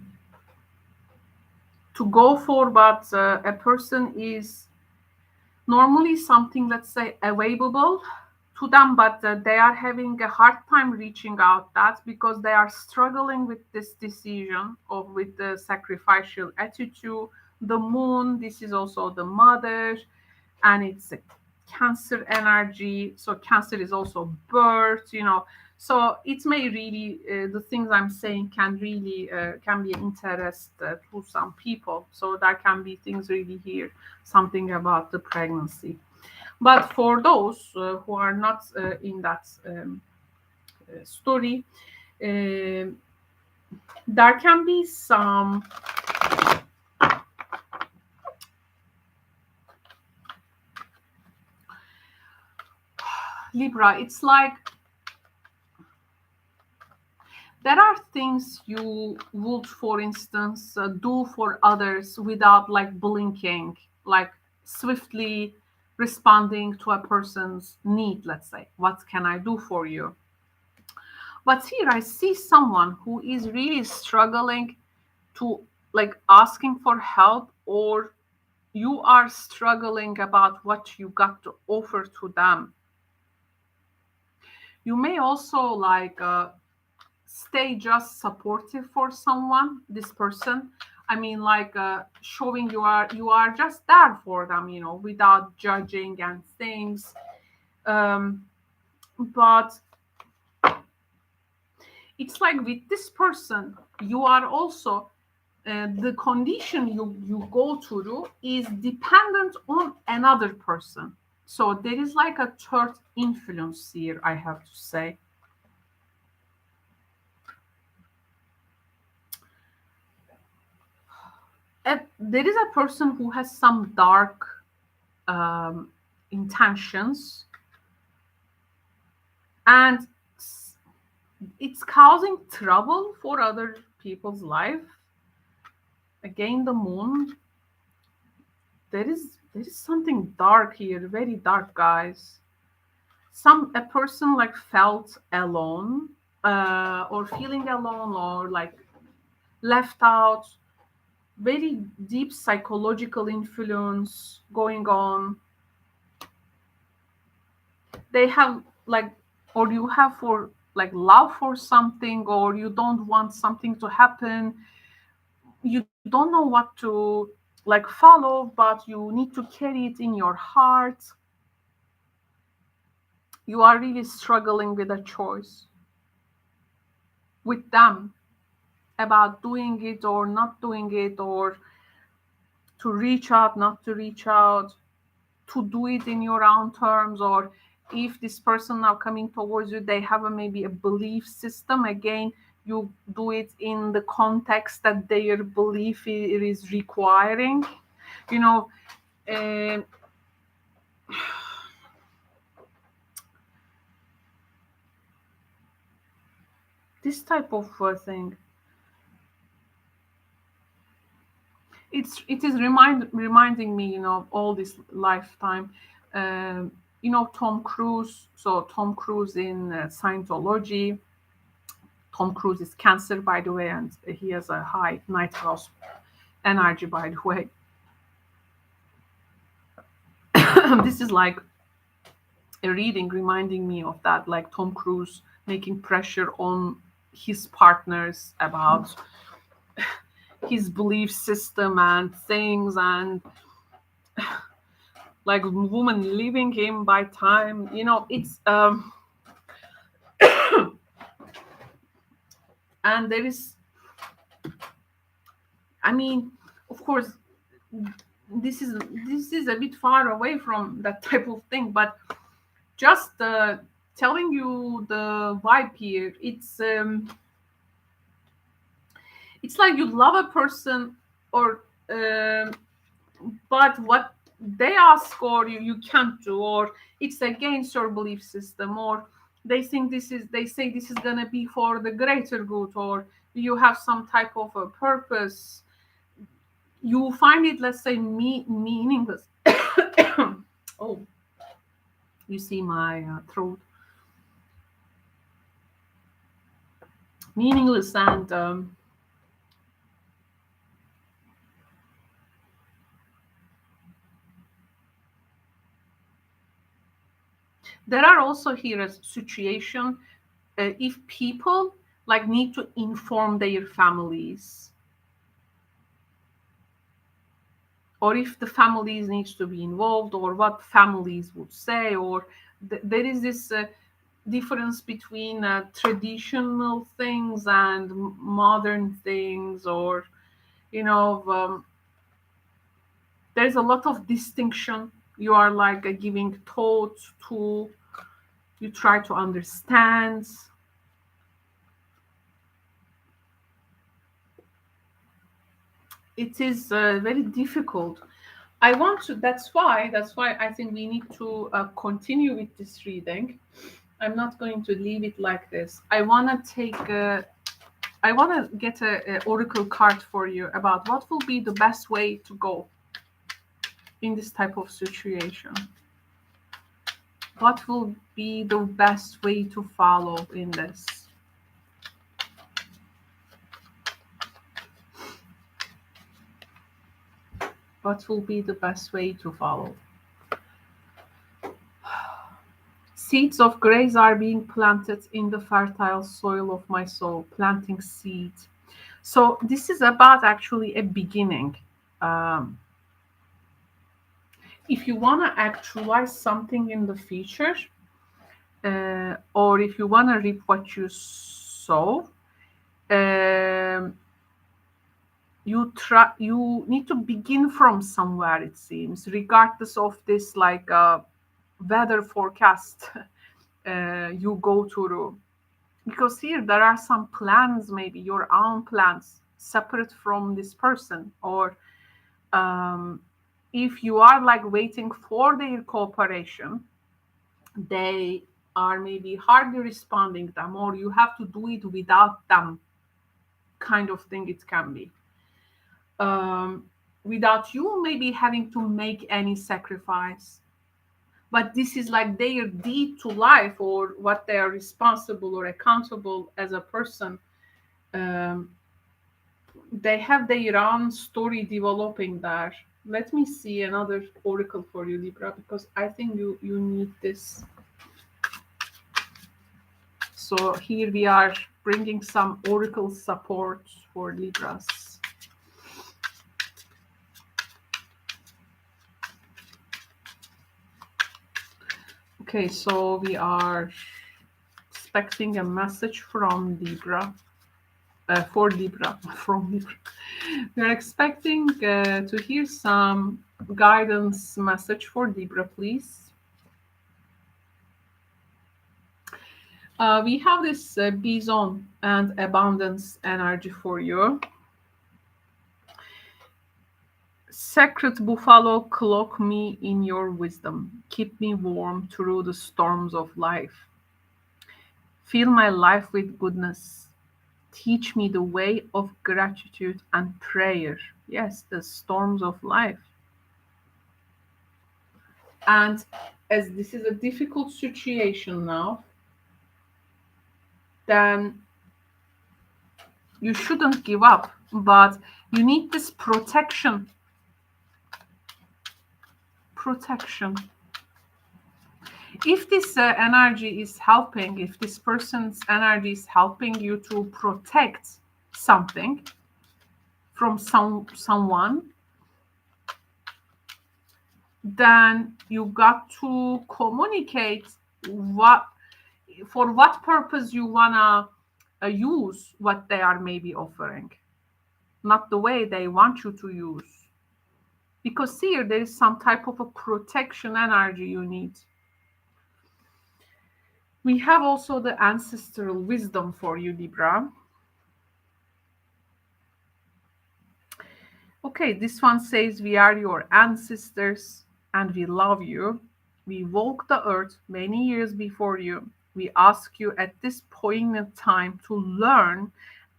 to go for, but a person is normally something, let's say, available to them, but they are having a hard time reaching out. That because they are struggling with this decision or with the sacrificial attitude. The moon, this is also the mother, and it's a Cancer energy. So Cancer is also birth, so it may really, the things I'm saying can really can be interest to some people. So there can be things really here, something about the pregnancy. But for those who are not in that story, uh, there can be some Libra. It's like there are things you would, for instance, do for others without like blinking, like swiftly responding to a person's need. Let's say, what can I do for you? But here I see someone who is really struggling to like asking for help, or you are struggling about what you got to offer to them. You may also like stay just supportive for someone, this person. I mean, like showing you are just there for them, without judging and things. But it's like with this person, you are also the condition you go through is dependent on another person. So there is like a third influence here, I have to say. There is a person who has some dark um, intentions, and it's causing trouble for other people's life. Again, the moon. There is something dark here, very dark, guys. A person like felt alone, or feeling alone, or like left out. Very deep psychological influence going on. They have like, or you have for like love for something, or you don't want something to happen. You don't know what to like follow, but you need to carry it in your heart. You are really struggling with a choice with them about doing it or not doing it, or to reach out, not to reach out, to do it in your own terms, or if this person now coming towards you, they have maybe a belief system. Again, you do it in the context that their belief is requiring. You know, uh, this type of thing. It is reminding me, all this lifetime. Um, Tom Cruise. So Tom Cruise in Scientology. Tom Cruise is Cancer, by the way, and he has a high night house energy, by the way. This is like a reading reminding me of that, like Tom Cruise making pressure on his partners about his belief system and things, and like woman leaving him by time. It's and there is, I mean, of course, this is a bit far away from that type of thing, but just telling you the vibe here. It's like you love a person, or but what they ask, or you can't do, or it's against your belief system, or they say this is gonna be for the greater good, or you have some type of a purpose. You find it, let's say, meaningless. Oh, you see my throat. Meaningless, and There are also here a situation if people like need to inform their families, or if the families needs to be involved, or what families would say, or there is this difference between traditional things and modern things, or you know there's a lot of distinction. You are like giving thought to, you try to understand. It is very difficult. I want to, that's why I think we need to continue with this reading. I'm not going to leave it like this. I want to take I want to get a oracle card for you about what will be the best way to go in this type of situation. What will be the best way to follow in this? What will be the best way to follow? Seeds of grace are being planted in the fertile soil of my soul, planting seed. So this is about actually a beginning. Um, if you want to actualize something in the future, or if you want to reap what you sow, you need to begin from somewhere, it seems, regardless of this like weather forecast you go through. Because here there are some plans, maybe your own plans separate from this person, or if you are like waiting for their cooperation, they are maybe hardly responding them, or you have to do it without them, kind of thing it can be. Without you maybe having to make any sacrifice, but this is like their deed to life, or what they are responsible or accountable as a person. um, they have their own story developing there. Let me see another oracle for you, Libra, because I think you need this. So here we are bringing some oracle support for Libras. Okay, so we are expecting a message from Libra, for Libra, from Libra. We are expecting to hear some guidance message for Libra, please. We have this bison and abundance energy for you. Sacred buffalo, cloak me in your wisdom. Keep me warm through the storms of life. Fill my life with goodness. Teach me the way of gratitude and prayer. Yes, the storms of life. And as this is a difficult situation now, then you shouldn't give up, but you need this protection. If this energy is helping, if this person's energy is helping you to protect something from someone, then you got to communicate for what purpose you wanna use what they are maybe offering, not the way they want you to use. Because here there is some type of a protection energy you need. We have also the ancestral wisdom for you, Libra. Okay, this one says, we are your ancestors and we love you. We walked the earth many years before you. We ask you at this poignant time to learn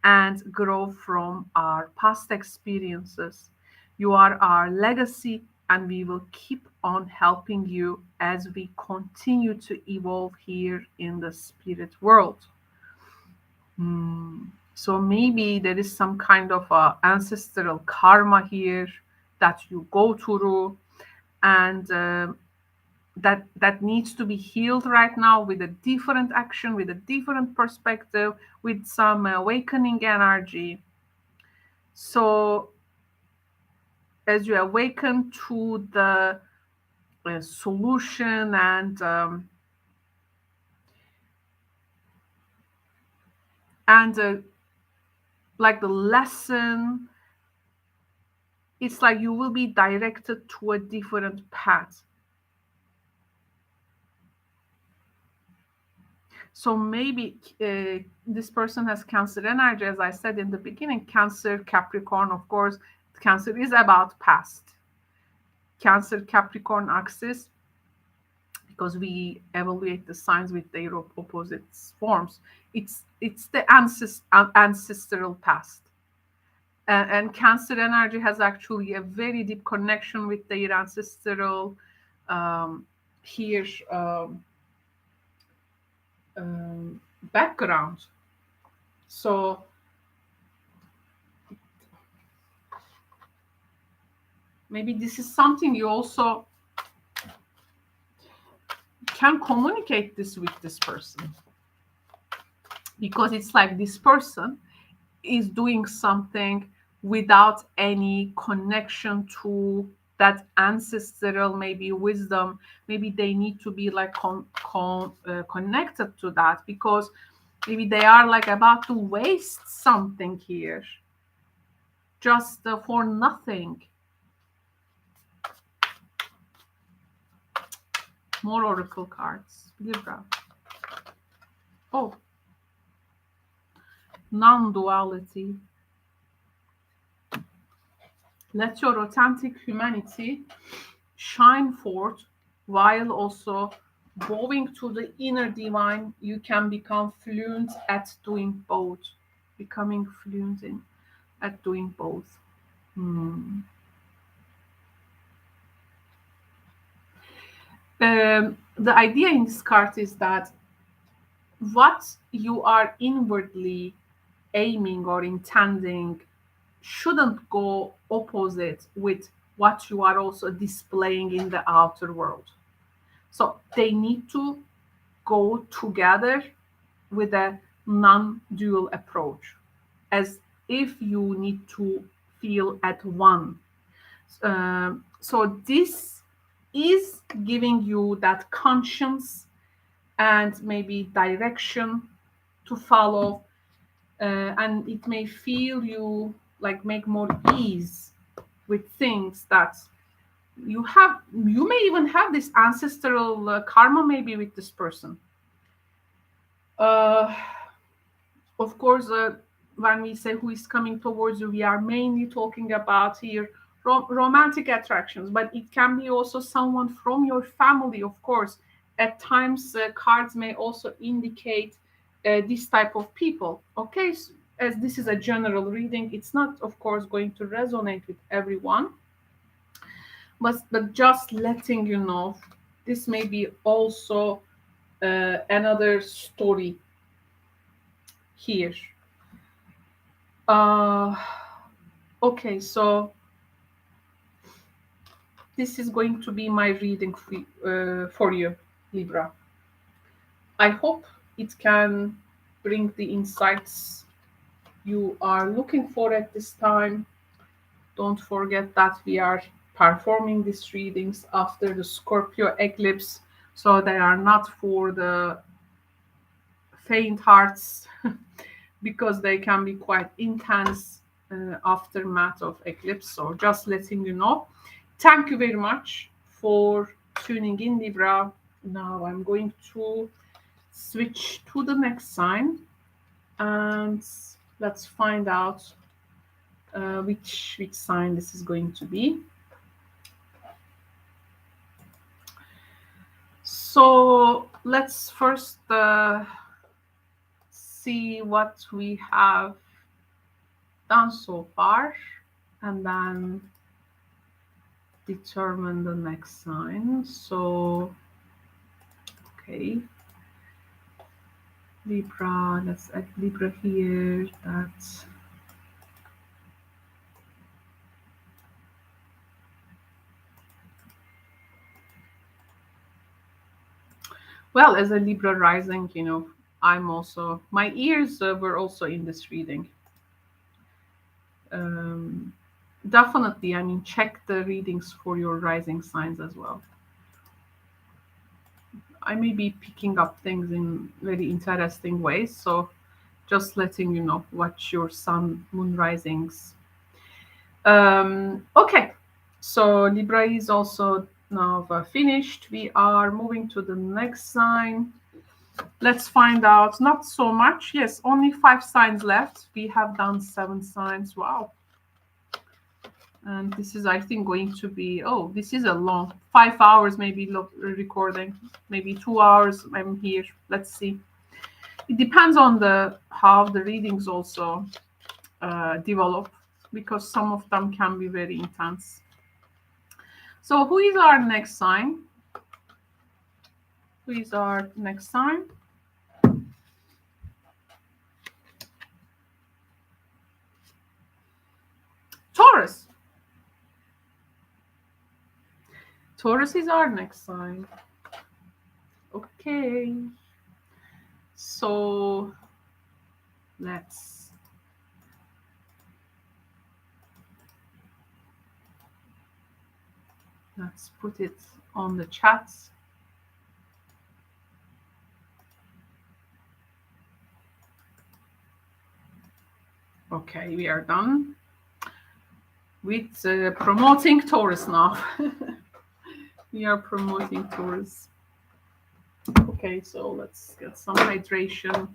and grow from our past experiences. You are our legacy, and we will keep on helping you as we continue to evolve here in the spirit world. So maybe there is some kind of ancestral karma here that you go through, and that needs to be healed right now, with a different action, with a different perspective, with some awakening energy. So as you awaken to the solution and like the lesson, it's like you will be directed to a different path. So maybe this person has Cancer energy, as I said in the beginning. Cancer, Capricorn, of course. Cancer is about past. Cancer, Capricorn axis, because we evaluate the signs with their opposite forms. It's the ancestral past. And Cancer energy has actually a very deep connection with their ancestral here background. So maybe this is something you also can communicate this with this person, because it's like this person is doing something without any connection to that ancestral maybe wisdom. Maybe they need to be like connected to that, because maybe they are like about to waste something here just for nothing. More oracle cards. Libra. Oh, non-duality. Let your authentic humanity shine forth, while also going to the inner divine. You can become fluent at doing both. Becoming fluent at doing both. The idea in this card is that what you are inwardly aiming or intending shouldn't go opposite with what you are also displaying in the outer world. So they need to go together with a non-dual approach, as if you need to feel at one. So this is giving you that conscience and maybe direction to follow, and it may feel you like make more ease with things that you have. You may even have this ancestral karma maybe with this person. Of course, when we say who is coming towards you, we are mainly talking about here romantic attractions, but it can be also someone from your family, of course. At times, cards may also indicate this type of people. Okay, so as this is a general reading, it's not, of course, going to resonate with everyone, but just letting you know, this may be also another story here. Okay, so this is going to be my reading for you, Libra. I hope it can bring the insights you are looking for at this time. Don't forget that we are performing these readings after the Scorpio eclipse, so they are not for the faint hearts because they can be quite intense aftermath of eclipse. So just letting you know. Thank you very much for tuning in, Libra. Now I'm going to switch to the next sign, and let's find out which sign this is going to be. So let's first see what we have done so far, and then determine the next sign. So, okay, Libra, let's add Libra here. That's Well, as a Libra rising, I'm also, my ears were also in this reading. Um, Definitely, I mean, check the readings for your rising signs as well. I may be picking up things in very interesting ways, so just letting you know, watch your sun, moon risings. Okay, so Libra is also now finished. We are moving to the next sign. Let's find out. Not so much. Yes, only 5 signs left. We have done 7 signs. Wow. And this is, I think, going to be, oh, this is a long 5 hours maybe recording. Maybe 2 hours. I'm here. Let's see. It depends on the how the readings also develop, because some of them can be very intense. So who is our next sign? Who is our next sign? Taurus. Taurus is our next sign. Okay. So let's put it on the chat. Okay, we are done with promoting Taurus now. We are promoting Taurus. Okay, so let's get some hydration.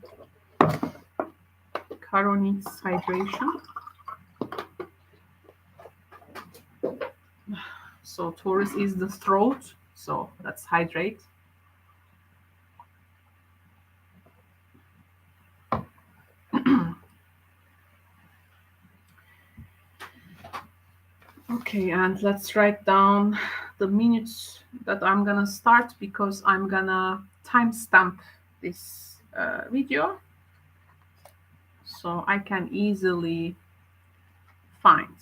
Caro needs hydration. So Taurus is the throat, so let's hydrate. Okay, and let's write down the minutes that I'm gonna start, because I'm gonna timestamp this video so I can easily find.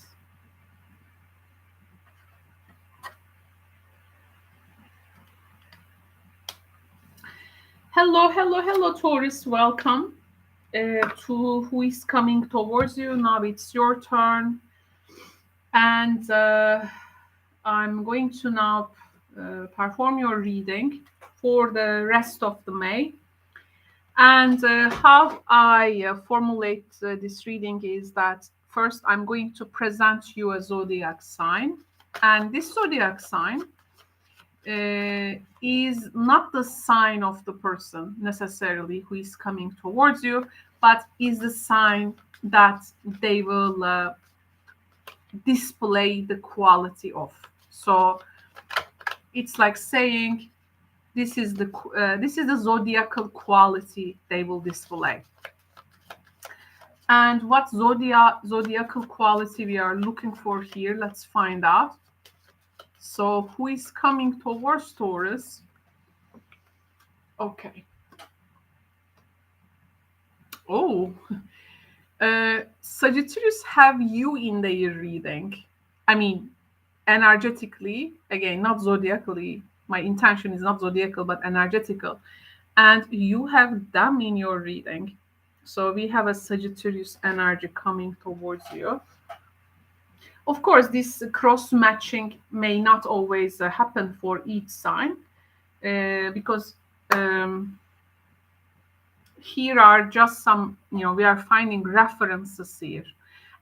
Hello, Taurus. Welcome to who is coming towards you. Now it's your turn. And I'm going to now perform your reading for the rest of the May. And how I formulate this reading is that first I'm going to present you a zodiac sign. And this zodiac sign is not the sign of the person necessarily who is coming towards you, but is the sign that they will display the quality of. So it's like saying this is the zodiacal quality they will display. And what zodiacal quality we are looking for here, let's find out. So who is coming towards Taurus? Okay. Oh, Sagittarius have you in their reading. I mean, energetically, again, not zodiacally. My intention is not zodiacal, but energetical. And you have them in your reading. So we have a Sagittarius energy coming towards you. Of course, this cross matching may not always happen for each sign, because here are just some, we are finding references here.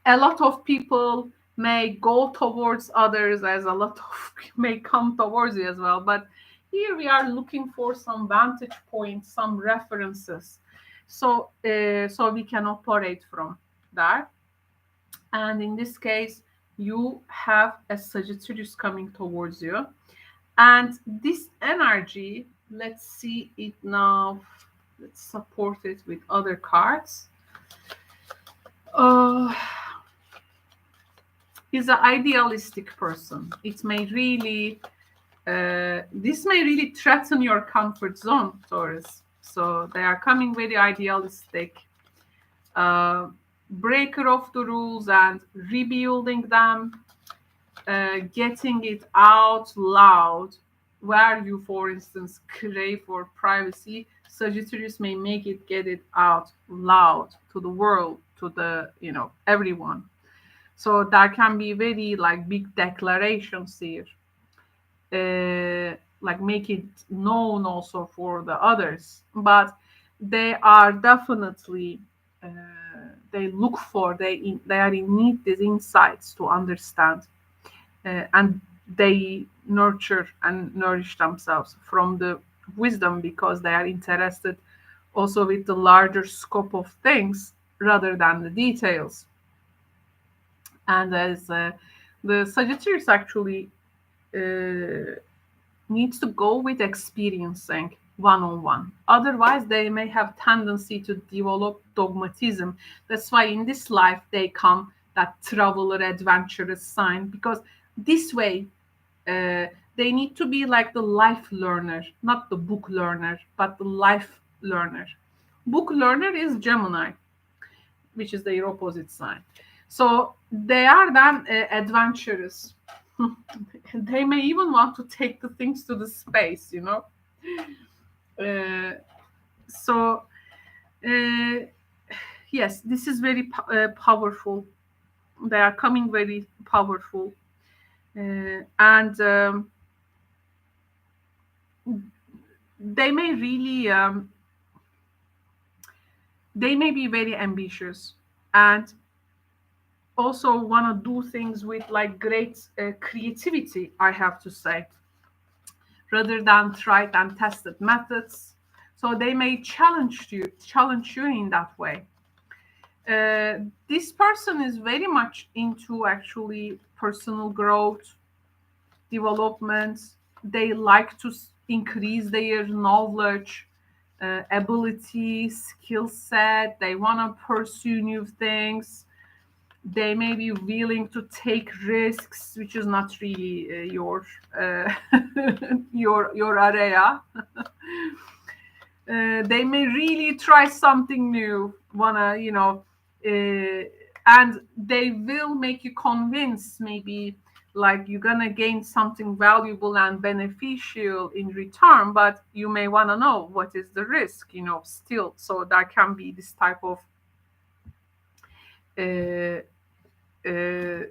A lot of people may go towards others, as a lot of may come towards you as well. But here we are looking for some vantage points, some references. So we can operate from that. And in this case, you have a Sagittarius coming towards you. And this energy, let's see it now. Let's support it with other cards. Is an idealistic person. It may really, this may really threaten your comfort zone, Taurus. So they are coming very idealistic, breaker of the rules and rebuilding them, getting it out loud, where you, for instance, crave for privacy, Sagittarius may make it, get it out loud to the world, to the, everyone. So there can be very like big declarations here, like make it known also for the others. But they are definitely, uh, they look for, they are in need these insights to understand, and they nurture and nourish themselves from the wisdom because they are interested also with the larger scope of things rather than the details. And as the Sagittarius actually uh, needs to go with experiencing one on one. Otherwise, they may have tendency to develop dogmatism. That's why in this life they come that traveler, adventurous sign, because this way uh, they need to be like the life learner, not the book learner, but the life learner. Book learner is Gemini, which is their opposite sign. So they are then adventurous. They may even want to take the things to the space. Uh, so yes, this is very powerful. They are coming very powerful, and they may really they may be very ambitious and also want to do things with like great creativity, I have to say, rather than tried and tested methods. So they may challenge you in that way. This person is very much into actually personal growth, development. They like to increase their knowledge, ability, skill set. They want to pursue new things. They may be willing to take risks, which is not really your area. They may really try something new, and they will make you convince maybe like you're gonna gain something valuable and beneficial in return, but you may want to know what is the risk, still. So that can be this type of uh, uh,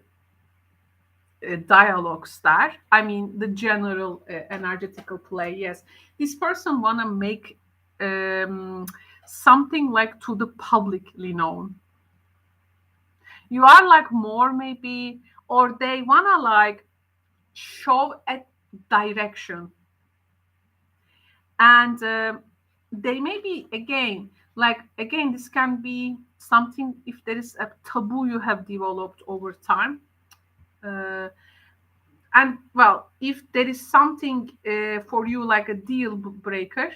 dialogues there. I mean, the general energetical play. Yes, this person wanna make something like to the publicly known. You are like more maybe, or they wanna like show a direction, and they may be again like again this can be something if there is a taboo you have developed over time. Uh, and well, if there is something for you like a deal breaker,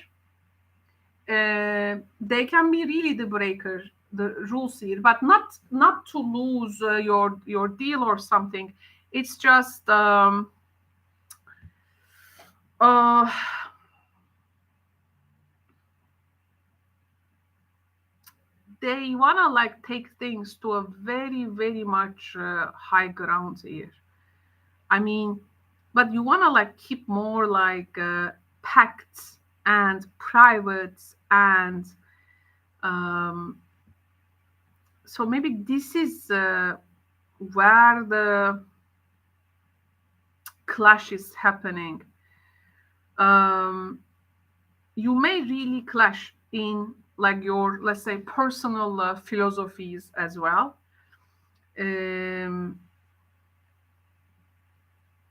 they can be really the breaker, the rules here, but not to lose your deal or something. It's just uh, they wanna like take things to a very very much high ground here. I mean, but you wanna like keep more like pacts and private, and um, so maybe this is where the clash is happening. Um, you may really clash in like your, let's say, personal philosophies as well. Um,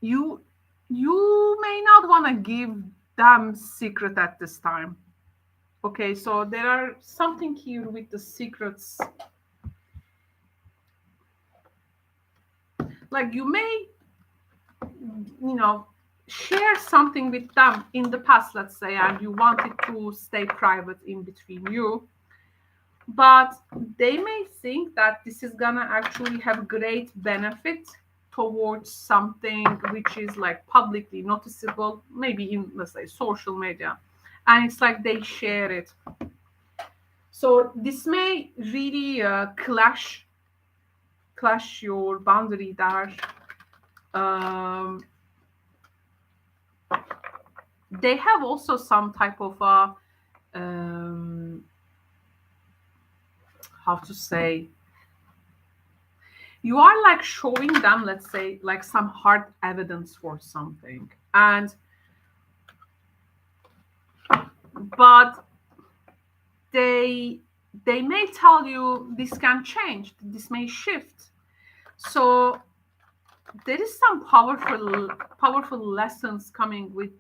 you you may not want to give them secret at this time. Okay, so there are something here with the secrets. Like you may, share something with them in the past, let's say, and you want it to stay private in between you. But they may think that this is gonna actually have great benefit towards something which is like publicly noticeable, maybe in, let's say, social media, and it's like they share it. So this may really clash your boundary there. Um, they have also some type of how to say, you are like showing them, let's say, like some hard evidence for something, and but they they may tell you this can change, this may shift. So there is some powerful lessons coming with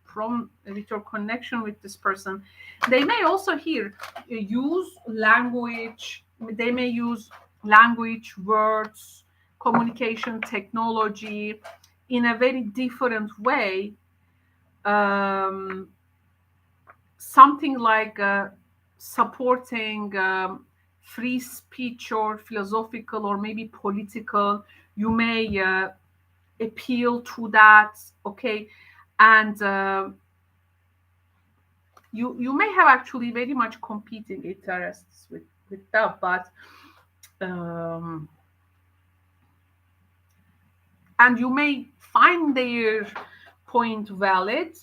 from with your connection with this person. They may also here use language, they may use language, words, communication technology in a very different way, um, something like supporting free speech or philosophical or maybe political. You may appeal to that, okay, and you may have actually very much competing interests with that, but um, and you may find their point valid,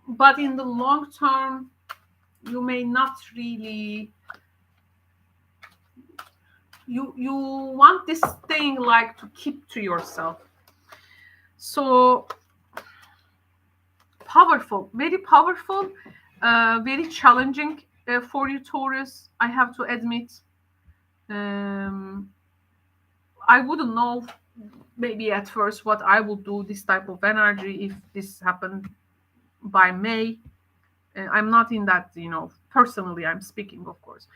but in the long term you may not really, you want this thing like to keep to yourself. So powerful, very powerful, very challenging for you, Taurus, I have to admit. um, I wouldn't know maybe at first what I would do this type of energy if this happened by May. I'm not in that, personally I'm speaking, of course,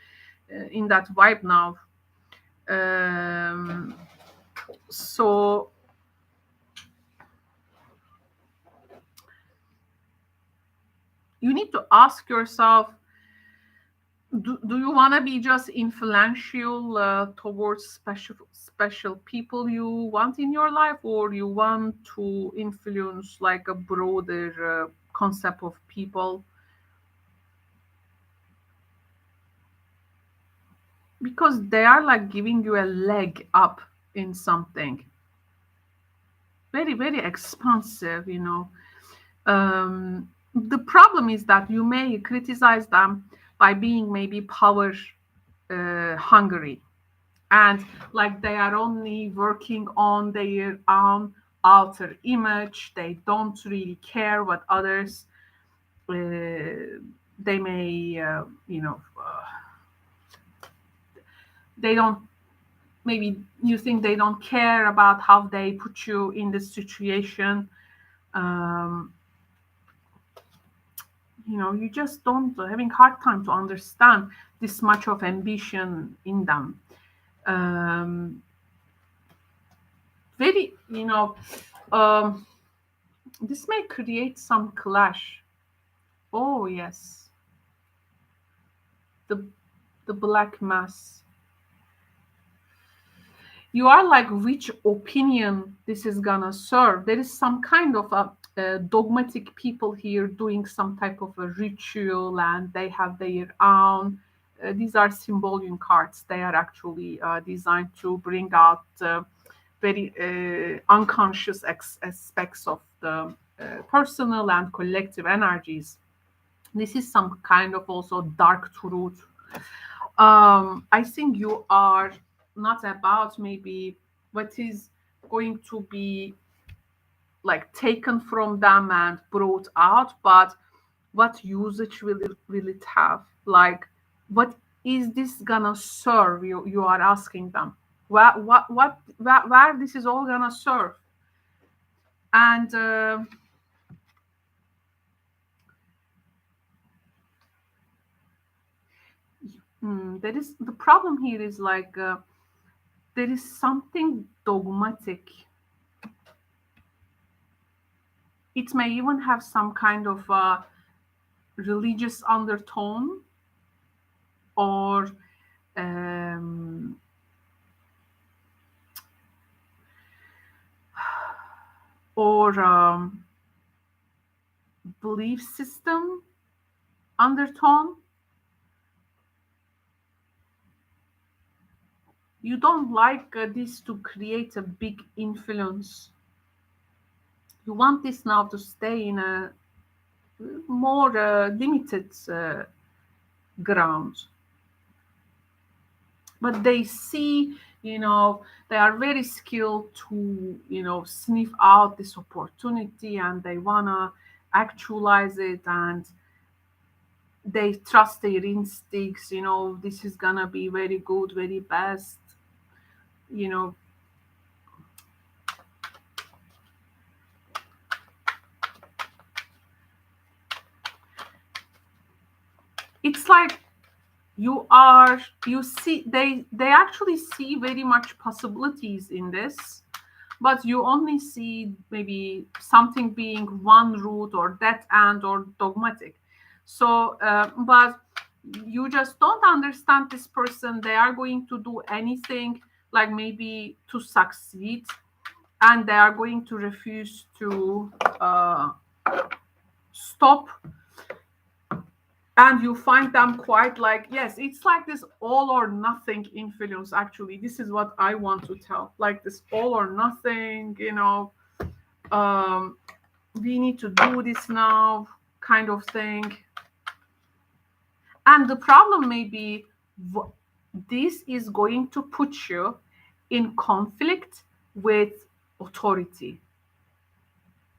in that vibe now. um, so you need to ask yourself, do you want to be just influential towards special people you want in your life, or you want to influence like a broader concept of people? Because they are like giving you a leg up in something very, very expansive, the problem is that you may criticize them by being maybe power hungry, and like they are only working on their own outer image. They don't really care what others, they may they don't, maybe you think they don't care about how they put you in this situation. um, you just don't, having hard time to understand this much of ambition in them. um, Very, this may create some clash. Oh yes, the the black mass. You are like, which opinion this is gonna serve? There is some kind of a dogmatic people here doing some type of a ritual, and they have their own. These are symbolic cards. They are actually designed to bring out very unconscious aspects of the personal and collective energies. This is some kind of also dark truth. I think you are not about maybe what is going to be like taken from them and brought out, but what usage will it have? Like, what is this gonna serve? You are asking them. Where this is all gonna serve? And there is the problem here is like there is something dogmatic. It may even have some kind of religious undertone, or um, or belief system undertone. You don't like this to create a big influence. You want this now to stay in a more limited ground. But they see, they are very skilled to, sniff out this opportunity, and they want to actualize it, and they trust their instincts, this is gonna be very good, very best, you know. It's like you see, they actually see very much possibilities in this, but you only see maybe something being one route or dead end or dogmatic. So but you just don't understand this person. They are going to do anything, like maybe to succeed, and they are going to refuse to stop. And you find them quite like, yes, it's like this all or nothing influence. Actually, this is what I want to tell, like this all or nothing, we need to do this now kind of thing. And the problem may be, this is going to put you in conflict with authority.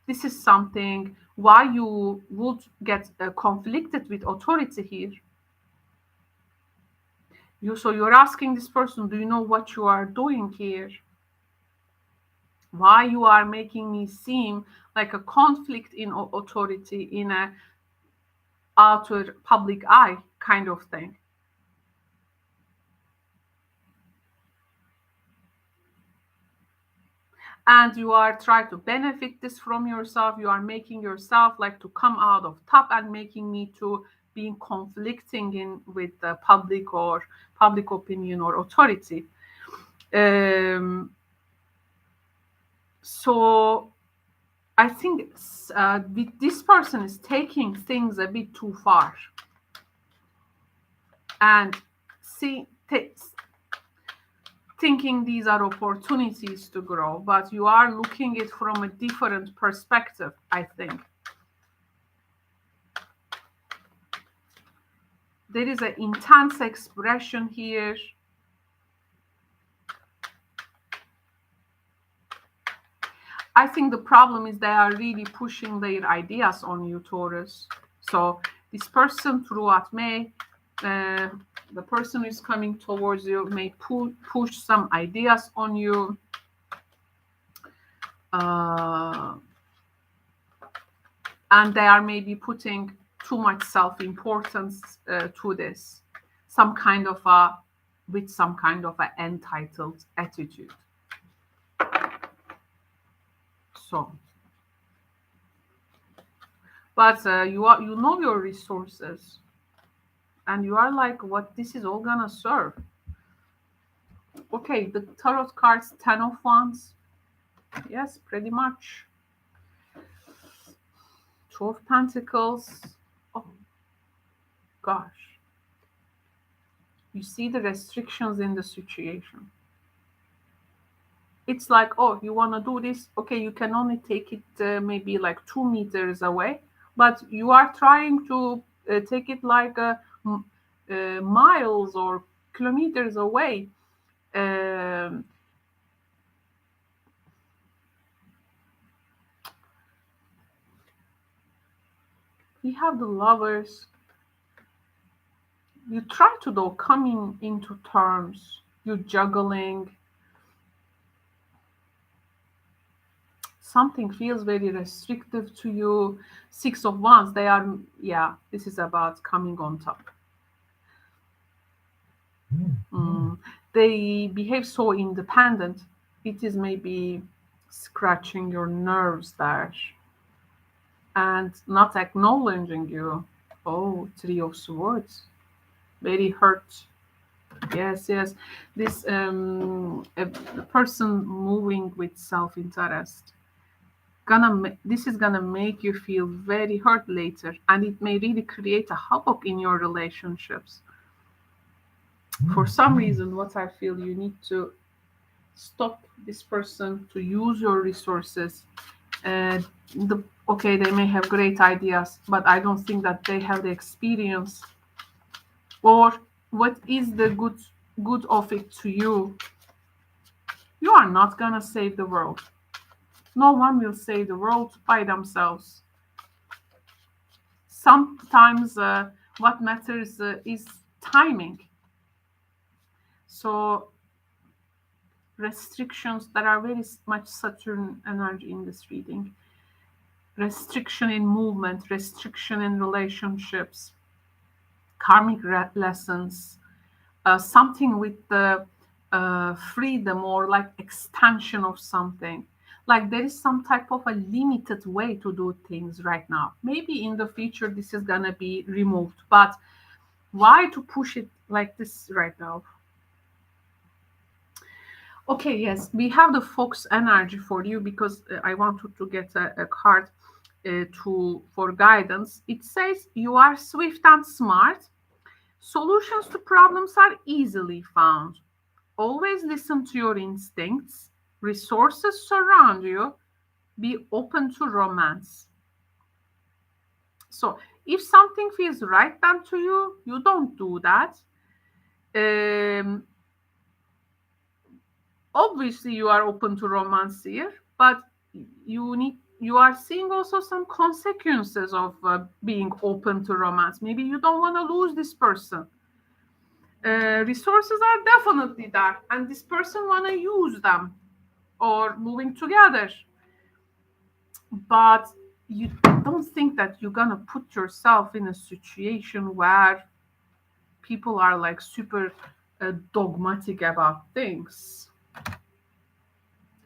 This is something why you would get conflicted with authority here. You're asking this person, do you know what you are doing here? Why you are making me seem like a conflict in authority in a outer public eye kind of thing? And you are trying to benefit this from yourself. You are making yourself like to come out of top and making me to being conflicting in with the public or public opinion or authority. So I think this person is taking things a bit too far, and thinking these are opportunities to grow, but you are looking it from a different perspective, I think. There is an intense expression here. I think the problem is they are really pushing their ideas on you, Taurus. So this person throughout May, the person who is coming towards you may push some ideas on you. And they are maybe putting too much self-importance to this, with some kind of an entitled attitude. So, but you know your resources, and you are like, what this is all gonna serve? Okay, the tarot cards, 10 of Wands. Yes, pretty much. 2 of Pentacles. Oh gosh, you see the restrictions in the situation. It's like, oh, you want to do this, okay, you can only take it maybe like 2 meters away, but you are trying to take it like miles or kilometers away. We have the Lovers. You try to, though, coming into terms. You're juggling. Something feels very restrictive to you. 6 of Wands, this is about coming on top. They behave so independent. It is maybe scratching your nerves there and not acknowledging you. Oh, 3 of Swords. Very hurt. Yes. This a person moving with self-interest. This is gonna make you feel very hurt later, and it may really create a havoc in your relationships. For some reason, what I feel, you need to stop this person to use your resources Okay, they may have great ideas, but I don't think that they have the experience, or what is the good of it to you. You are not gonna save the world. No one will save the world by themselves. Sometimes what matters is timing. So restrictions, that are very much Saturn energy in this reading. Restriction in movement, restriction in relationships, karmic lessons, something with the freedom, or like extension of something. Like there is some type of a limited way to do things right now. Maybe in the future this is gonna be removed, but why to push it like this right now? Okay, yes, we have the Fox energy for you, because I wanted to get a card for guidance. It says you are swift and smart. Solutions to problems are easily found. Always listen to your instincts. Resources surround you. Be open to romance. So, if something feels right then to you, you don't do that. Um, Obviously, you are open to romance here, but you are seeing also some consequences of being open to romance. Maybe you don't want to lose this person. Resources are definitely there, and this person want to use them or moving together, but you don't think that you're gonna put yourself in a situation where people are like super dogmatic about things.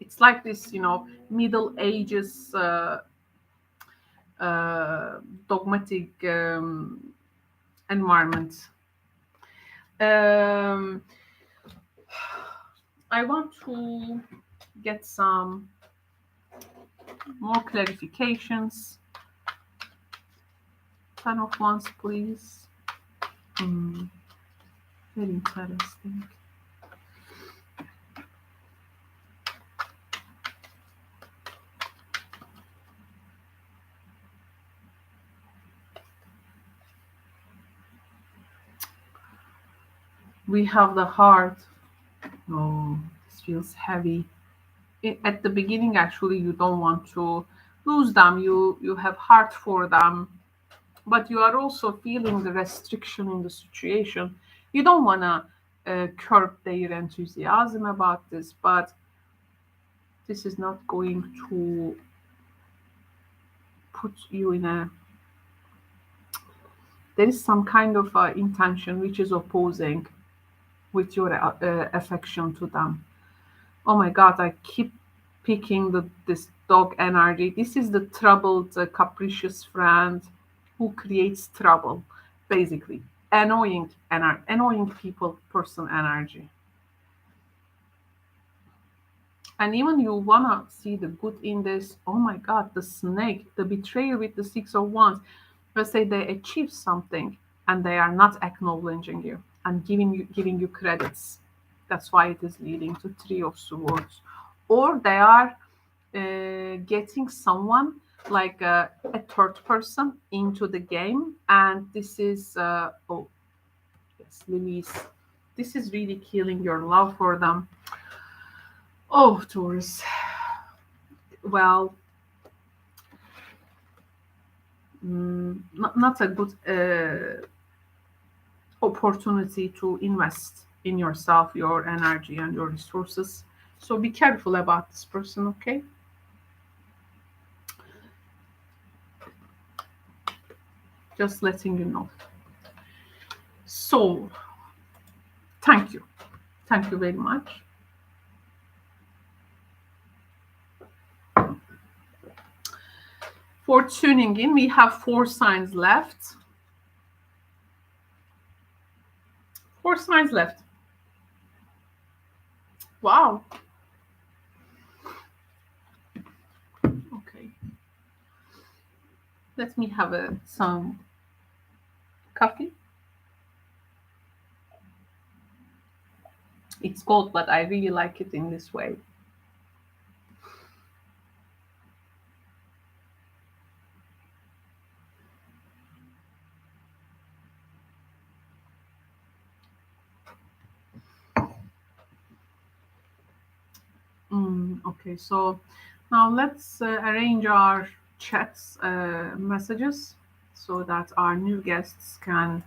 It's like this, Middle Ages dogmatic environment. um, I want to get some more clarifications. 10 of Wands, please. Very interesting. We have the heart. Oh, this feels heavy. At the beginning, actually, you don't want to lose them. You have heart for them, but you are also feeling the restriction in the situation. You don't want to curb their enthusiasm about this, but this is not going to put you in a. There is some kind of intention which is opposing with your affection to them. Oh my God, I keep picking this dog energy. This is the troubled, capricious friend who creates trouble, basically. Annoying people, person energy. And even you wanna see the good in this. Oh my God, the snake, the betrayer with the 6 of Wands. Let's say they achieve something and they are not acknowledging you and giving you credits. That's why it is leading to 3 of Swords. Or they are getting someone like a third person into the game, and this is oh yes, Lilies. This is really killing your love for them. Oh, Taurus. Well, not a good opportunity to invest in yourself, your energy, and your resources. So be careful about this person, okay? Just letting you know. So, thank you. Thank you very much. For tuning in, we have 4 signs left. 4 signs left. Wow. Okay. Let me have some coffee. It's cold, but I really like it in this way. Okay, so now let's arrange our chats messages so that our new guests can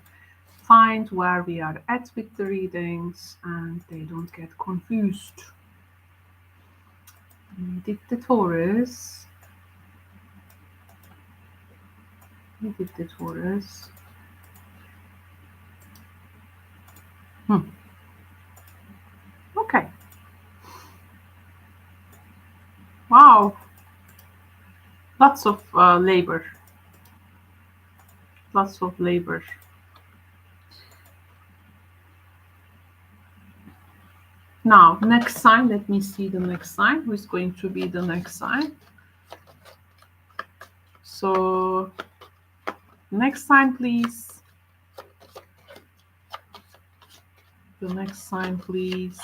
find where we are at with the readings and they don't get confused. We did the Taurus. We did the Taurus. Okay. Wow. Lots of labor. Lots of labor. Now, next sign. Let me see the next sign. Who is going to be the next sign? So, next sign, please. The next sign, please.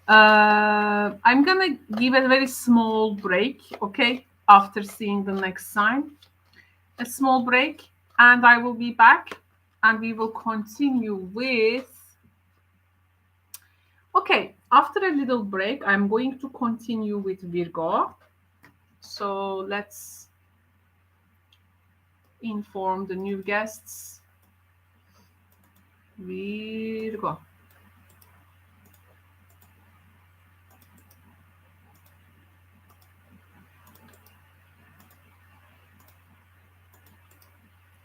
I'm gonna give a very small break, okay? After seeing the next sign, a small break, and I will be back, and we will continue with. Okay, after a little break, I'm going to continue with Virgo. So let's inform the new guests. Virgo.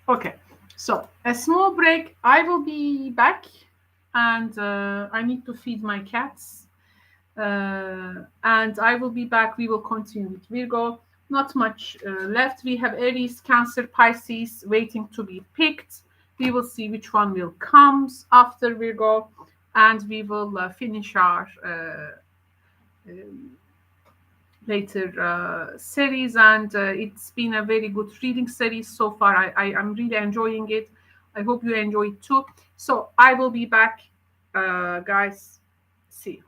Okay, so a small break. I will be back, and I need to feed my cats. And I will be back. We will continue with Virgo. Not much left. We have Aries, Cancer, Pisces waiting to be picked. We will see which one will come after Virgo, and we will finish our later series. And it's been a very good reading series so far. I'm really enjoying it. I hope you enjoy it too. So I will be back, guys. See you.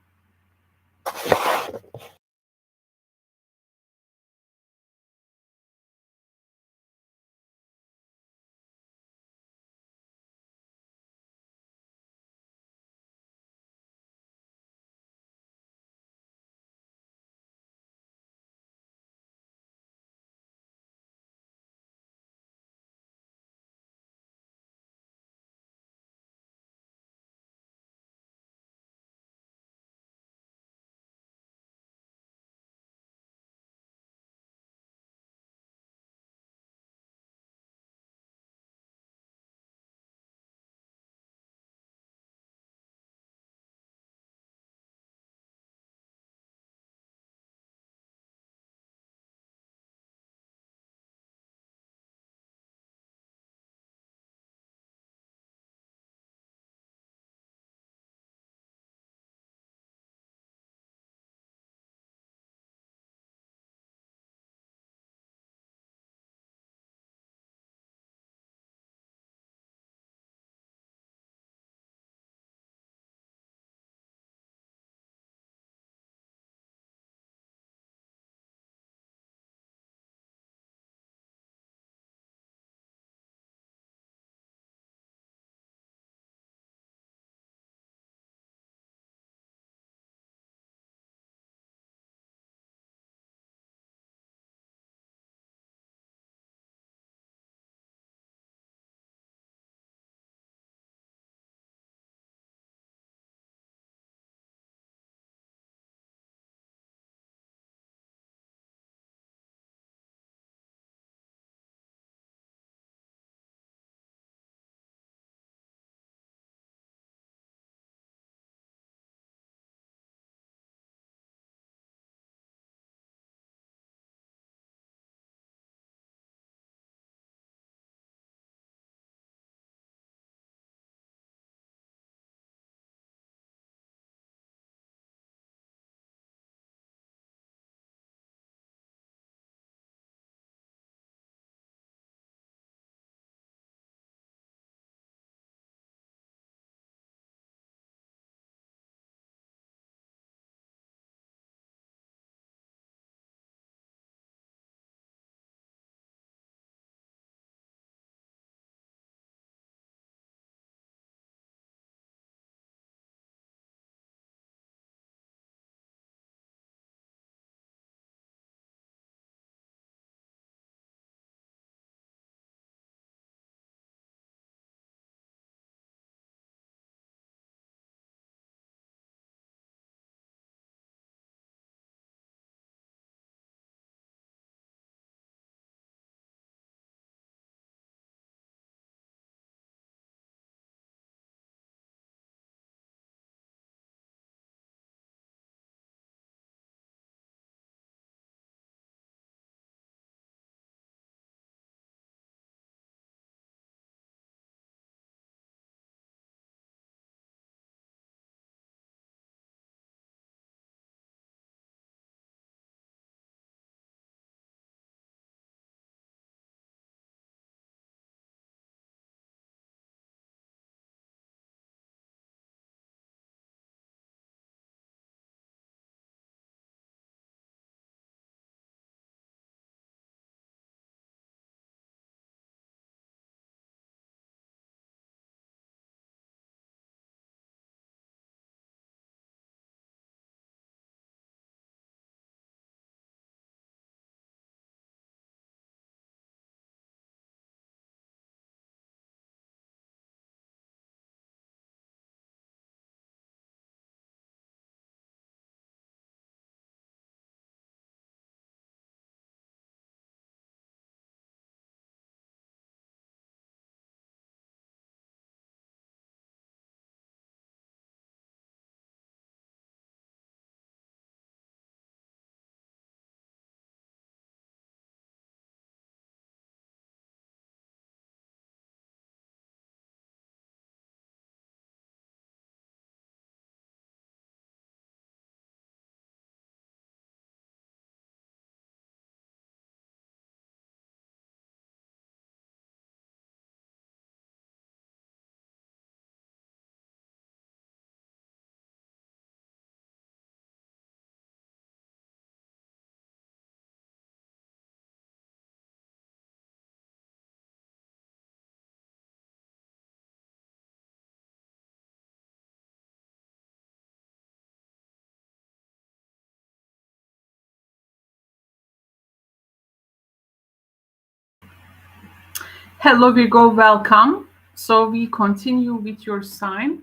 Hello Virgo, welcome. So we continue with your sign.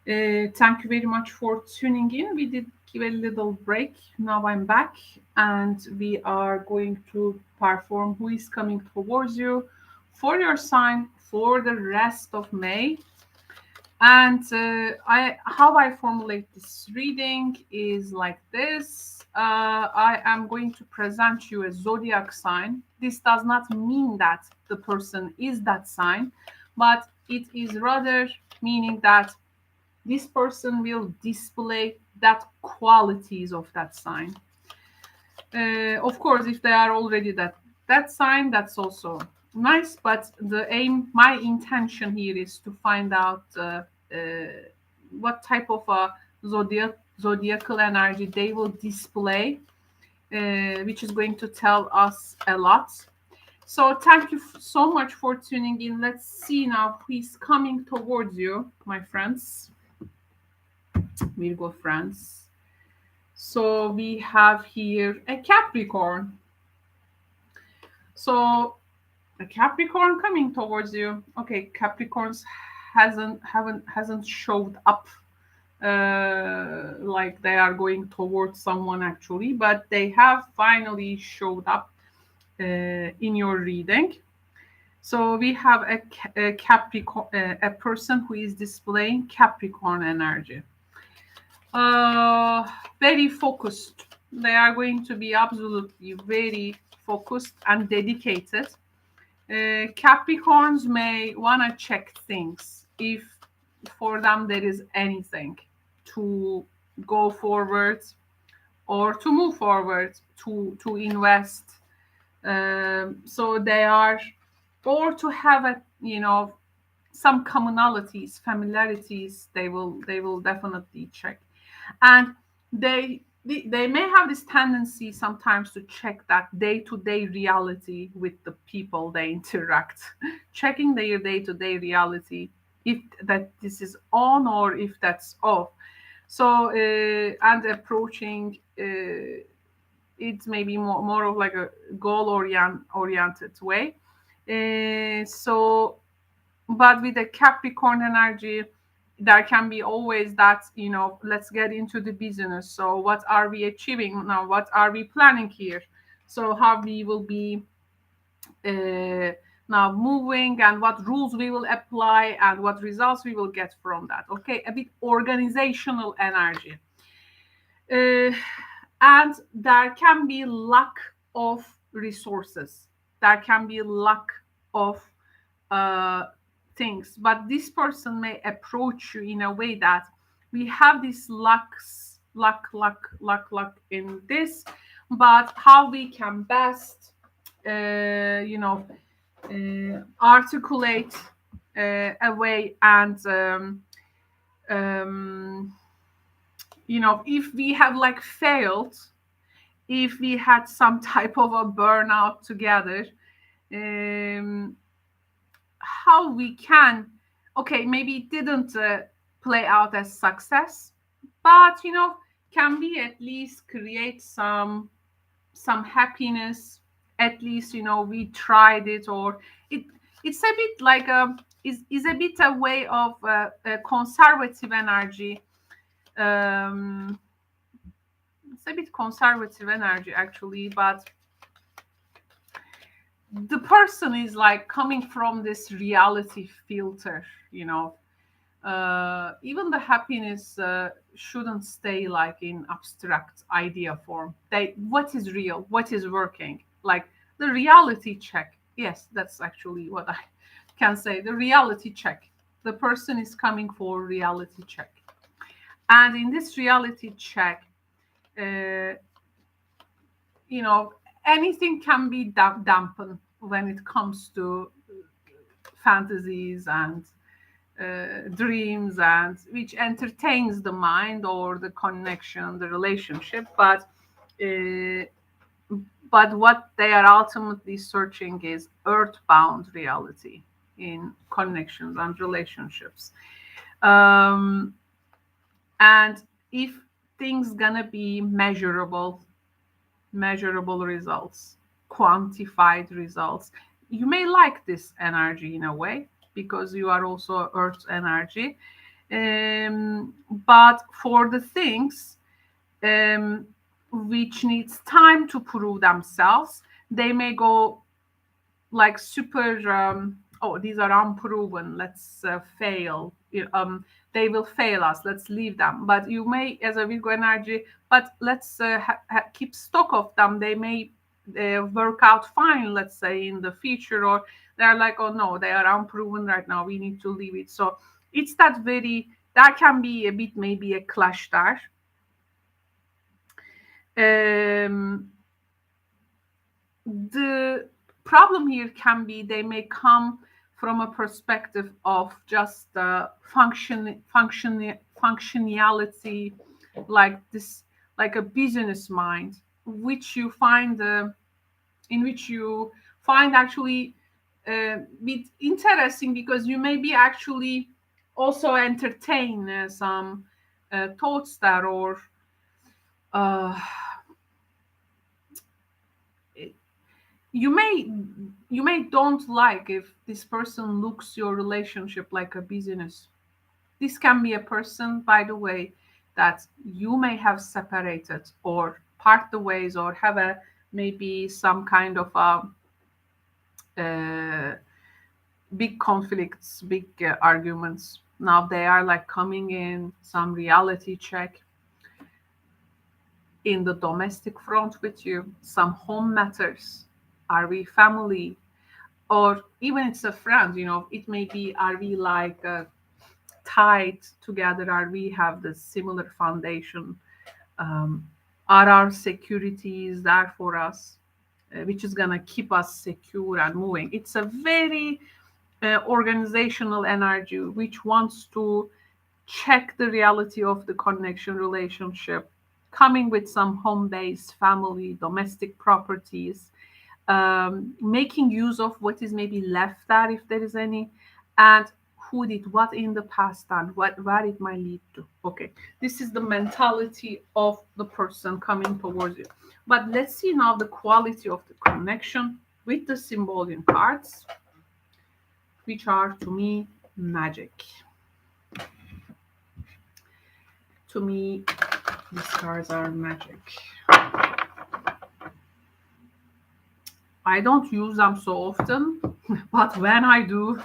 Thank you very much for tuning in. We did give a little break. Now I'm back and we are going to perform who is coming towards you for your sign for the rest of May. And how I formulate this reading is like this. I am going to present you a zodiac sign. This does not mean that the person is that sign, but it is rather meaning that this person will display that qualities of that sign. Of course, if they are already that sign, that's also nice. But my intention here is to find out what type of a zodiacal energy they will display, which is going to tell us a lot. So thank you so much for tuning in. Let's see now who is coming towards you, my friends, Virgo friends. So we have here a Capricorn. So a Capricorn coming towards you. Okay, Capricorns hasn't showed up like they are going towards someone actually, but they have finally showed up in your reading. So we have a Capricorn, a person who is displaying Capricorn energy. Very focused. They are going to be absolutely very focused and dedicated. Capricorns may want to check things if for them there is anything to go forward or to move forward, to invest. So they are, or to have a some commonalities, familiarities. They will definitely check, and they may have this tendency sometimes to check that day-to-day reality with the people they interact, checking their day-to-day reality, if that this is on or if that's off. So and approaching it may be more of like a goal oriented way. So but with the Capricorn energy, there can be always that, let's get into the business. So what are we achieving now? What are we planning here? So how we will be now moving, and what rules we will apply, and what results we will get from that. Okay, a bit organizational energy. And there can be lack of resources. There can be lack of things, but this person may approach you in a way that we have this luck in this, but how we can best articulate a way, and if we have like failed, if we had some type of a burnout together, how we can, okay, maybe it didn't play out as success, but can we at least create some happiness? At least we tried it, or it's a bit like is a bit a way of a conservative energy. It's a bit conservative energy actually, but the person is like coming from this reality filter. Even the happiness shouldn't stay like in abstract idea form. What is real, what is working, like the reality check. Yes, that's actually what I can say. The reality check. The person is coming for reality check, and in this reality check, anything can be dampened when it comes to fantasies and dreams, and which entertains the mind or the connection, the relationship, but what they are ultimately searching is earthbound reality in connections and relationships. And if things gonna be measurable results, quantified results, you may like this energy in a way because you are also earth energy. But for the things um, which needs time to prove themselves, they may go like super oh, these are unproven, let's fail. They will fail us, let's leave them. But you may, as a Virgo energy, but let's keep stock of them. They may work out fine, let's say, in the future, or they're like, oh no, they are unproven right now, we need to leave it. So it's that very, that can be a bit maybe a clash there. The problem here can be they may come from a perspective of just functionality, like this, like a business mind, which you find in which you find actually bit interesting, because you may be actually also entertain some thoughts there, or uh, you may don't like if this person looks your relationship like a business. This can be a person, by the way, that you may have separated or part the ways, or have a maybe some kind of big conflicts, big arguments. Now they are like coming in some reality check in the domestic front with you, some home matters. Are we family? Or even it's a friend, it may be, are we like tied together? Are we have the similar foundation? um, are our securities there for us, which is going to keep us secure and moving? It's a very organizational energy which wants to check the reality of the connection relationship, coming with some home-based family domestic properties, making use of what is maybe left there, if there is any, and who did what in the past and where it might lead to. Okay, this is the mentality of the person coming towards you. But let's see now the quality of the connection with the symbolic cards, which are to me magic. To me, these cards are magic. I don't use them so often, but when I do,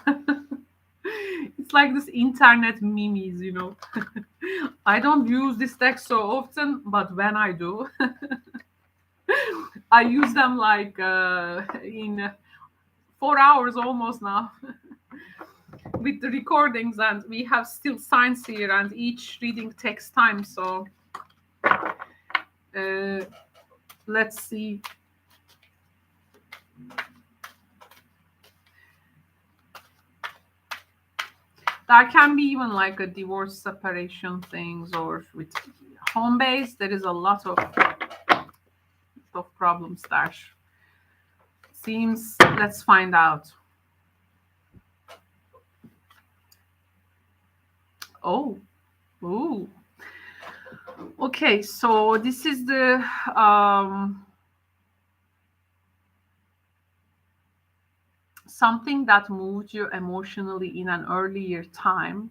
it's like this internet memes, I don't use this deck so often, but when I do, I use them like in 4 hours almost now with the recordings, and we have still signs here, and each reading takes time. So let's see. That can be even like a divorce, separation things, or with home base. There is a lot of problems there. Seems, let's find out. Oh, ooh. Okay, so this is the something that moved you emotionally in an earlier time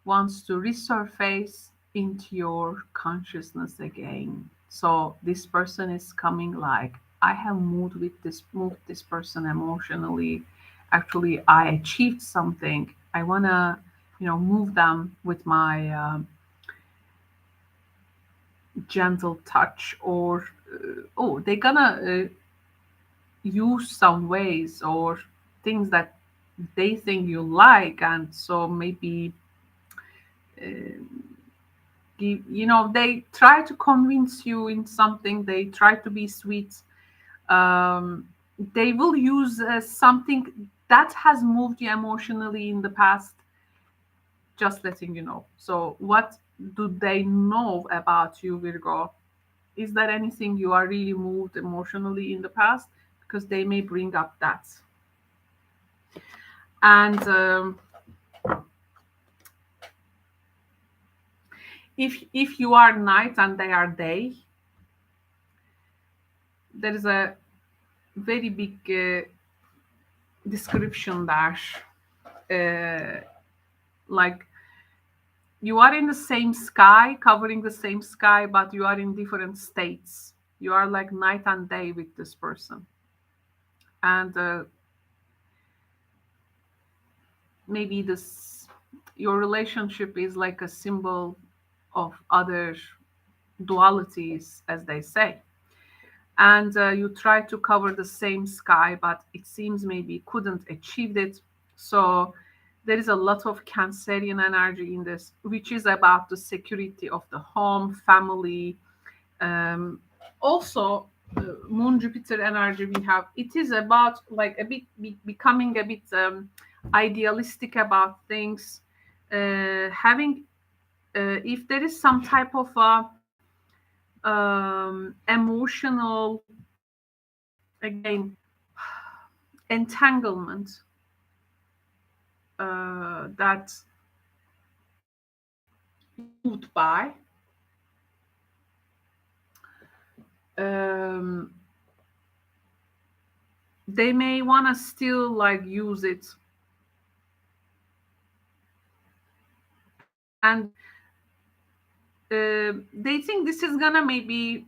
wants to resurface into your consciousness again. So this person is coming like, I have moved this person emotionally. Actually, I achieved something. I want to, move them with my gentle touch, or they're gonna use some ways or things that they think you like, and so maybe they try to convince you in something. They try to be sweet. They will use something that has moved you emotionally in the past, just letting you know. So what do they know about you, Virgo? Is there anything you are really moved emotionally in the past? Because they may bring up that. And if you are night and they are day, there is a very big description there. Like you are in the same sky, covering the same sky, but you are in different states. You are like night and day with this person. And maybe this your relationship is like a symbol of other dualities, as they say. And you try to cover the same sky, but it seems maybe couldn't achieve it. So there is a lot of Cancerian energy in this, which is about the security of the home, family. Also, Moon Jupiter energy we have. It is about like a bit becoming a bit idealistic about things. Having, if there is some type of a emotional, again, entanglement that moved by, um, they may want to still like use it, and they think this is gonna maybe,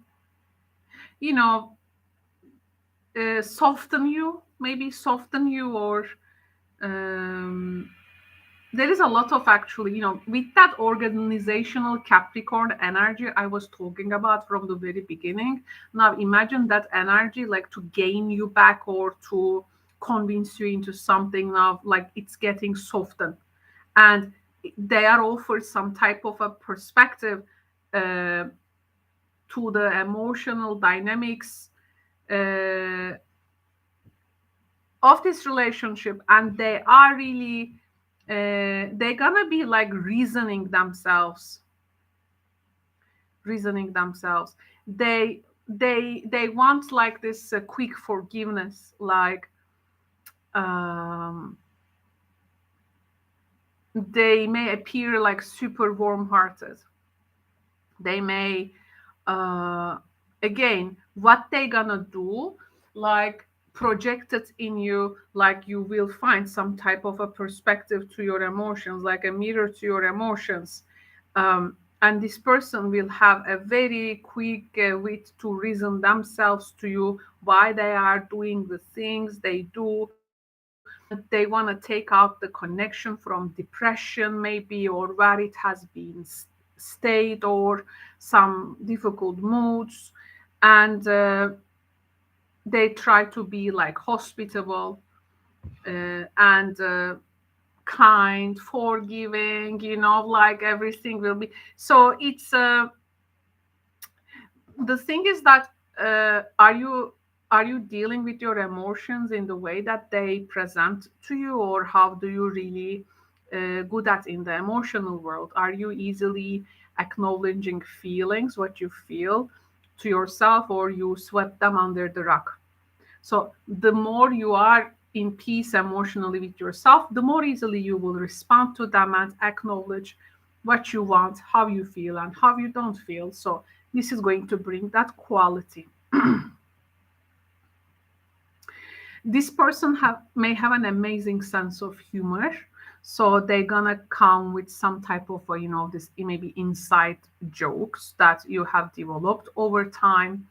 you know, soften you, or um, there is a lot of, actually, with that organizational Capricorn energy I was talking about from the very beginning. Now imagine that energy, like to gain you back or to convince you into something. Now like it's getting softened, and they are offered some type of a perspective uh, to the emotional dynamics uh, of this relationship, and they are really they're gonna be like reasoning themselves. They want like this quick forgiveness, like um they may appear like super warm hearted. They may uh again, what they gonna do, like project it in you, like you will find some type of a perspective to your emotions, like a mirror to your emotions. And this person will have a very quick wit to reason themselves to you why they are doing the things they do, and they want to take out the connection from depression maybe, or where it has been stayed, or some difficult moods. And they try to be like hospitable and kind, forgiving, like everything will be. So it's the thing is that are you dealing with your emotions in the way that they present to you, or how do you really good at in the emotional world? Are you easily acknowledging feelings, what you feel to yourself, or you swept them under the rug? So the more you are in peace emotionally with yourself, the more easily you will respond to them and acknowledge what you want, how you feel, and how you don't feel. So this is going to bring that quality. This person may have an amazing sense of humor. So they're gonna come with some type of this maybe inside jokes that you have developed over time,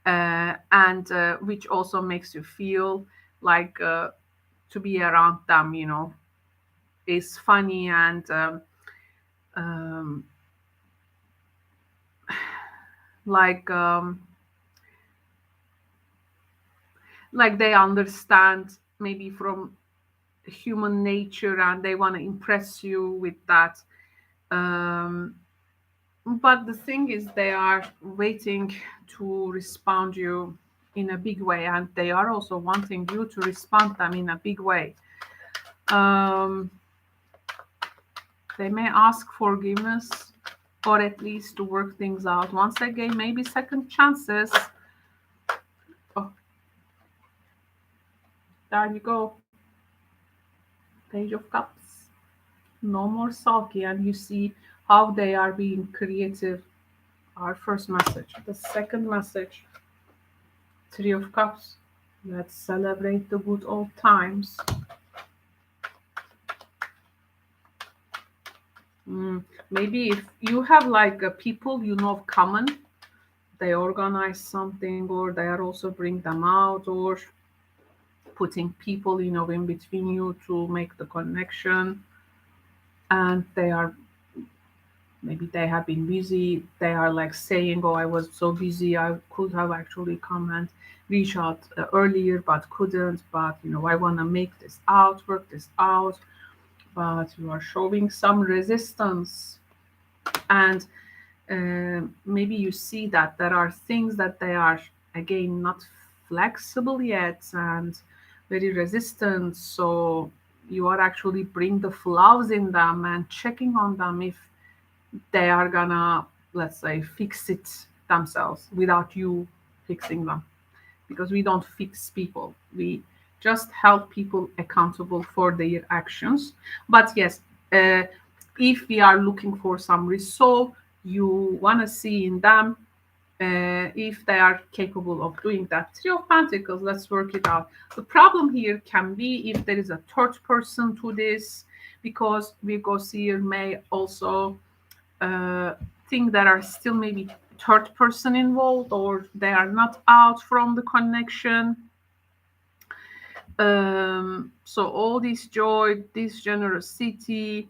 and which also makes you feel like to be around them is funny, and um, like like they understand maybe from human nature, and they want to impress you with that. um, but the thing is, they are waiting to respond you in a big way, and they are also wanting you to respond them in a big way. um, they may ask forgiveness, or at least to work things out. Once again, maybe second chances. Oh, there you go. Page of Cups. No more sulky, and you see how they are being creative. Our first message. The second message, Three of Cups. Let's celebrate the good old times. Maybe if you have like people you know common, they organize something, or they are also bring them out, or putting people in between you to make the connection, and they are, maybe they have been busy, they are like saying, oh, I was so busy, I could have actually come and reach out earlier but couldn't, but I want to make this out, work this out, but you are showing some resistance. And maybe you see that there are things that they are, again, not flexible yet and very resistant, so you are actually bring the flaws in them and checking on them if they are gonna, let's say, fix it themselves without you fixing them, because we don't fix people, we just help people accountable for their actions. But yes, uh, if we are looking for some resolve, you want to see in them if they are capable of doing that. Three of Pentacles, let's work it out. The problem here can be if there is a third person to this, because Virgo seer may also uh, think there are still maybe third person involved, or they are not out from the connection. So all this joy, this generosity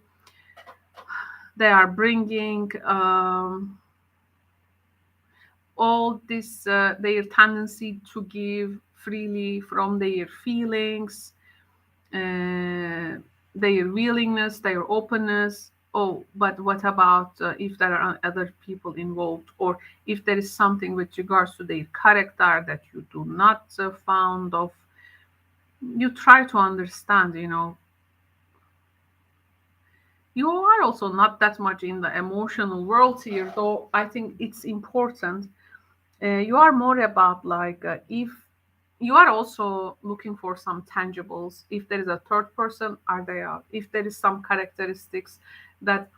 they are bringing, all this their tendency to give freely from their feelings, uh, their willingness, their openness. Oh, but what about if there are other people involved, or if there is something with regards to their character that you do not found of? You try to understand. You are also not that much in the emotional world here, though I think it's important. You are more about like if you are also looking for some tangibles. If there is a third person, are they out? If there is some characteristics that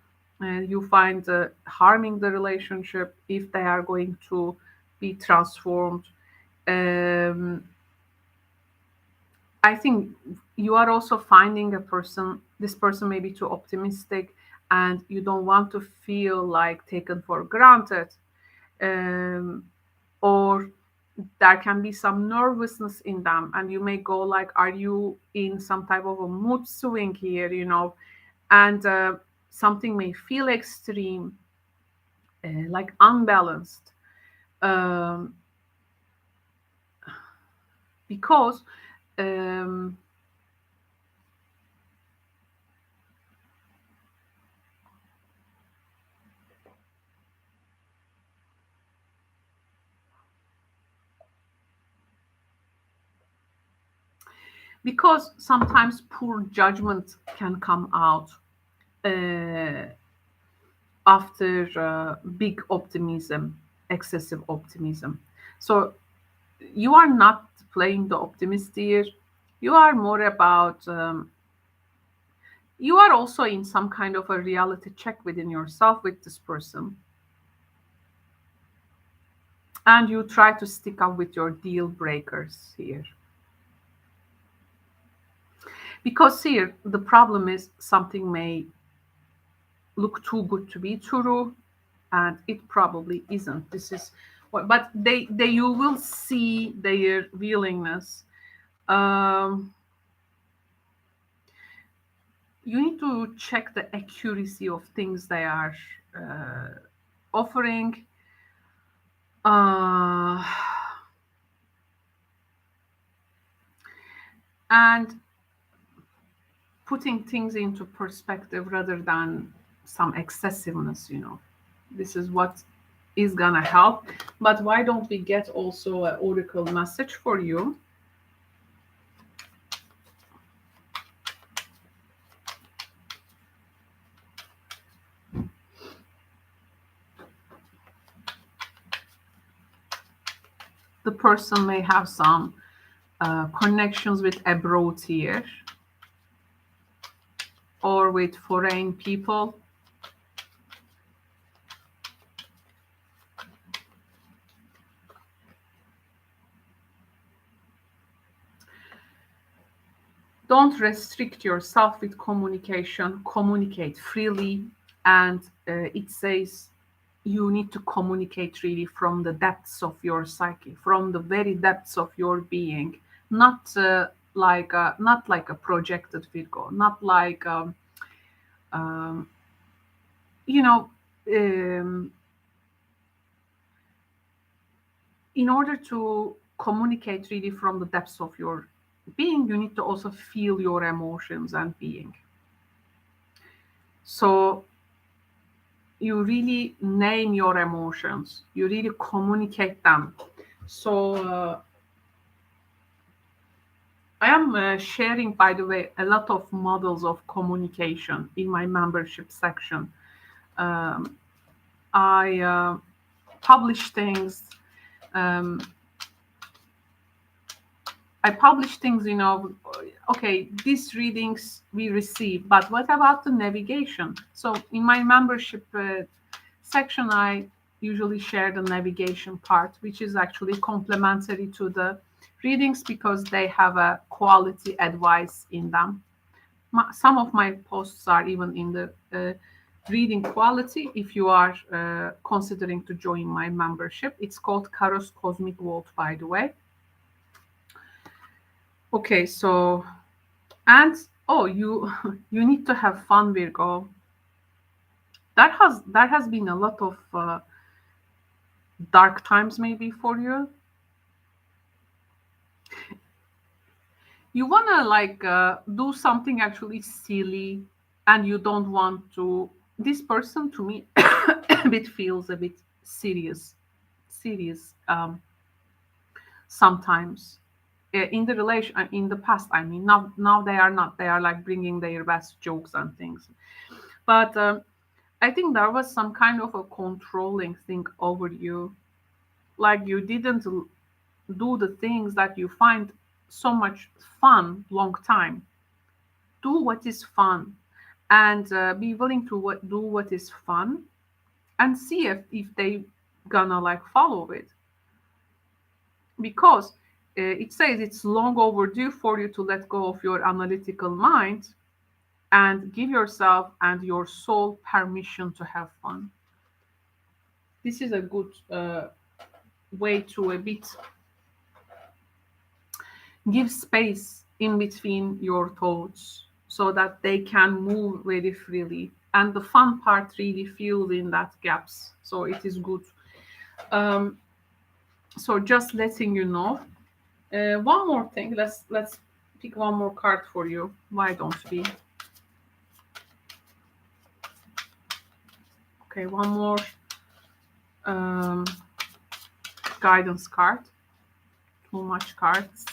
you find harming the relationship, if they are going to be transformed. um, I think you are also finding a person, this person may be too optimistic, and you don't want to feel like taken for granted. Um, or there can be some nervousness in them, and you may go like, are you in some type of a mood swing here, and something may feel extreme, like unbalanced, um, because um, because sometimes poor judgment can come out uh, after big optimism, excessive optimism. So you are not playing the optimist here. You are more about, you are also in some kind of a reality check within yourself with this person. And you try to stick up with your deal breakers here. Because here, the problem is something may look too good to be true, and it probably isn't. This is what, but they you will see their willingness. Um, you need to check the accuracy of things they are uh, offering. Uh, and putting things into perspective rather than some excessiveness. This is what is gonna help. But why don't we get also an oracle message for you? The person may have some connections with abroad here, or with foreign people. don't restrict yourself with communication. Communicate freely. And it says you need to communicate really from the depths of your psyche, from the very depths of your being, not not like a projected Virgo, not like um, you know. Um, in order to communicate really from the depths of your being, you need to also feel your emotions and being. So you really name your emotions, you really communicate them. So I am sharing, by the way, a lot of models of communication in my membership section. Um, I publish things. Um, I publish things, okay, these readings we receive, but what about the navigation? So in my membership section, I usually share the navigation part, which is actually complementary to the readings because they have a quality advice in them. Some of my posts are even in the reading quality. If you are considering to join my membership, it's called Caros Cosmic Vault, by the way. Okay, so, and oh, you you need to have fun, Virgo. That has been a lot of dark times maybe for you. You wanna like do something actually silly, and you don't want to. This person to me a bit feels a bit serious sometimes. In the relation, in the past, I mean, now they are not. They are like bringing their best jokes and things. But I think there was some kind of a controlling thing over you, like you didn't do the things that you find so much fun long time. Do what is fun, and be willing to do what is fun, and see if they gonna like follow it, because it says it's long overdue for you to let go of your analytical mind and give yourself and your soul permission to have fun. This is a good way to a bit give space in between your thoughts so that they can move very freely, and the fun part really fills in that gaps, so it is good. um, so just letting you know. One more thing, let's pick one more card for you. Why don't we? Okay, one more um, guidance card. Too much cards.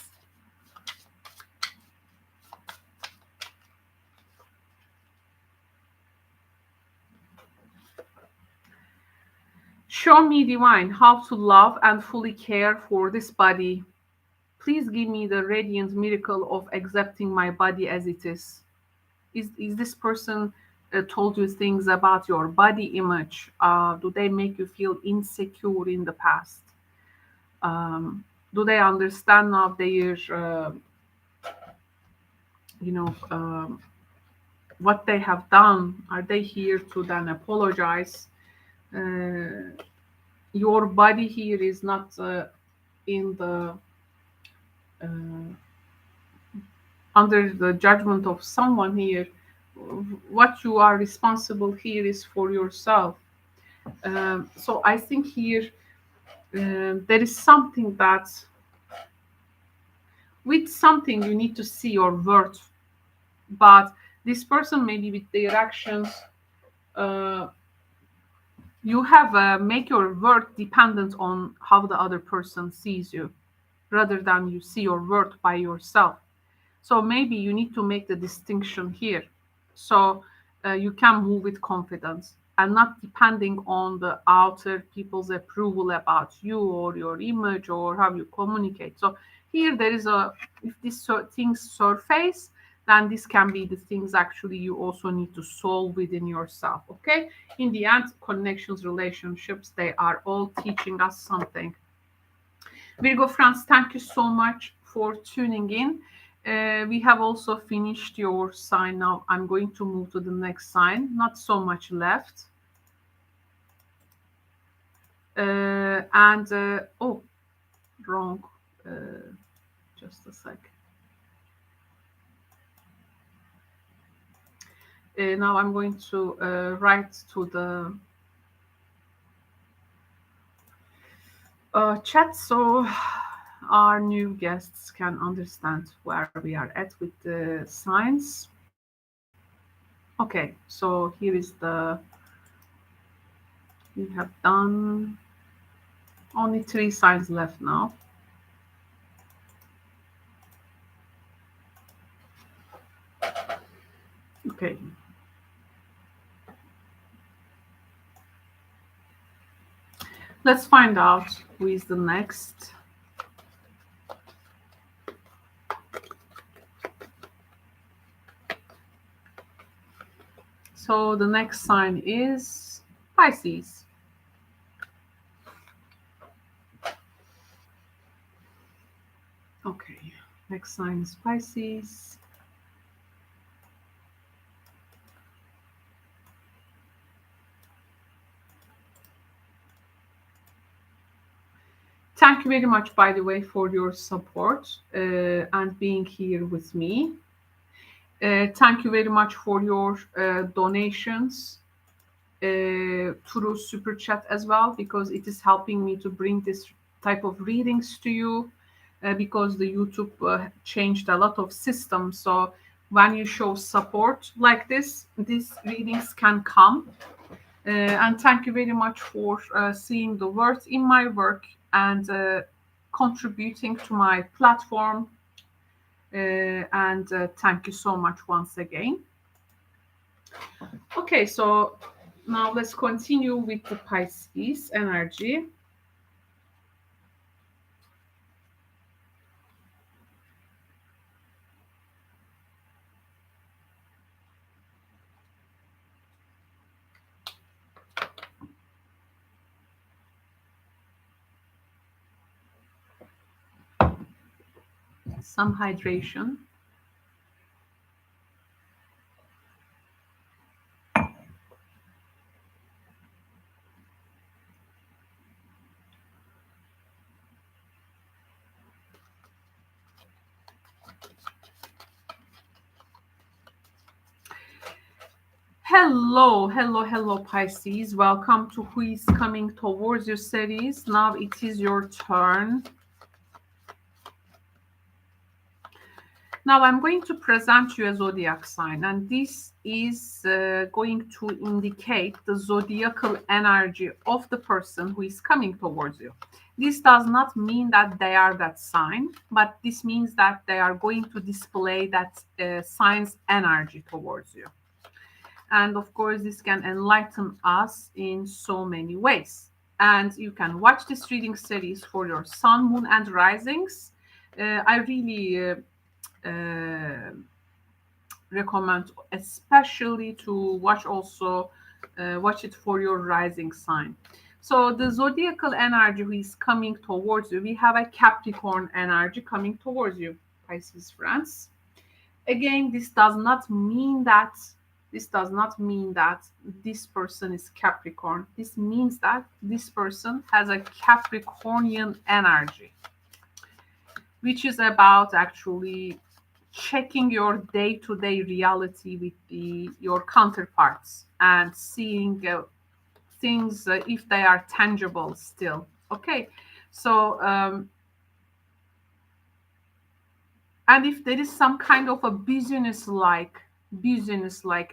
Show me, divine, how to love and fully care for this body. Please give me the radiant miracle of accepting my body as it is. Is this person told you things about your body image? Do they make you feel insecure in the past? Do they understand now their, what they have done? Are they here to then apologize? Your body here is not in the under the judgment of someone here. What you are responsible here is for yourself. So I think here there is something that with something you need to see your worth, but this person maybe with their actions, uh, you have make your worth dependent on how the other person sees you, rather than you see your worth by yourself. So maybe you need to make the distinction here, so you can move with confidence and not depending on the outer people's approval about you or your image or how you communicate. So here there is a, if these things surface, then this can be the things actually you also need to solve within yourself. Okay, in the end, connections, relationships, they are all teaching us something. Virgo friends, thank you so much for tuning in. We have also finished your sign. Now I'm going to move to the next sign. Not so much left. Oh, wrong. Just a sec. Now I'm going to write to the chat so our new guests can understand where we are at with the signs. Okay, so here is we have done only 3 signs left now. Okay. Let's find out who is the next. So the next sign is Pisces. Okay, next sign is Pisces. Thank you very much, by the way, for your support and being here with me. Thank you very much for your donations through Super Chat as well, because it is helping me to bring this type of readings to you because the YouTube changed a lot of systems. So when you show support like this, these readings can come. And thank you very much for seeing the worth in my work and contributing to my platform. And thank you so much once again. Okay, so now let's continue with the Pisces energy. Some hydration. Hello, Pisces. Welcome to Who is Coming Towards You series. Now it is your turn. Now I'm going to present you a zodiac sign, and this is going to indicate the zodiacal energy of the person who is coming towards you. This does not mean that they are that sign, but this means that they are going to display that sign's energy towards you. And of course, this can enlighten us in so many ways. And you can watch this reading series for your sun, moon, and risings. I really recommend especially to watch it for your rising sign. So the zodiacal energy is coming towards you. We have a Capricorn energy coming towards you, Pisces friends. Again, this does not mean that this person is Capricorn. This means that this person has a Capricornian energy, which is about actually checking your day-to-day reality with your counterparts and seeing things if they are tangible still. Okay, so and if there is some kind of a business-like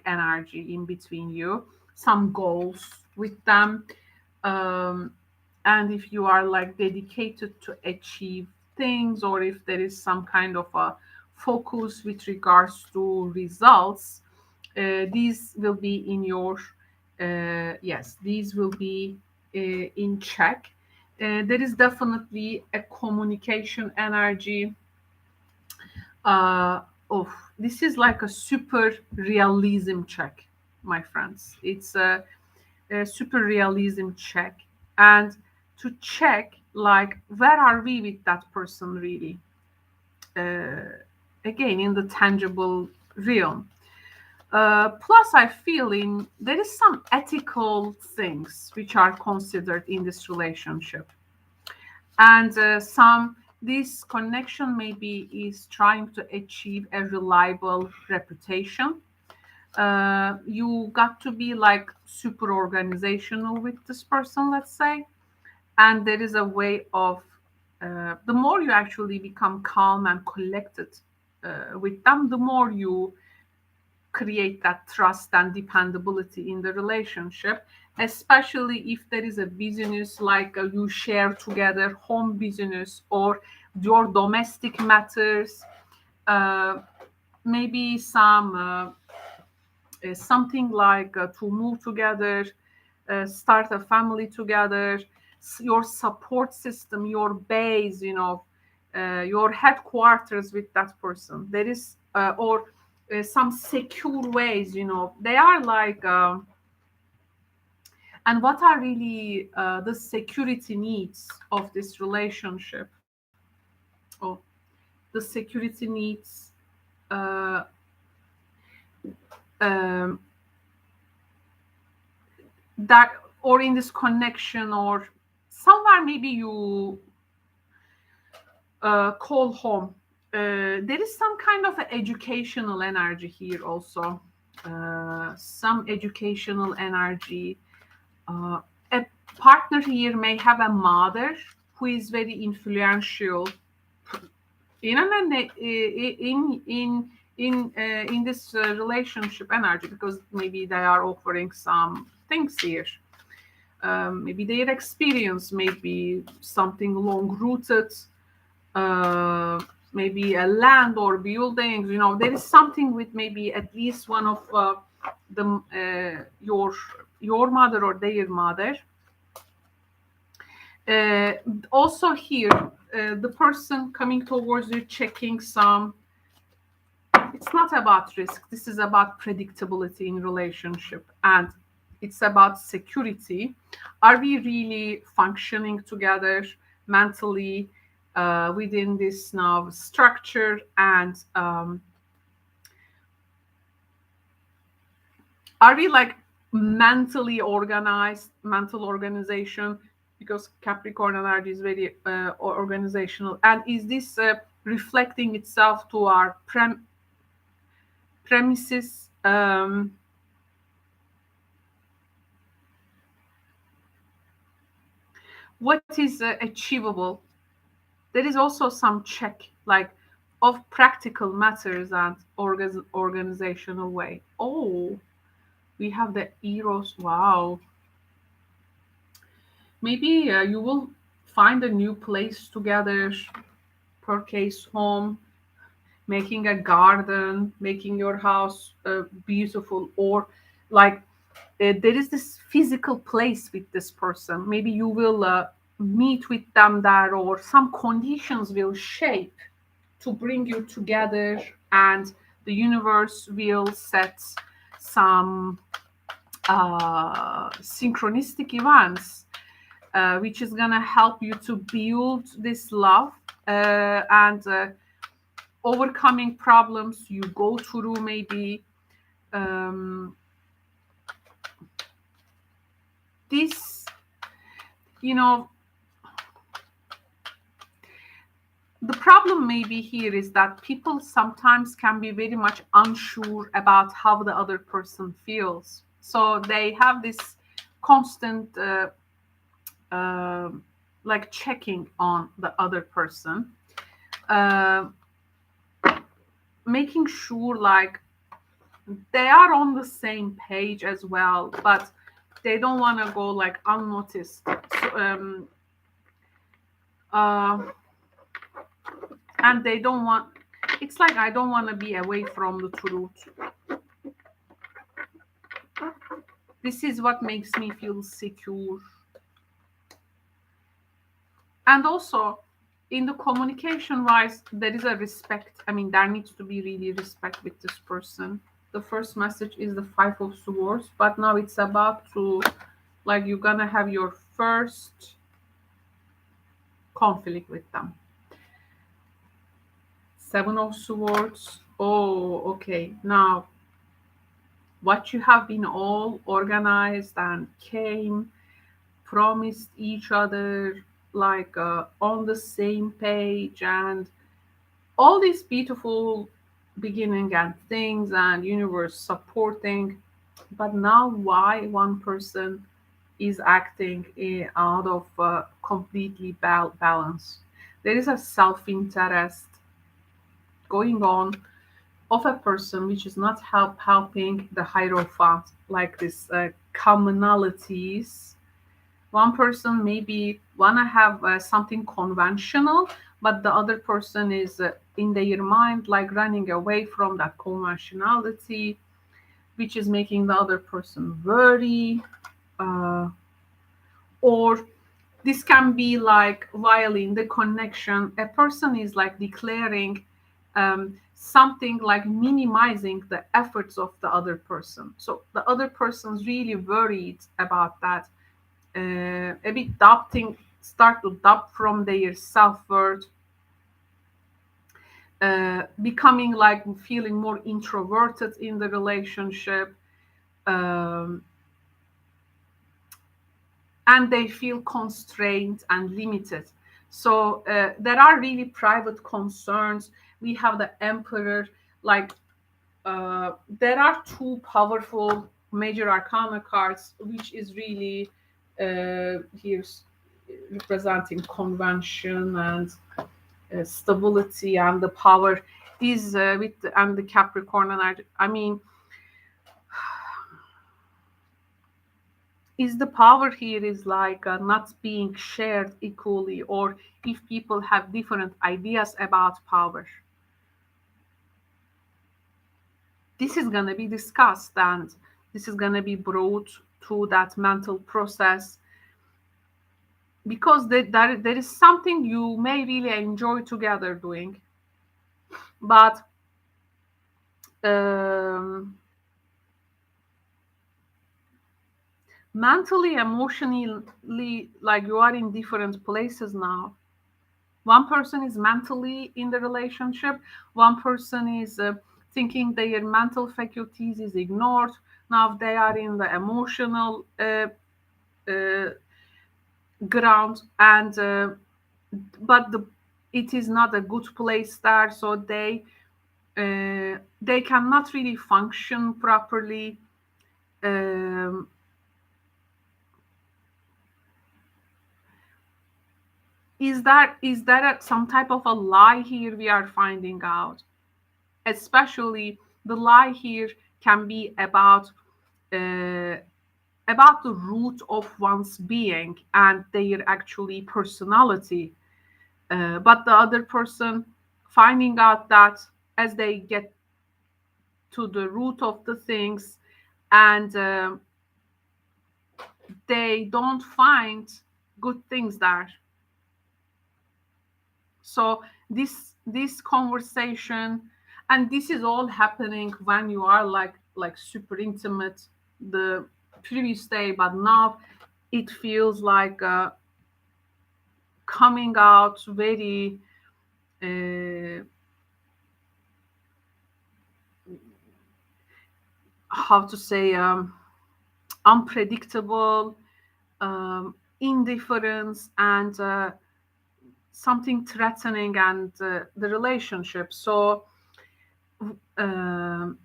energy in between you, some goals with them, and if you are like dedicated to achieve things, or if there is some kind of a focus with regards to results, these will be in your these will be in check. There is definitely a communication energy. This is like a super realism check, my friends. It's a super realism check, and to check like where are we with that person really. again in the tangible realm. Plus, I feel there is some ethical things which are considered in this relationship, and this connection maybe is trying to achieve a reliable reputation. You got to be like super organizational with this person, let's say, and there is a way of the more you actually become calm and collected with them, the more you create that trust and dependability in the relationship, especially if there is a business like you share together, home business or your domestic matters, uh, maybe something like to move together, start a family together, your support system, your base, your headquarters with that person. There is, or some secure ways, they are like, and what are really the security needs of this relationship? Oh, the security needs. Uh, um, that or in this connection or somewhere maybe you call home. There is some kind of educational energy here also. Some educational energy. A partner here may have a mother who is very influential in an, in this relationship energy, because maybe they are offering some things here. Maybe their experience may be something long rooted, maybe a land or buildings. There is something with maybe at least one of your mother or their mother. Also here, the person coming towards you checking some. It's not about risk. This is about predictability in relationship, and it's about security. Are we really functioning together mentally within this now structure? And are we like mentally organized, mental organization? Because Capricorn energy is very organizational. And is this reflecting itself to our premises? What is achievable? There is also some check, like of practical matters and organizational way. Oh, we have the Eros. Wow. Maybe you will find a new place together, purchase home, making a garden, making your house beautiful, or like there is this physical place with this person. Maybe you will meet with them there, or some conditions will shape to bring you together, and the universe will set some synchronistic events which is gonna help you to build this love and overcoming problems you go through. Maybe this, the problem maybe here is that people sometimes can be very much unsure about how the other person feels, so they have this constant like checking on the other person, making sure like they are on the same page as well, but they don't want to go like unnoticed. So, and they don't want, it's like I don't want to be away from the truth. This is what makes me feel secure. And also in the communication wise, there is a respect. I mean, there needs to be really respect with this person. The first message is the Five of Swords, but now it's about to, like, you're gonna have your first conflict with them. Seven of Swords. Oh, okay. Now, what you have been all organized and came, promised each other, like on the same page, and all these beautiful beginning and things and universe supporting. But now, why one person is acting out of completely balance? There is a self-interest going on of a person which is not helping the hierophant, like this commonalities. One person maybe wanna have something conventional, but the other person is in their mind like running away from that conventionality, which is making the other person worry. uh, or this can be like while in the connection a person is like declaring something like minimizing the efforts of the other person, so the other person's really worried about that, a bit doubting, start to doubt from their self-worth, becoming like feeling more introverted in the relationship, um, and they feel constrained and limited. So there are really private concerns. We have the Emperor, like there are two powerful major arcana cards, which is really here's representing convention and stability and the power is with and the Capricorn, and I mean, is the power here is like not being shared equally, or if people have different ideas about power, this is going to be discussed and this is going to be brought to that mental process, because there is something you may really enjoy together doing, but um, mentally, emotionally, like you are in different places now. One person is mentally in the relationship, one person is thinking their mental faculties is ignored. Now they are in the emotional uh, ground, and but it is not a good place there, so they cannot really function properly. Um, is there some type of a lie here we are finding out? Especially the lie here can be uh, about the root of one's being and their actually personality. But the other person finding out that as they get to the root of the things, and they don't find good things there. So this conversation, and this is all happening when you are like super intimate the previous day, but now it feels like coming out very how to say, unpredictable, indifference, and something threatening, and the relationship. So um,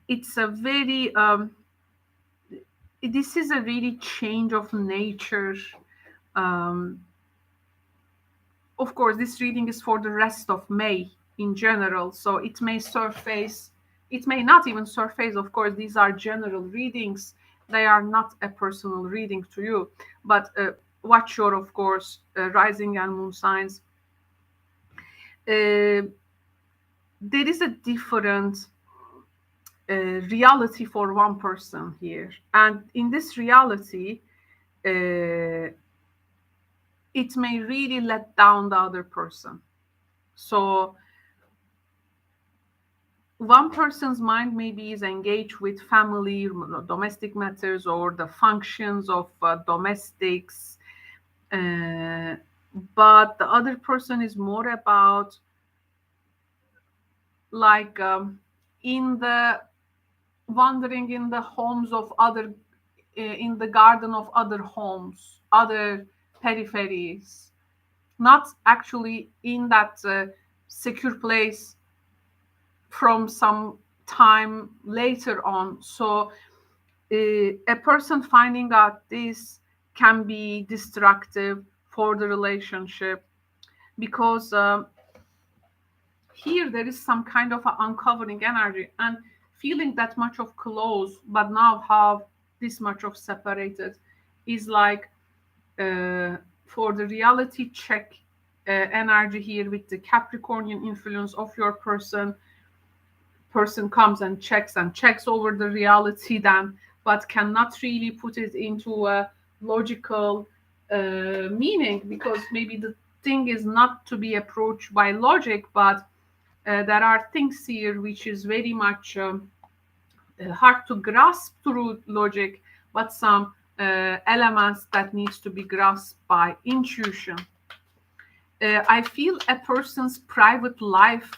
it's a very this is a really change of nature. um, of course, this reading is for the rest of May in general, so it may surface, it may not even surface. Of course, these are general readings, they are not a personal reading to you, but watch your, of course, rising and moon signs. uh, there is a different reality for one person here, and in this reality, uh, it may really let down the other person. So one person's mind maybe is engaged with family, domestic matters, or the functions of domestics, uh, but the other person is more about like in the wandering in the homes of other, in the garden of other homes, other peripheries, not actually in that secure place from some time later on. So a person finding out this can be destructive for the relationship, because here there is some kind of uncovering energy, and feeling that much of close but now have this much of separated is like for the reality check energy here with the Capricornian influence of your person comes and checks over the reality then, but cannot really put it into a logical meaning, because maybe the thing is not to be approached by logic, but there are things here which is very much hard to grasp through logic, but some elements that needs to be grasped by intuition. I feel a person's private life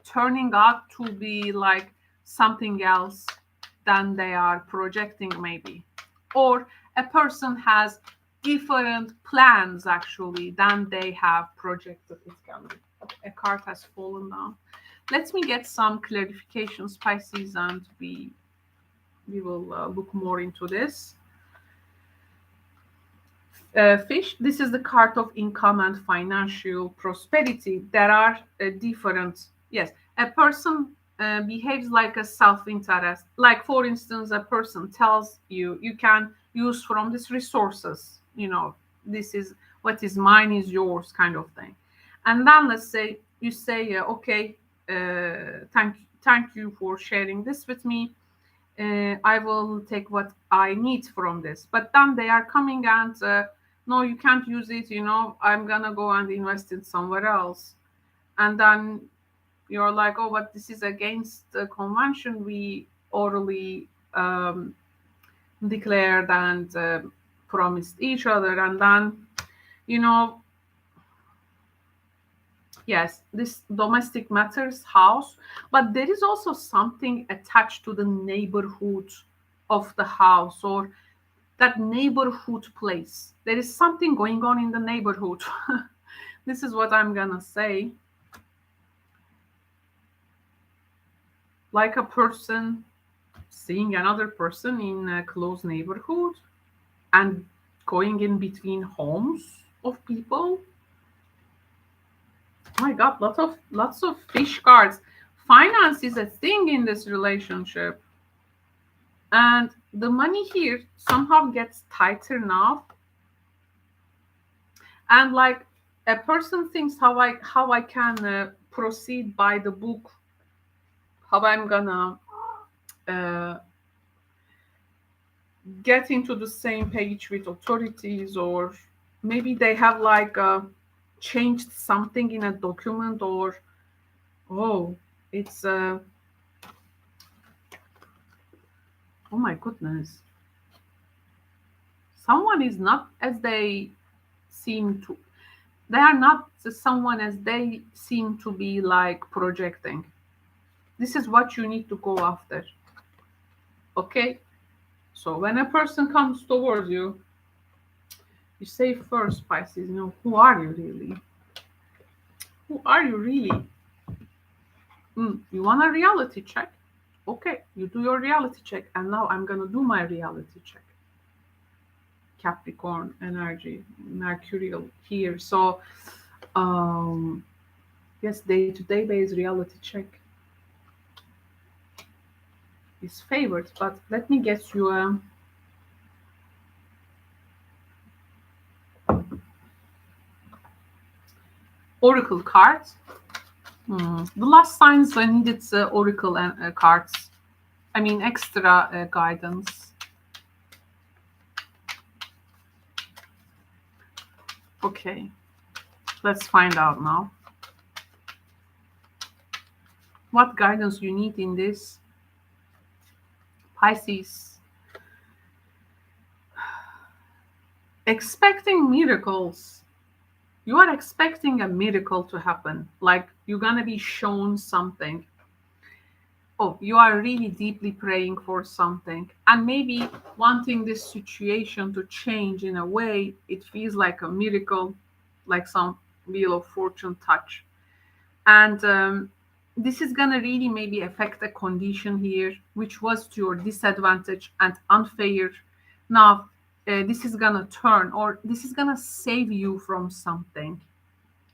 turning out to be like something else than they are projecting, maybe, or a person has different plans actually than they have projected. It can be a card has fallen down. Let me get some clarifications, Pisces, and we will look more into this. Fish, this is the card of income and financial prosperity. There are different, yes, a person behaves like a self-interest. Like, for instance, a person tells you, you can use from these resources, this is what is mine is yours, kind of thing. And then let's say you say, okay, thank you for sharing this with me. I will take what I need from this. But then they are coming and no, you can't use it, I'm gonna go and invest it somewhere else. And then you're like, oh, but this is against the convention we orally declared and promised each other. And then, yes, this domestic matters house, but there is also something attached to the neighborhood of the house, or that neighborhood place. There is something going on in the neighborhood. This is what I'm gonna say. Like a person seeing another person in a close neighborhood and going in between homes of people. Oh my God, lots of fish cards. Finance is a thing in this relationship. And the money here somehow gets tighter now. And like a person thinks how I can proceed by the book, how I'm gonna get into the same page with authorities, or maybe they have like changed something in a document, or oh, it's oh my goodness, someone is not as they seem to, they are not someone as they seem to be like projecting. This is what you need to go after. Okay, so when a person comes towards you, you say first, Pisces, who are you really? Who are you really? You want a reality check? Okay, you do your reality check, and now I'm gonna do my reality check. Capricorn energy, Mercurial here. So, yes, day-to-day based reality check is favored, but let me get you a oracle card. The last signs I needed oracle cards. I mean, extra guidance. Okay, let's find out now. What guidance you need in this, Pisces? Expecting miracles. You are expecting a miracle to happen, like you're gonna be shown something. Oh, you are really deeply praying for something and maybe wanting this situation to change in a way it feels like a miracle, like some wheel of fortune touch. And this is going to really maybe affect a condition here which was to your disadvantage and unfair. Now, this is going to turn, or this is going to save you from something.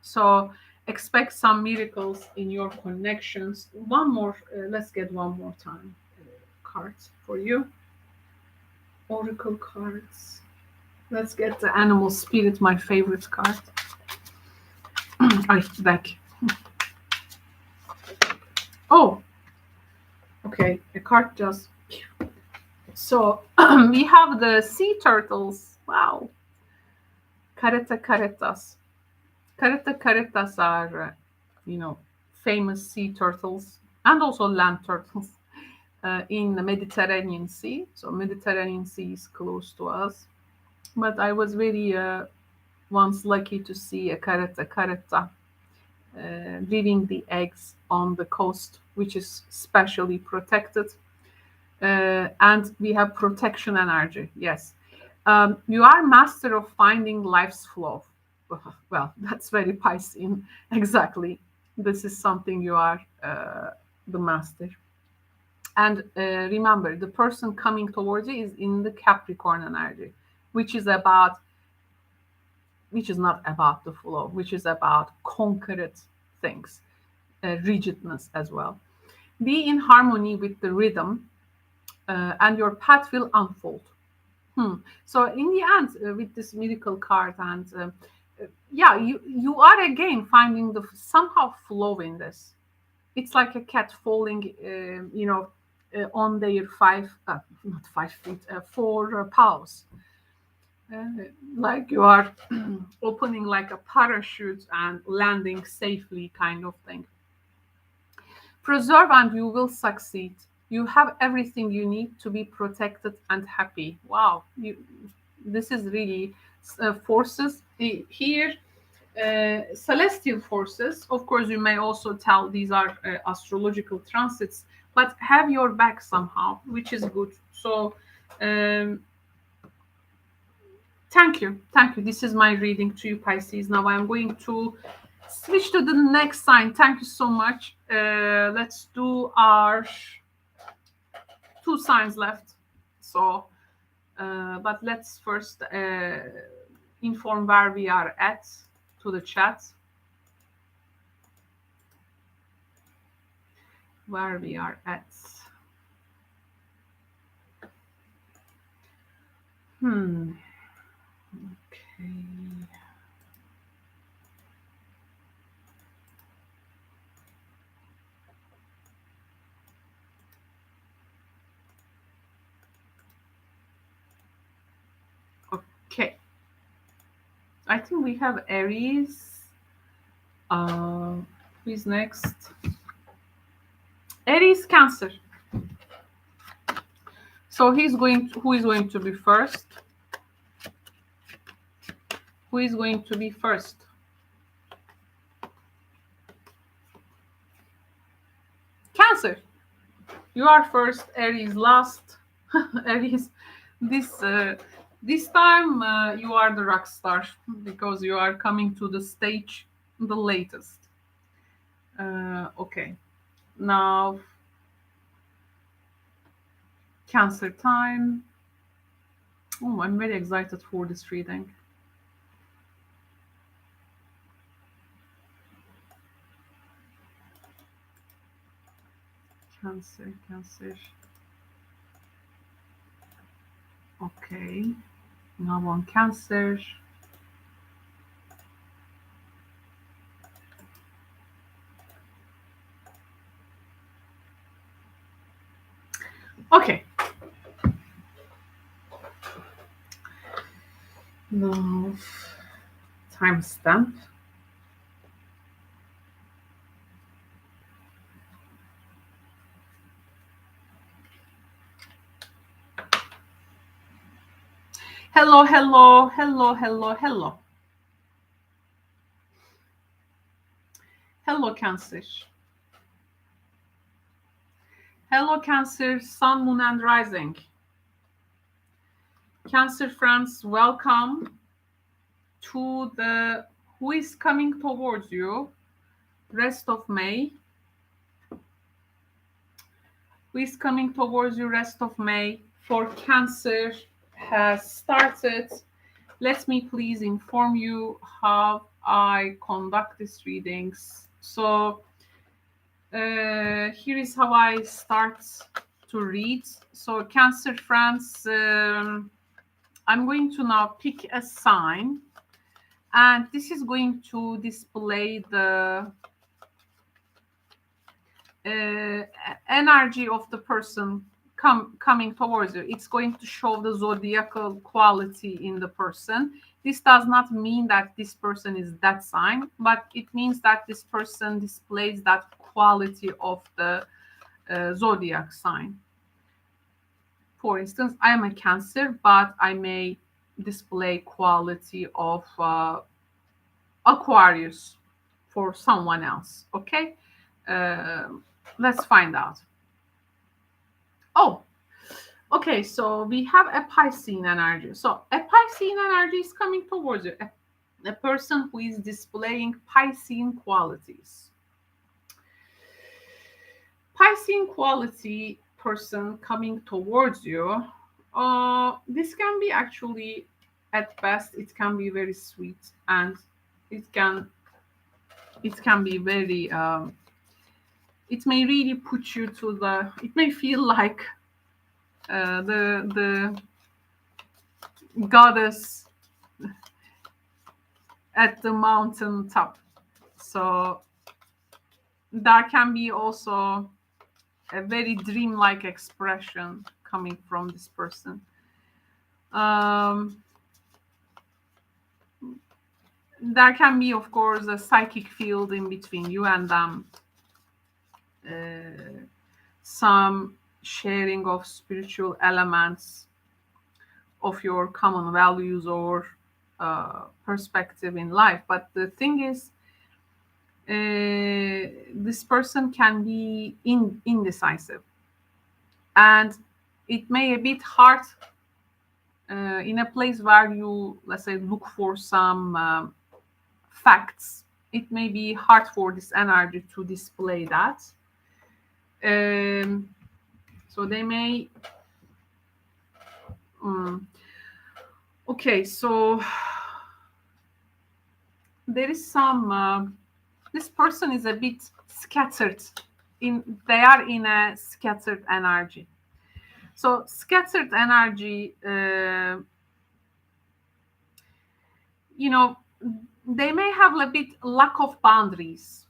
So expect some miracles in your connections. One more, let's get one more time cards for you. Oracle cards. Let's get the animal spirit, my favorite card. I back. Oh, okay. A card just. So we have the sea turtles. Wow. Careta caretas. Careta caretas are, famous sea turtles and also land turtles in the Mediterranean Sea. So Mediterranean Sea is close to us. But I was very once lucky to see a careta leaving the eggs on the coast, which is specially protected. And we have protection energy. Yes. You are master of finding life's flow. Well, that's very Piscean. Exactly. This is something you are the master. And remember, the person coming towards you is in the Capricorn energy, which is not about the flow, which is about concrete things, rigidness as well. Be in harmony with the rhythm, and your path will unfold. So in the end, with this miracle card, and yeah, you are again finding the somehow flow in this. It's like a cat falling, on their not 5 feet, four paws. Like you are opening like a parachute and landing safely, kind of thing. Preserve and you will succeed. You have everything you need to be protected and happy. Wow, this is really forces here. Celestial forces. Of course, you may also tell these are astrological transits, but have your back somehow, which is good. So, thank you. Thank you. This is my reading to you, Pisces. Now I'm going to switch to the next sign. Thank you so much. Let's do our 2 signs left. So, but let's first inform where we are at to the chat. Where we are at. Okay. Okay. I think we have Aries. Who is next? Aries, Cancer. So who is going to be first? Who is going to be first? Cancer. You are first, Aries last. Aries, this time you are the rock star because you are coming to the stage the latest. Okay, now Cancer time. Oh, I'm very excited for this reading. Cancer. Okay, now on Cancer. Okay. Now, timestamp. Hello. Hello, Cancer. Hello, Cancer, Sun, Moon, and Rising. Cancer friends, welcome to the who is coming towards you rest of May. Who is coming towards you rest of May for Cancer has started. Let me please inform you how I conduct these readings. So here is how I start to read. So Cancer friends, I'm going to now pick a sign, and this is going to display the energy of the person coming towards you. It's going to show the zodiacal quality in the person. This does not mean that this person is that sign, but it means that this person displays that quality of the zodiac sign. For instance, I am a Cancer, but I may display quality of Aquarius for someone else. Okay, let's find out. Oh, okay, so we have a Piscean energy. So a Piscean energy is coming towards you, a person who is displaying Piscean qualities. Piscean quality person coming towards you. This can be actually, at best, it can be very sweet, and it can be very. It may really put you to the. It may feel like the goddess at the mountain top. So there can be also a very dreamlike expression coming from this person. There can be, of course, a psychic field in between you and them. Some sharing of spiritual elements of your common values or perspective in life. But the thing is, this person can be indecisive, and it may a bit hard in a place where you, let's say, look for some facts. It may be hard for this energy to display that. So they may okay, so there is some this person is a bit scattered. They are in a scattered energy. So scattered energy, they may have a bit lack of boundaries.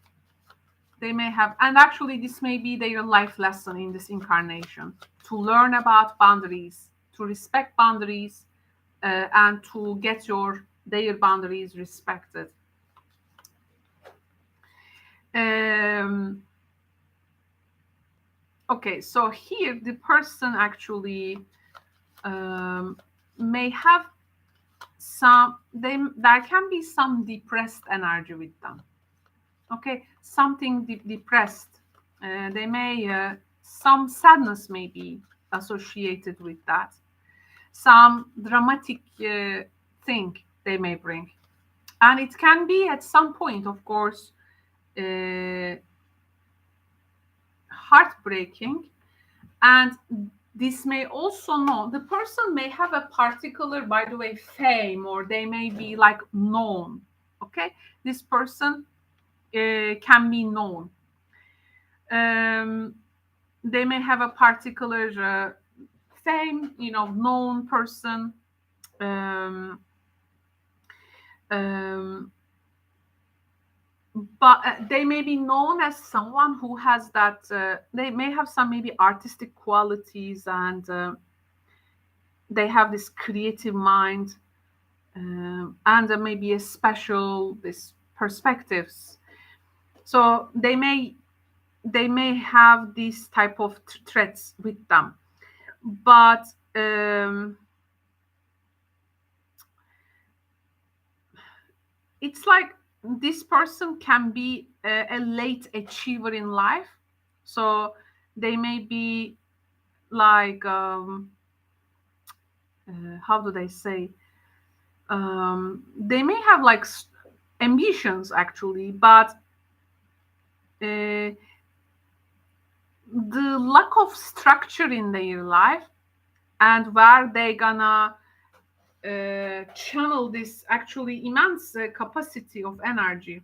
They may have, and actually this may be their life lesson in this incarnation, to learn about boundaries, to respect boundaries, and to get their boundaries respected. Okay, so here the person actually may have there can be some depressed energy with them. Okay, something depressed. They may some sadness may be associated with that. Some dramatic thing they may bring, and it can be at some point, of course, heartbreaking. And this may also know the person may have a particular, by the way, fame, or they may be like known. Okay, this person can be known. They may have a particular fame, known person. But they may be known as someone who has that. They may have some maybe artistic qualities, and they have this creative mind, and maybe a special this perspectives. So they may have these type of traits with them, but it's like this person can be a late achiever in life. So They may be like how do they say, they may have like ambitions actually, but the lack of structure in their life and where they gonna channel this actually immense capacity of energy.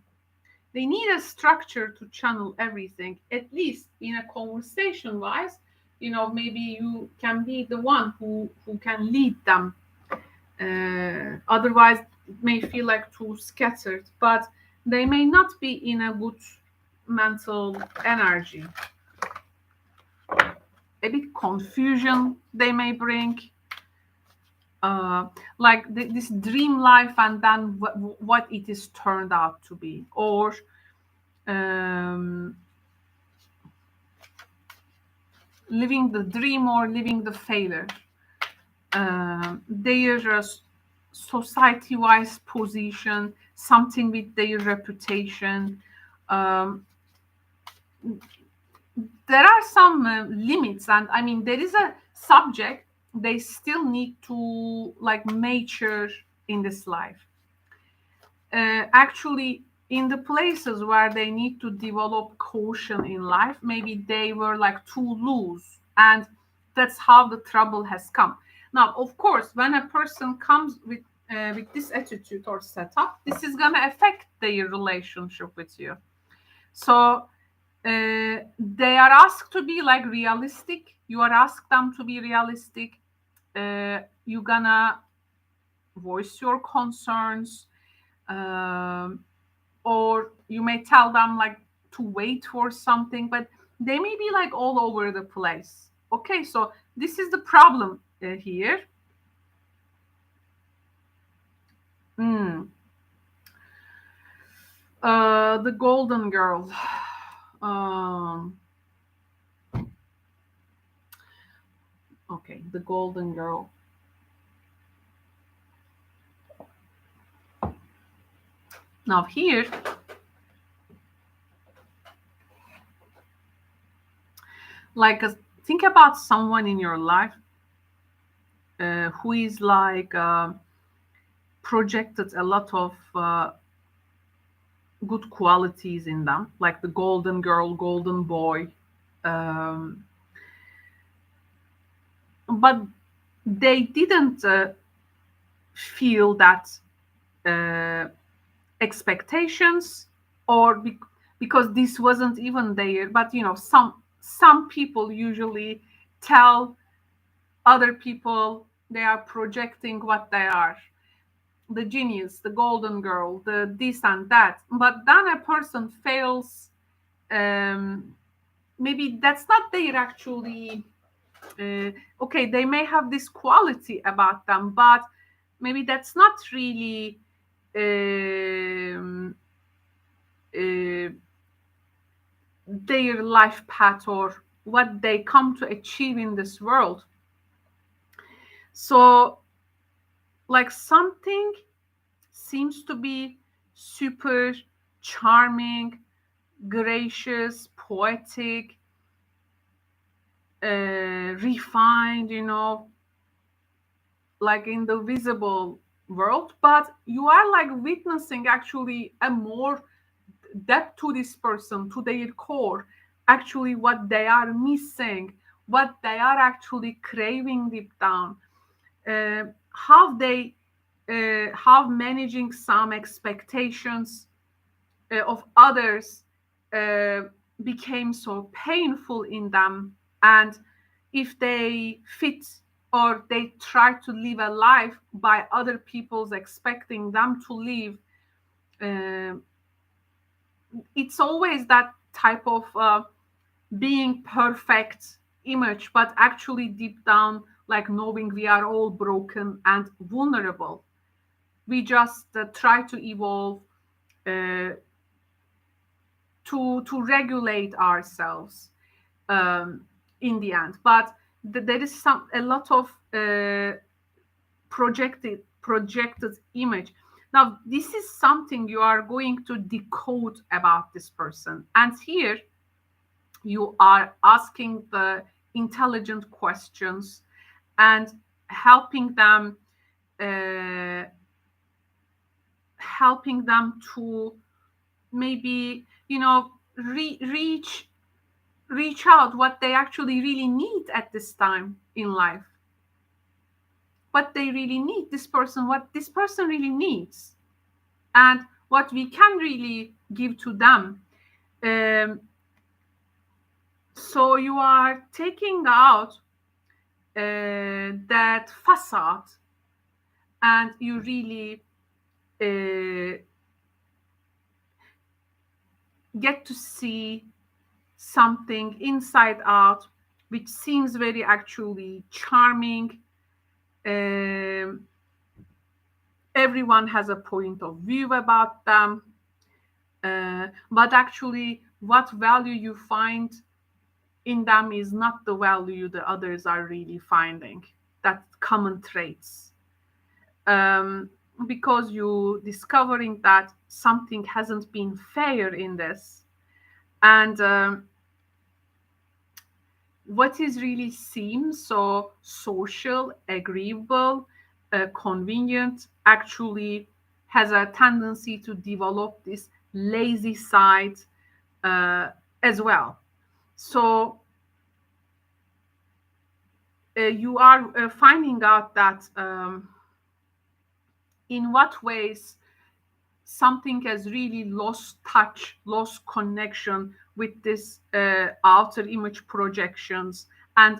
They need a structure to channel everything, at least in a conversation wise. Maybe you can be the one who can lead them. Otherwise, it may feel like too scattered, but they may not be in a good mental energy. A bit confusion they may bring, like this dream life and then what it is turned out to be, or living the dream or living the failure. Their society-wise position, something with their reputation. There are some limits, and I mean there is a subject they still need to like mature in this life. Actually, in the places where they need to develop caution in life, maybe they were like too loose, and that's how the trouble has come. Now, of course, when a person comes with this attitude or setup, this is gonna affect their relationship with you. So they are asked to be like realistic. You are asked them to be realistic. You're gonna voice your concerns, or you may tell them like to wait for something, but they may be like all over the place. Okay, so this is the problem here. The golden girl. Okay, the golden girl. Now here, like think about someone in your life who is like projected a lot of good qualities in them, like the golden girl, golden boy. But they didn't feel that expectations, or because this wasn't even there. But some people usually tell other people they are projecting what they are, the genius, the golden girl, the this and that. But then a person fails. Maybe that's not their actually. Okay, they may have this quality about them, but maybe that's not really their life path or what they come to achieve in this world. So like something seems to be super charming, gracious, poetic, refined, like in the visible world, but you are like witnessing actually a more depth to this person, to their core, actually what they are missing, what they are actually craving deep down, how managing some expectations of others became so painful in them, and if they fit or they try to live a life by other people's expecting them to live, it's always that type of being perfect image, but actually deep down like knowing we are all broken and vulnerable. We just try to evolve to regulate ourselves in the end. But there is a lot of projected image. Now, this is something you are going to decode about this person. And here, You are asking the intelligent questions and helping them to maybe, reach out what they actually really need at this time in life. What they really need, what this person really needs, and what we can really give to them. So you are taking out that facade, and you really get to see something inside out, which seems very actually charming. Everyone has a point of view about them, but actually what value you find in them is not the value the others are really finding. That common traits. Because you discovering that something hasn't been fair in this, and what is really seems so social, agreeable, convenient, actually has a tendency to develop this lazy side as well. So you are finding out that in what ways something has really lost touch, lost connection with this outer image projections. And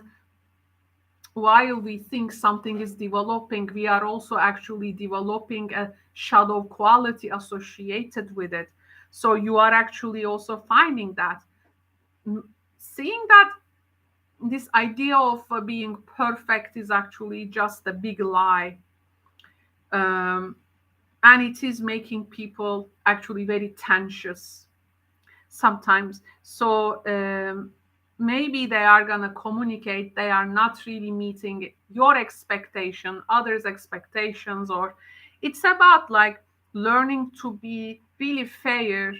while we think something is developing, we are also actually developing a shadow quality associated with it. So you are actually also finding that, seeing that this idea of being perfect is actually just a big lie. And it is making people actually very tensious sometimes. So maybe they are going to communicate, they are not really meeting your expectation, others' expectations, or it's about like learning to be really fair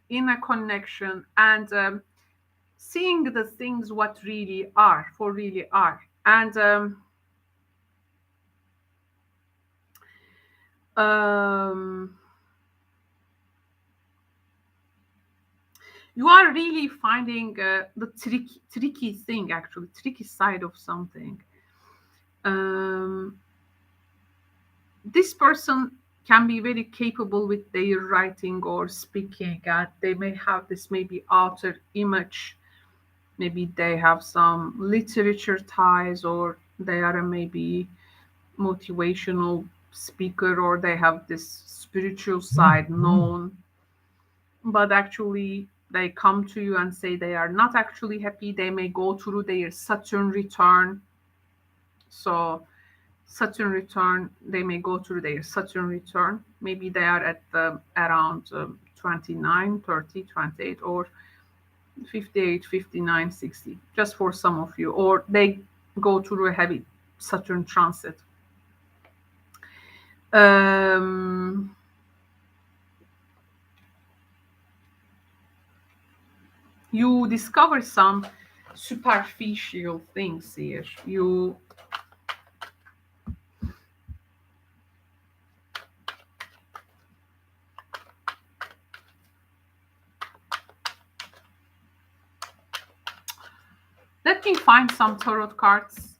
in a connection, and seeing the things what really are, for really are. And you are really finding the tricky thing, actually, tricky side of something. This person can be very capable with their writing or speaking, and they may have this maybe outer image. Maybe they have some literature ties, or they are a maybe motivational speaker, or they have this spiritual side known. But actually they come to you and say they are not actually happy. They may go through their Saturn return. So Saturn return, they may go through their Saturn return. Maybe they are at around 29, 30, 28, or 58, 59, 60, just for some of you. Or they go through a heavy Saturn transit. You discover some superficial things here. Let me find some tarot cards.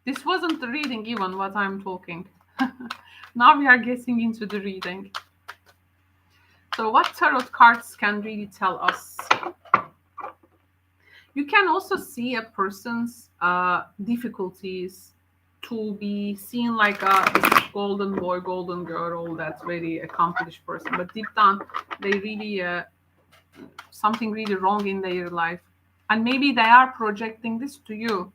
This wasn't the reading even what I'm talking. Now we are getting into the reading. So what tarot cards can really tell us? You can also see a person's difficulties to be seen like a golden boy, golden girl, that's very accomplished person. But deep down, they really, something really wrong in their life. And maybe they are projecting this to you.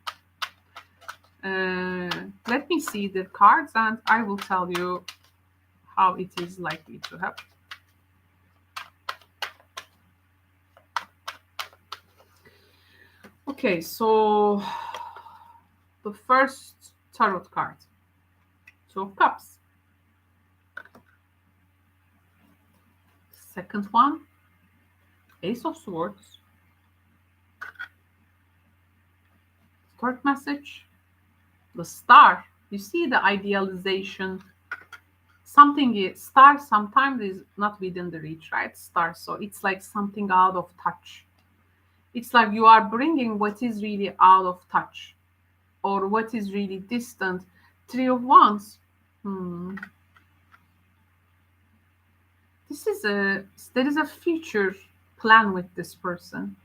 Let me see the cards and I will tell you how it is likely to happen. Okay, so the first tarot card, Two of Cups. Second one, Ace of Swords. Third message, the star. You see the idealization. Something is star sometimes is not within the reach, right? Star. So it's like something out of touch. It's like you are bringing what is really out of touch or what is really distant. Three of Wands. This is there is a future plan with this person.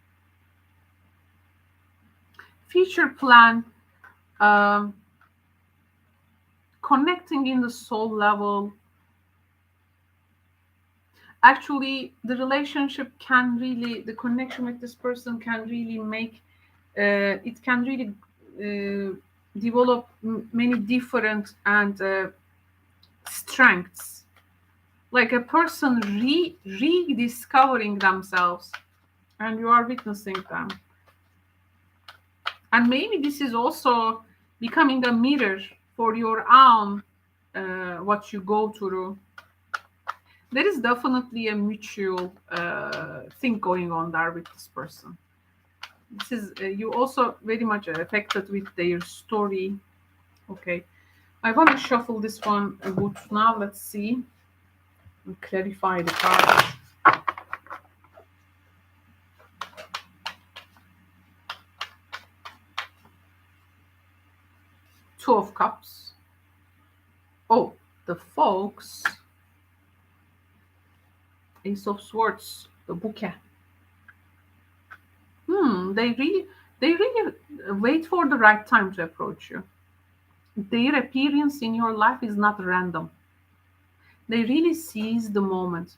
Future plan, connecting in the soul level. Actually, the relationship can really, the connection with this person can really make, it can really develop many different and strengths. Like a person rediscovering themselves, and you are witnessing them. And maybe this is also becoming a mirror for your own what you go through. There is definitely a mutual thing going on there with this person. This is you also very much affected with their story. Okay, I want to shuffle this one a bit now. Let's see and clarify the cards. Two of Cups. Oh, the folks. Ace of Swords, the bouquet. They really wait for the right time to approach you. Their appearance in your life is not random. They really seize the moment.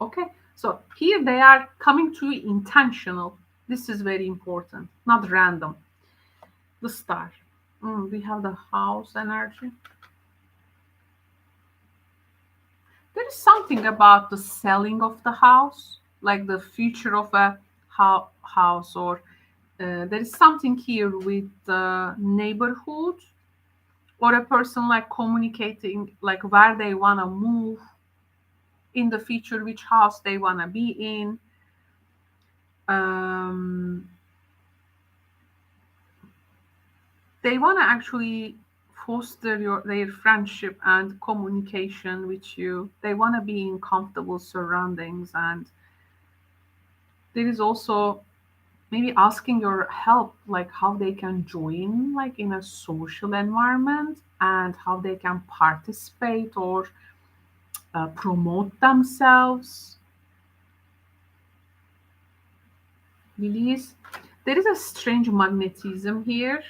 Okay, so here they are coming to you intentional. This is very important, not random. The star. We have the house energy. There is something about the selling of the house, like the future of a house, or there is something here with the neighborhood, or a person like communicating like where they want to move in the future, which house they want to be in. They want to actually foster their friendship and communication with you. They want to be in comfortable surroundings, and there is also maybe asking your help, like how they can join like in a social environment and how they can participate or promote themselves. Release. There is a strange magnetism here.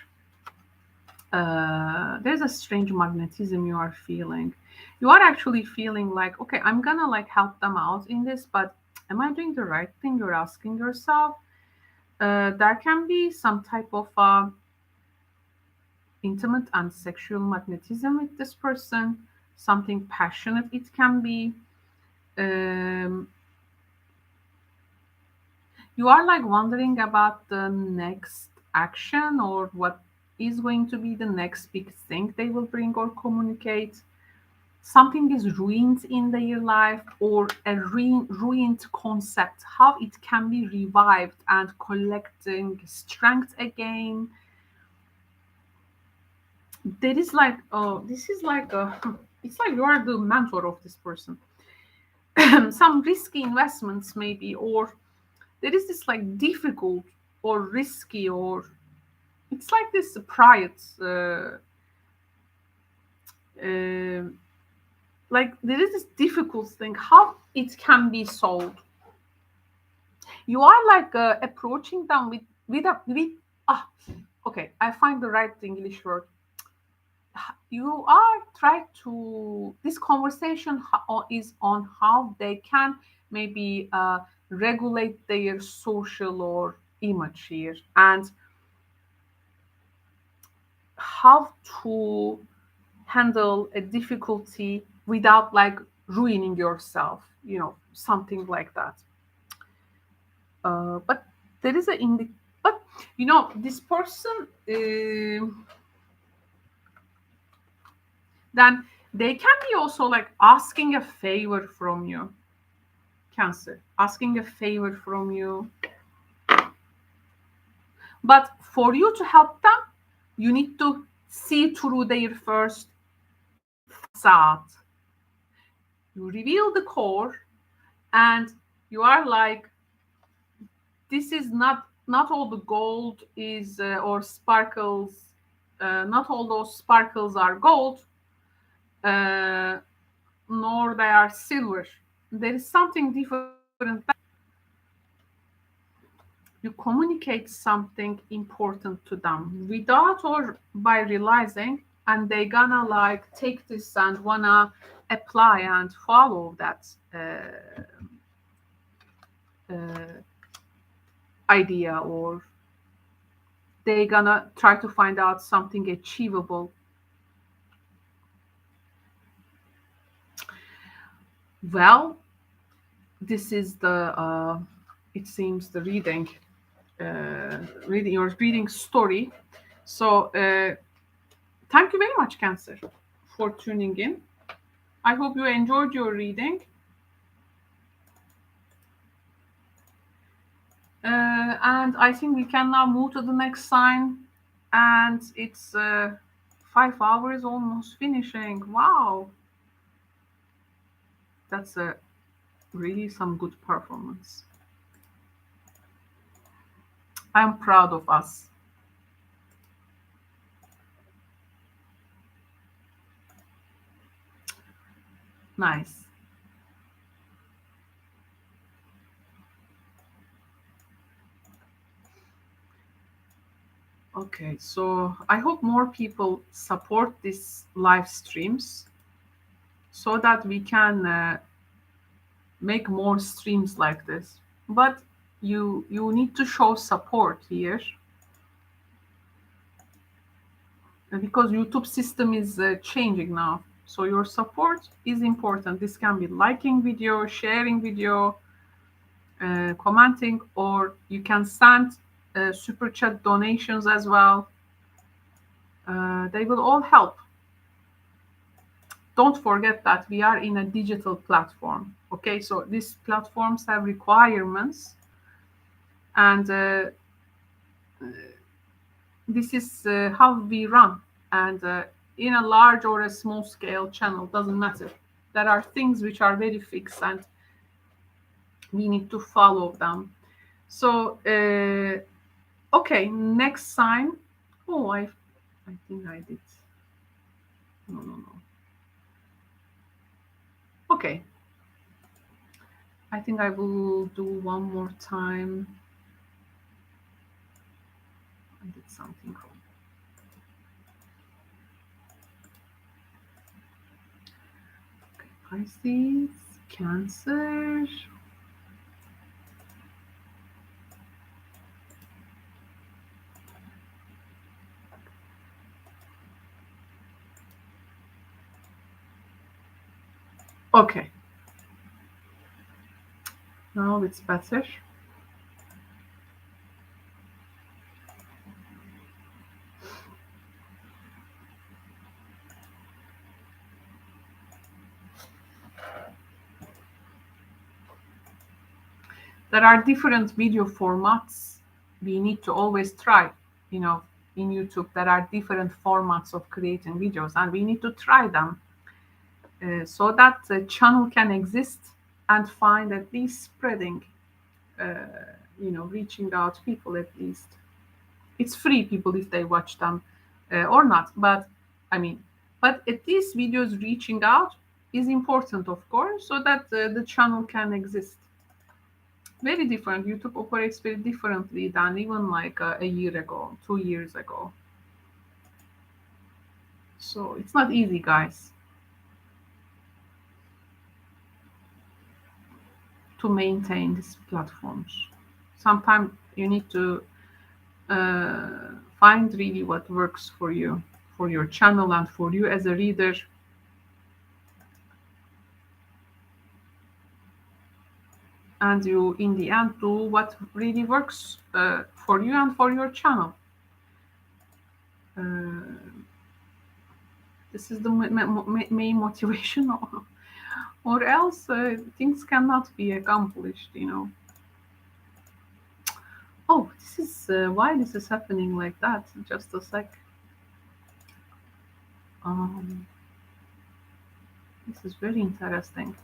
There's a strange magnetism you are feeling. You are actually feeling like, okay, I'm gonna like help them out in this, but am I doing the right thing? You're asking yourself. There can be some type of intimate and sexual magnetism with this person, something passionate it can be. You are like wondering about the next action or what is going to be the next big thing they will bring or communicate. Something is ruined in their life, or a ruined concept, how it can be revived and collecting strength again. There is like, oh, this is like it's like you are the mentor of this person. Some risky investments maybe, or there is this like difficult or risky, or it's like this pride, uh, like there is this difficult thing how it can be solved. You are like approaching them with ah okay, I find the right English word. You are trying to, this conversation is on how they can maybe regulate their social or image here, and how to handle a difficulty without like ruining yourself, something like that. But there is a but this person, then they can be also like asking a favor from you. Cancer, asking a favor from you. But for you to help them, you need to see through their first facade. You reveal the core, and you are like, this is not all the gold is or sparkles. Not all those sparkles are gold, uh, nor they are silver. There is something different. You communicate something important to them without or by realizing, and they gonna like take this and wanna apply and follow that uh, idea, or they gonna try to find out something achievable. Well, this is the it seems the reading story. So thank you very much, Cancer, for tuning in. I hope you enjoyed your reading. And I think we can now move to the next sign. And it's 5 hours almost finishing. Wow. That's really some good performance. I'm proud of us. Nice. Okay, so I hope more people support these live streams so that we can make more streams like this. But you need to show support here, because YouTube system is changing now. So your support is important. This can be liking video, sharing video, commenting, or you can send super chat donations as well. They will all help. Don't forget that we are in a digital platform. Okay, so these platforms have requirements, and this is how we run. And in a large or a small scale channel, doesn't matter. There are things which are very fixed, and we need to follow them. So okay, next sign. Oh, I think I did. No. Okay. I think I will do one more time. I did something wrong. Okay, Pisces, Cancer. Okay. Now it's better. There are different video formats we need to always try. In YouTube, there are different formats of creating videos, and we need to try them so that the channel can exist and find at least spreading, reaching out people at least. It's free, people, if they watch them or not. But at least videos reaching out is important, of course, so that the channel can exist. Very different. YouTube operates very differently than even like a year ago, 2 years ago. So it's not easy, guys, to maintain these platforms. Sometimes you need to find really what works for you, for your channel, and for you as a reader. And you, in the end, do what really works for you and for your channel. This is the main motivation, or else things cannot be accomplished. Oh, this is why this is happening like that. Just a sec. Um, this is very interesting.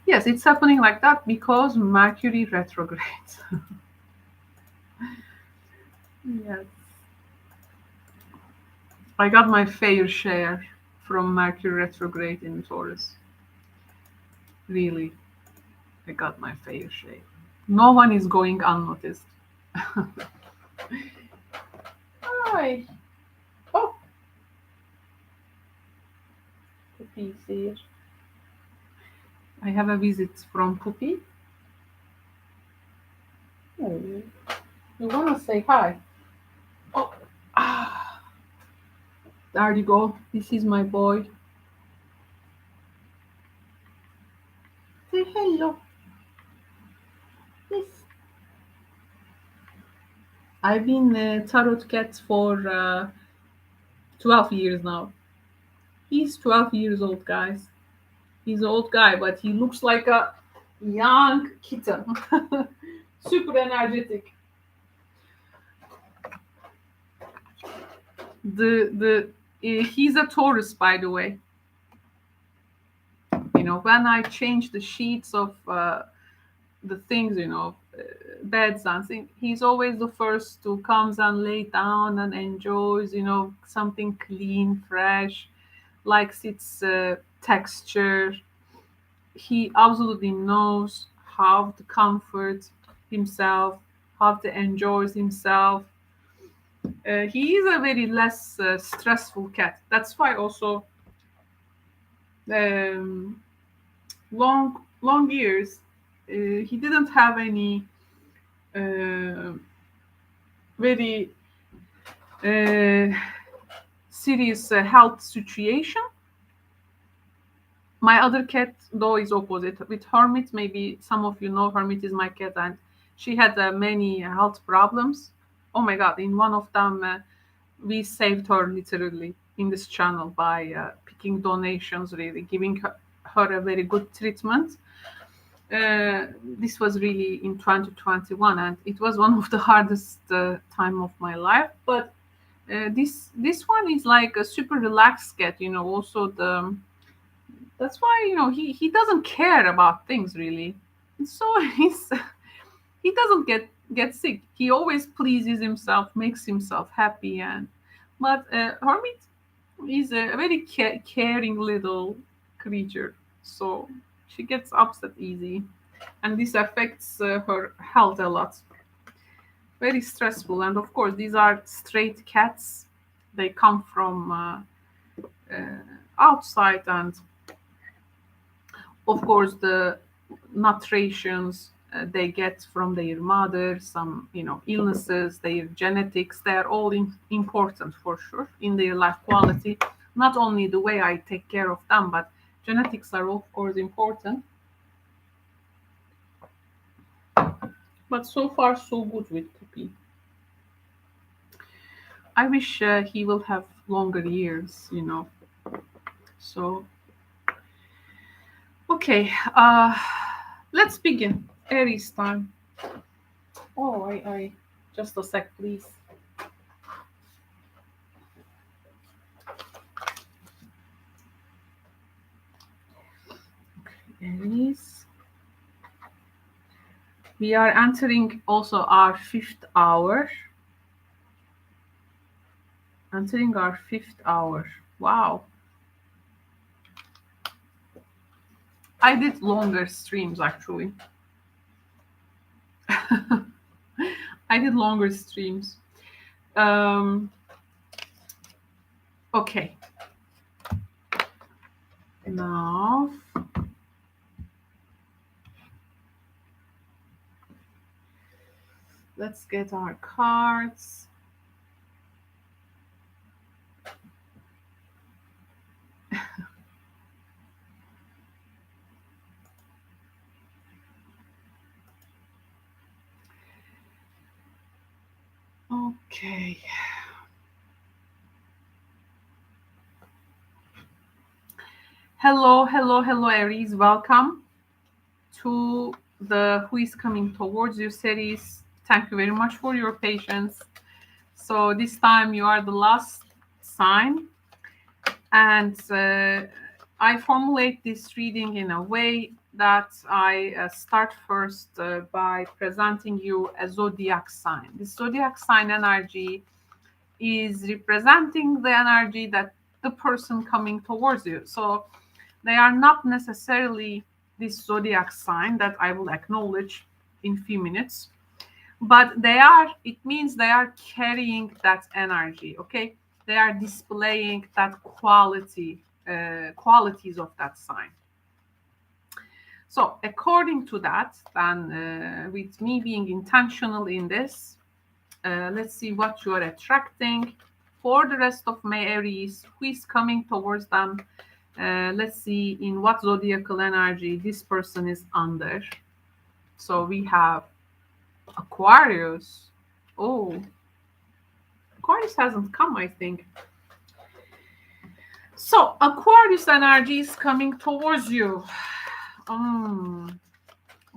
Yes, it's happening like that because Mercury retrogrades. Yes, I got my fair share from Mercury retrograde in Taurus. Really, I got my fair share. No one is going unnoticed. Hi. Oh, Poppy is here. I have a visit from Poppy. Oh, you wanna say hi? Oh, ah, there you go. This is my boy. Say hello. Yes. I've been a tarot cat for 12 years now. He's 12 years old, guys. He's an old guy, but he looks like a young kitten. Super energetic. He's a Taurus, by the way. When I change the sheets of the things, beds and things, he's always the first to comes and lay down and enjoys, something clean, fresh, likes its texture. He absolutely knows how to comfort himself, how to enjoy himself. He is a very less stressful cat. That's why also um, long years he didn't have any uh, very uh, serious health situation. My other cat, though, is opposite. With Hermit, maybe some of you know Hermit is my cat, and she had many health problems. Oh my God! In one of them, we saved her literally in this channel by picking donations, really giving her a very good treatment. This was really in 2021, and it was one of the hardest time of my life. But this one is like a super relaxed cat. Also that's why he doesn't care about things really. So he's he doesn't get sick. He always pleases himself, makes himself happy, and but Hermit is a very caring little creature. So she gets upset easy, and this affects her health a lot. Very stressful, and of course these are straight cats. They come from uh, outside, and of course the nutritions they get from their mother, some illnesses, their genetics, they're all important for sure in their life quality. Not only the way I take care of them, but genetics are of course important. But so far so good with Puppy. I wish he will have longer years. So okay, let's begin. Aries time. Oh, I just a sec, please. Aries. We are entering also our fifth hour. Entering our fifth hour. Wow. I did longer streams actually. I did longer streams. Okay. Now let's get our cards. Okay. Hello, hello, hello, Aries. Welcome to the Who is Coming Towards You series Thank you very much for your patience. So this time you are the last sign, and I formulate this reading in a way that I start first by presenting you a zodiac sign. The zodiac sign energy is representing the energy that the person coming towards you. So they are not necessarily this zodiac sign that I will acknowledge in few minutes, but it means they are carrying that energy. Okay, they are displaying that qualities of that sign. So according to that, then with me being intentional in this, let's see what you are attracting for the rest of May. Aries, who is coming towards them. Let's see in what zodiacal energy this person is under. So we have Aquarius. Oh, Aquarius hasn't come, I think. So Aquarius energy is coming towards you.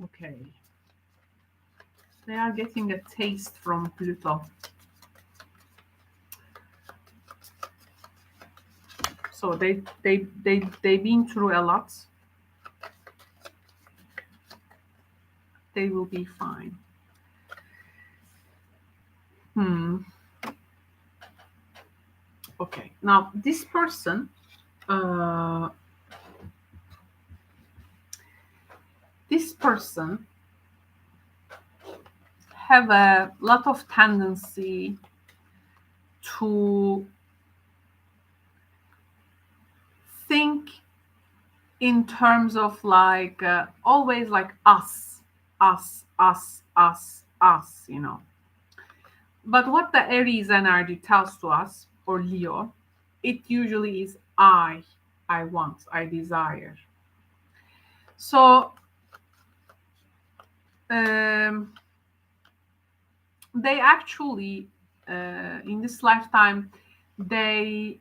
Okay. They are getting a taste from Pluto. So they've been through a lot. They will be fine. Okay. Now this person, have a lot of tendency to think in terms of like always like us, you know. But what the Aries energy tells to us, or Leo, it usually is I want, I desire. So they actually in this lifetime they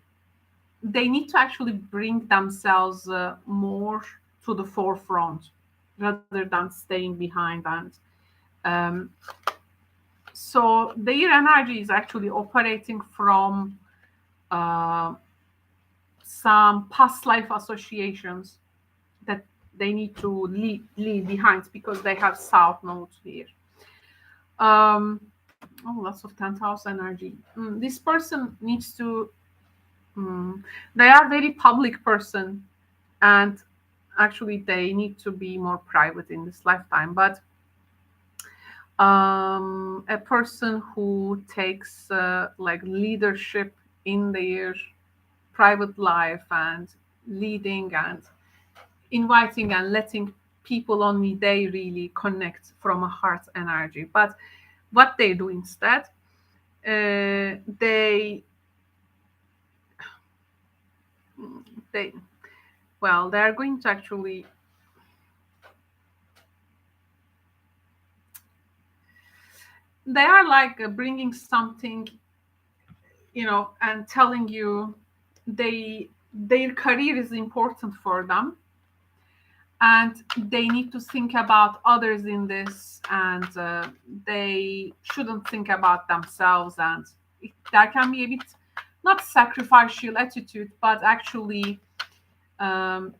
need to actually bring themselves more to the forefront rather than staying behind. And so their energy is actually operating from some past life associations that they need to leave behind because they have south nodes here. Lots of 10th house energy. This person needs to they are very public person, and actually they need to be more private in this lifetime. But a person who takes like leadership in their private life and leading and inviting and letting people only they really connect from a heart energy. But what they do instead, they're going to actually they are like bringing something, you know, and telling you their career is important for them and they need to think about others in this, and they shouldn't think about themselves. And there can be a bit not sacrificial attitude, but actually they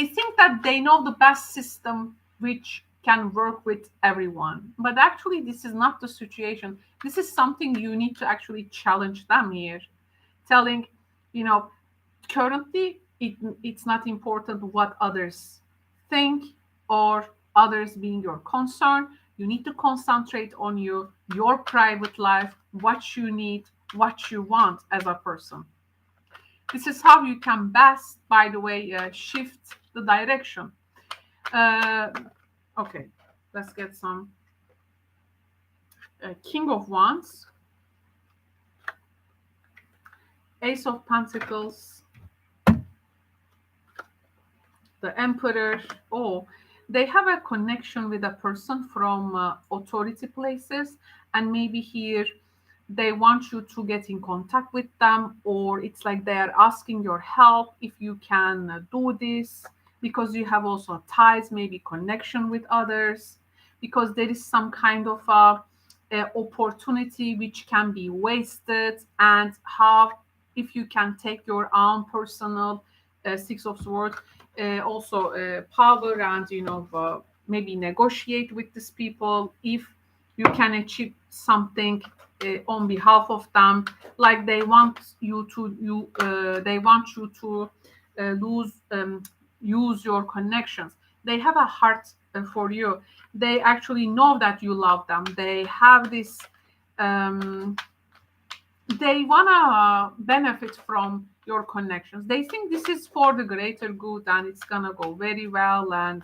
think that they know the best system which can work with everyone. But actually, this is not the situation. This is something you need to actually challenge them here, telling, you know, currently it's not important what others think or others being your concern. You need to concentrate on your private life, what you need, what you want as a person. This is how you can best, by the way, shift the direction. Okay, let's get some King of Wands, Ace of Pentacles, the Emperor. Oh, they have a connection with a person from authority places, and maybe here they want you to get in contact with them, or it's like they are asking your help if you can do this, because you have also ties, maybe connection with others. because there is some kind of a opportunity which can be wasted, and how if you can take your own personal Six of Swords, also power, and maybe negotiate with these people if you can achieve something on behalf of them, like they want you to lose use your connections. They have a heart for you. They actually know that you love them. They have this they want to benefit from your connections. They think this is for the greater good and it's gonna go very well. And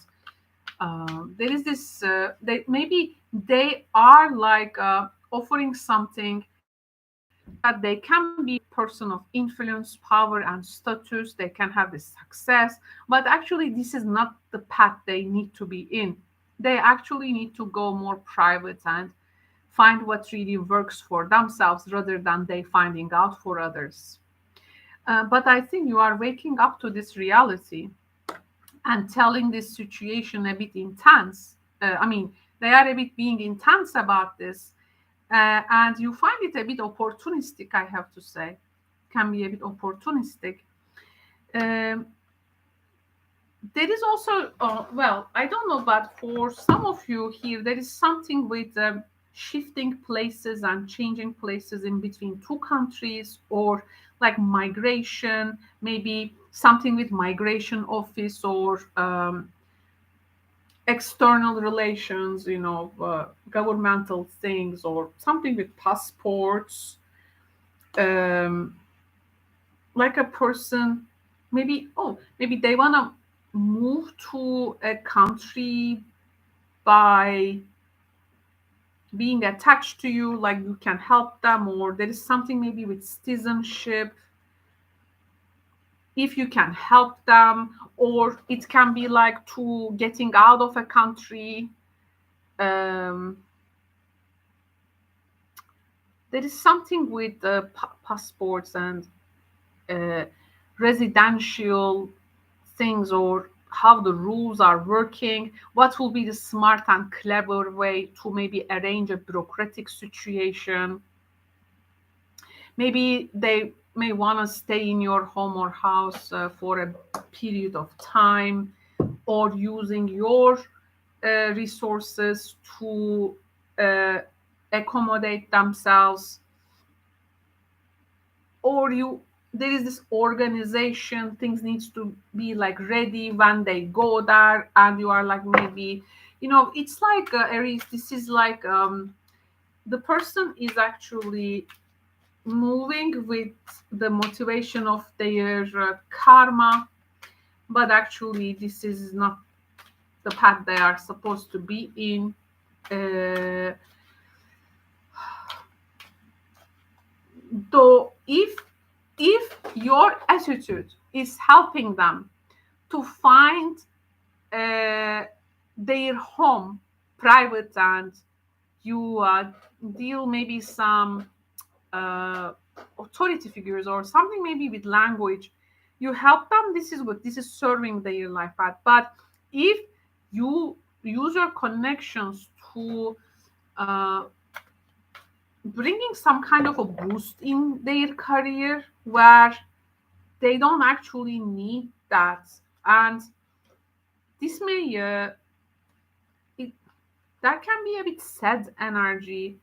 there is this they maybe they are like offering something that they can be person of influence, power, and status. They can have this success, but actually this is not the path they need to be in. They actually need to go more private and find what really works for themselves rather than they finding out for others. But I think you are waking up to this reality and telling this situation a bit intense. They are a bit being intense about this, and you find it a bit opportunistic, I have to say. Can be a bit opportunistic. Um, there is also, well, I don't know, but for some of you here, there is something with shifting places and changing places in between two countries, or like migration, maybe something with migration office, or external relations, governmental things, or something with passports. Um, like a person, maybe, maybe they want to move to a country by being attached to you, like you can help them, or there is something maybe with citizenship, if you can help them, or it can be like to getting out of a country. um, there is something with passports and uh, residential things, or how the rules are working, what will be the smart and clever way to maybe arrange a bureaucratic situation. Maybe they may want to stay in your home or house for a period of time, or using your resources to uh, accommodate themselves. Or you there is this organization, things needs to be like ready when they go there, and you are like, maybe, it's like Aries, this is like the person is actually moving with the motivation of their karma, but actually this is not the path they are supposed to be in. uh, though if your attitude is helping them to find uh, their home private, and you deal maybe some uh, authority figures or something, maybe with language, you help them, this is good, this is serving their life path. But if you use your connections to uh, bringing some kind of a boost in their career where they don't actually need that, and this may it, that can be a bit sad energy.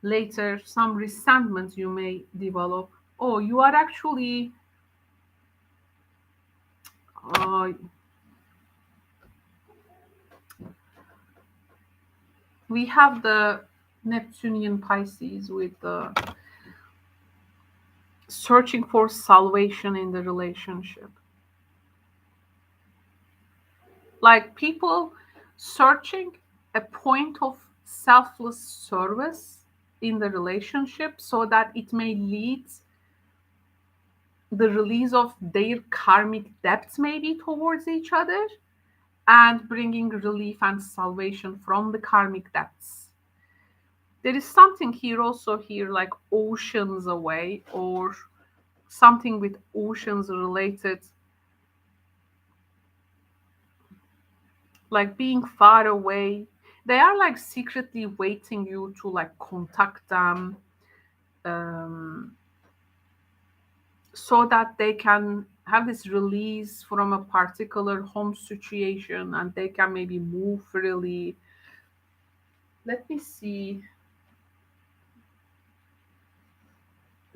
Later some resentment you may develop. Oh, you are actually uh, we have the Neptunian Pisces with the searching for salvation in the relationship, like people searching a point of selfless service in the relationship, so that it may lead the release of their karmic debts maybe towards each other, and bringing relief and salvation from the karmic debts. There is something here also here like oceans away, or something with oceans related, like being far away. they are like secretly waiting you to like contact them, so that they can have this release from a particular home situation and they can maybe move freely. Let me see.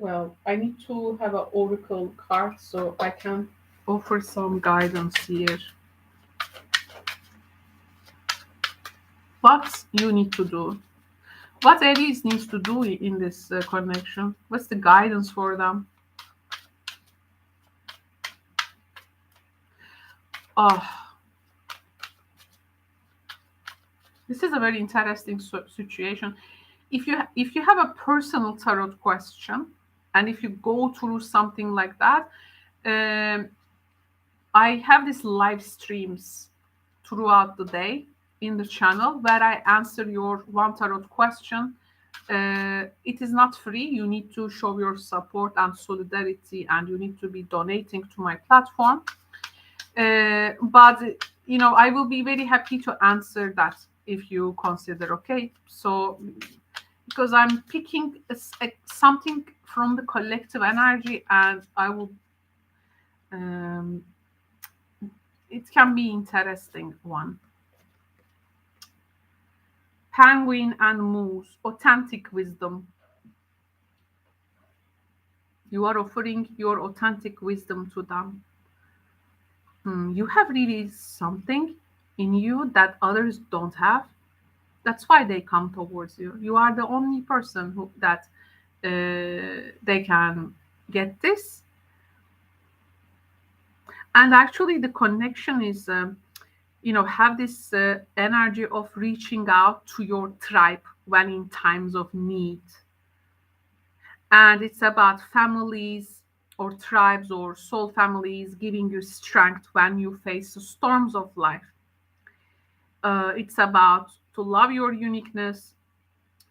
Well, I need to have an oracle card so I can offer some guidance here. What you need to do? What Aries needs to do in this connection? What's the guidance for them? Oh, this is a very interesting situation. If you have a personal tarot question, and if you go through something like that, um, I have these live streams throughout the day in the channel where I answer your one tarot question. It is not free. You need to show your support and solidarity, and you need to be donating to my platform. But I will be very happy to answer that if you consider. Okay, so because I'm picking something from the collective energy, and I will. It can be interesting one. Penguin and Moose, authentic wisdom. You are offering your authentic wisdom to them. You have really something in you that others don't have. That's why they come towards you. You are the only person that they can get this. And actually, the connection is, have this energy of reaching out to your tribe when in times of need. And it's about families or tribes or soul families giving you strength when you face the storms of life. It's about to love your uniqueness,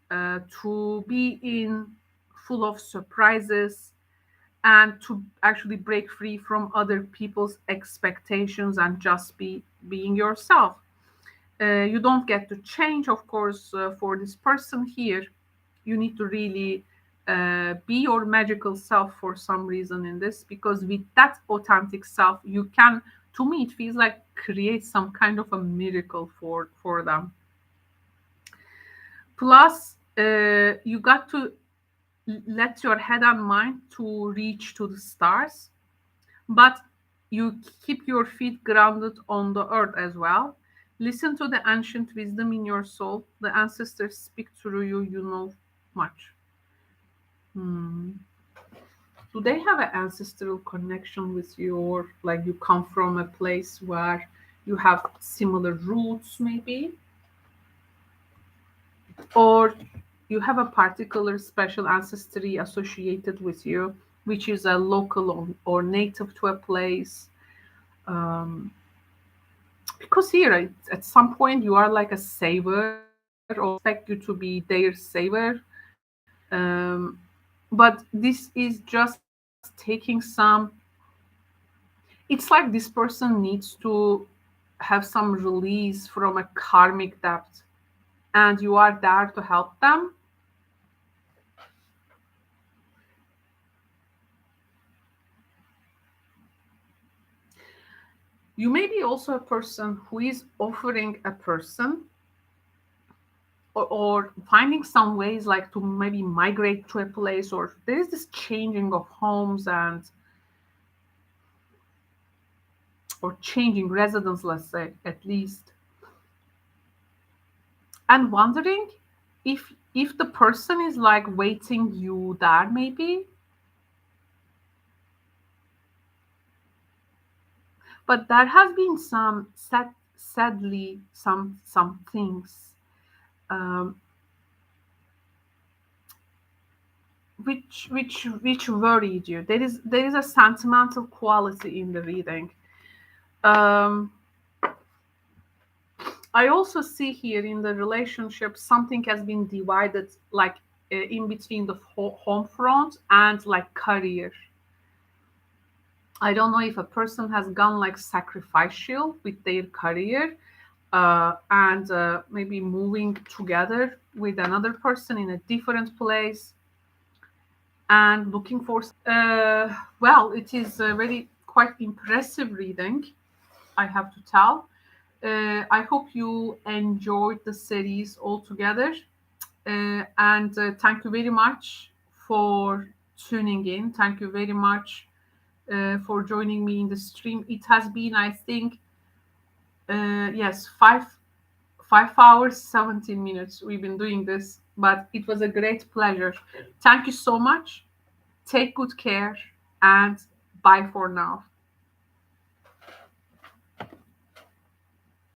to be in full of surprises, and to actually break free from other people's expectations and just being yourself. You don't get to change, of course, for this person here. You need to really be your magical self for some reason in this, because with that authentic self, you can, to me, it feels like create some kind of a miracle for them. Plus, you got to let your head and mind to reach to the stars, but you keep your feet grounded on the earth as well. Listen to the ancient wisdom in your soul. The ancestors speak through you. You know much. Do they have an ancestral connection with you, or like you come from a place where you have similar roots, maybe? Or you have a particular special ancestry associated with you, which is a local or native to a place. Because here, at some point, you are like a saver, or expect you to be their saver. But this is just taking some. It's like this person needs to have some release from a karmic debt, and you are there to help them. You may be also a person who is offering a person, or finding some ways like to maybe migrate to a place, or there is this changing of homes and or changing residence, let's say, at least, and wondering if the person is like waiting you there, maybe. But there has been some sadly some things, um, which worried you. There is a sentimental quality in the reading. um, I also see here in the relationship something has been divided, like in between the home front and like career. I don't know if a person has gone like sacrificial with their career. and maybe moving together with another person in a different place and looking for well, it is a very quite impressive reading, I have to tell. I hope you enjoyed the series altogether, and thank you very much for tuning in. Thank you very much for joining me in the stream. It has been, I think, yes, 5 hours 17 minutes we've been doing this, but it was a great pleasure. Thank you so much. Take good care, and bye for now.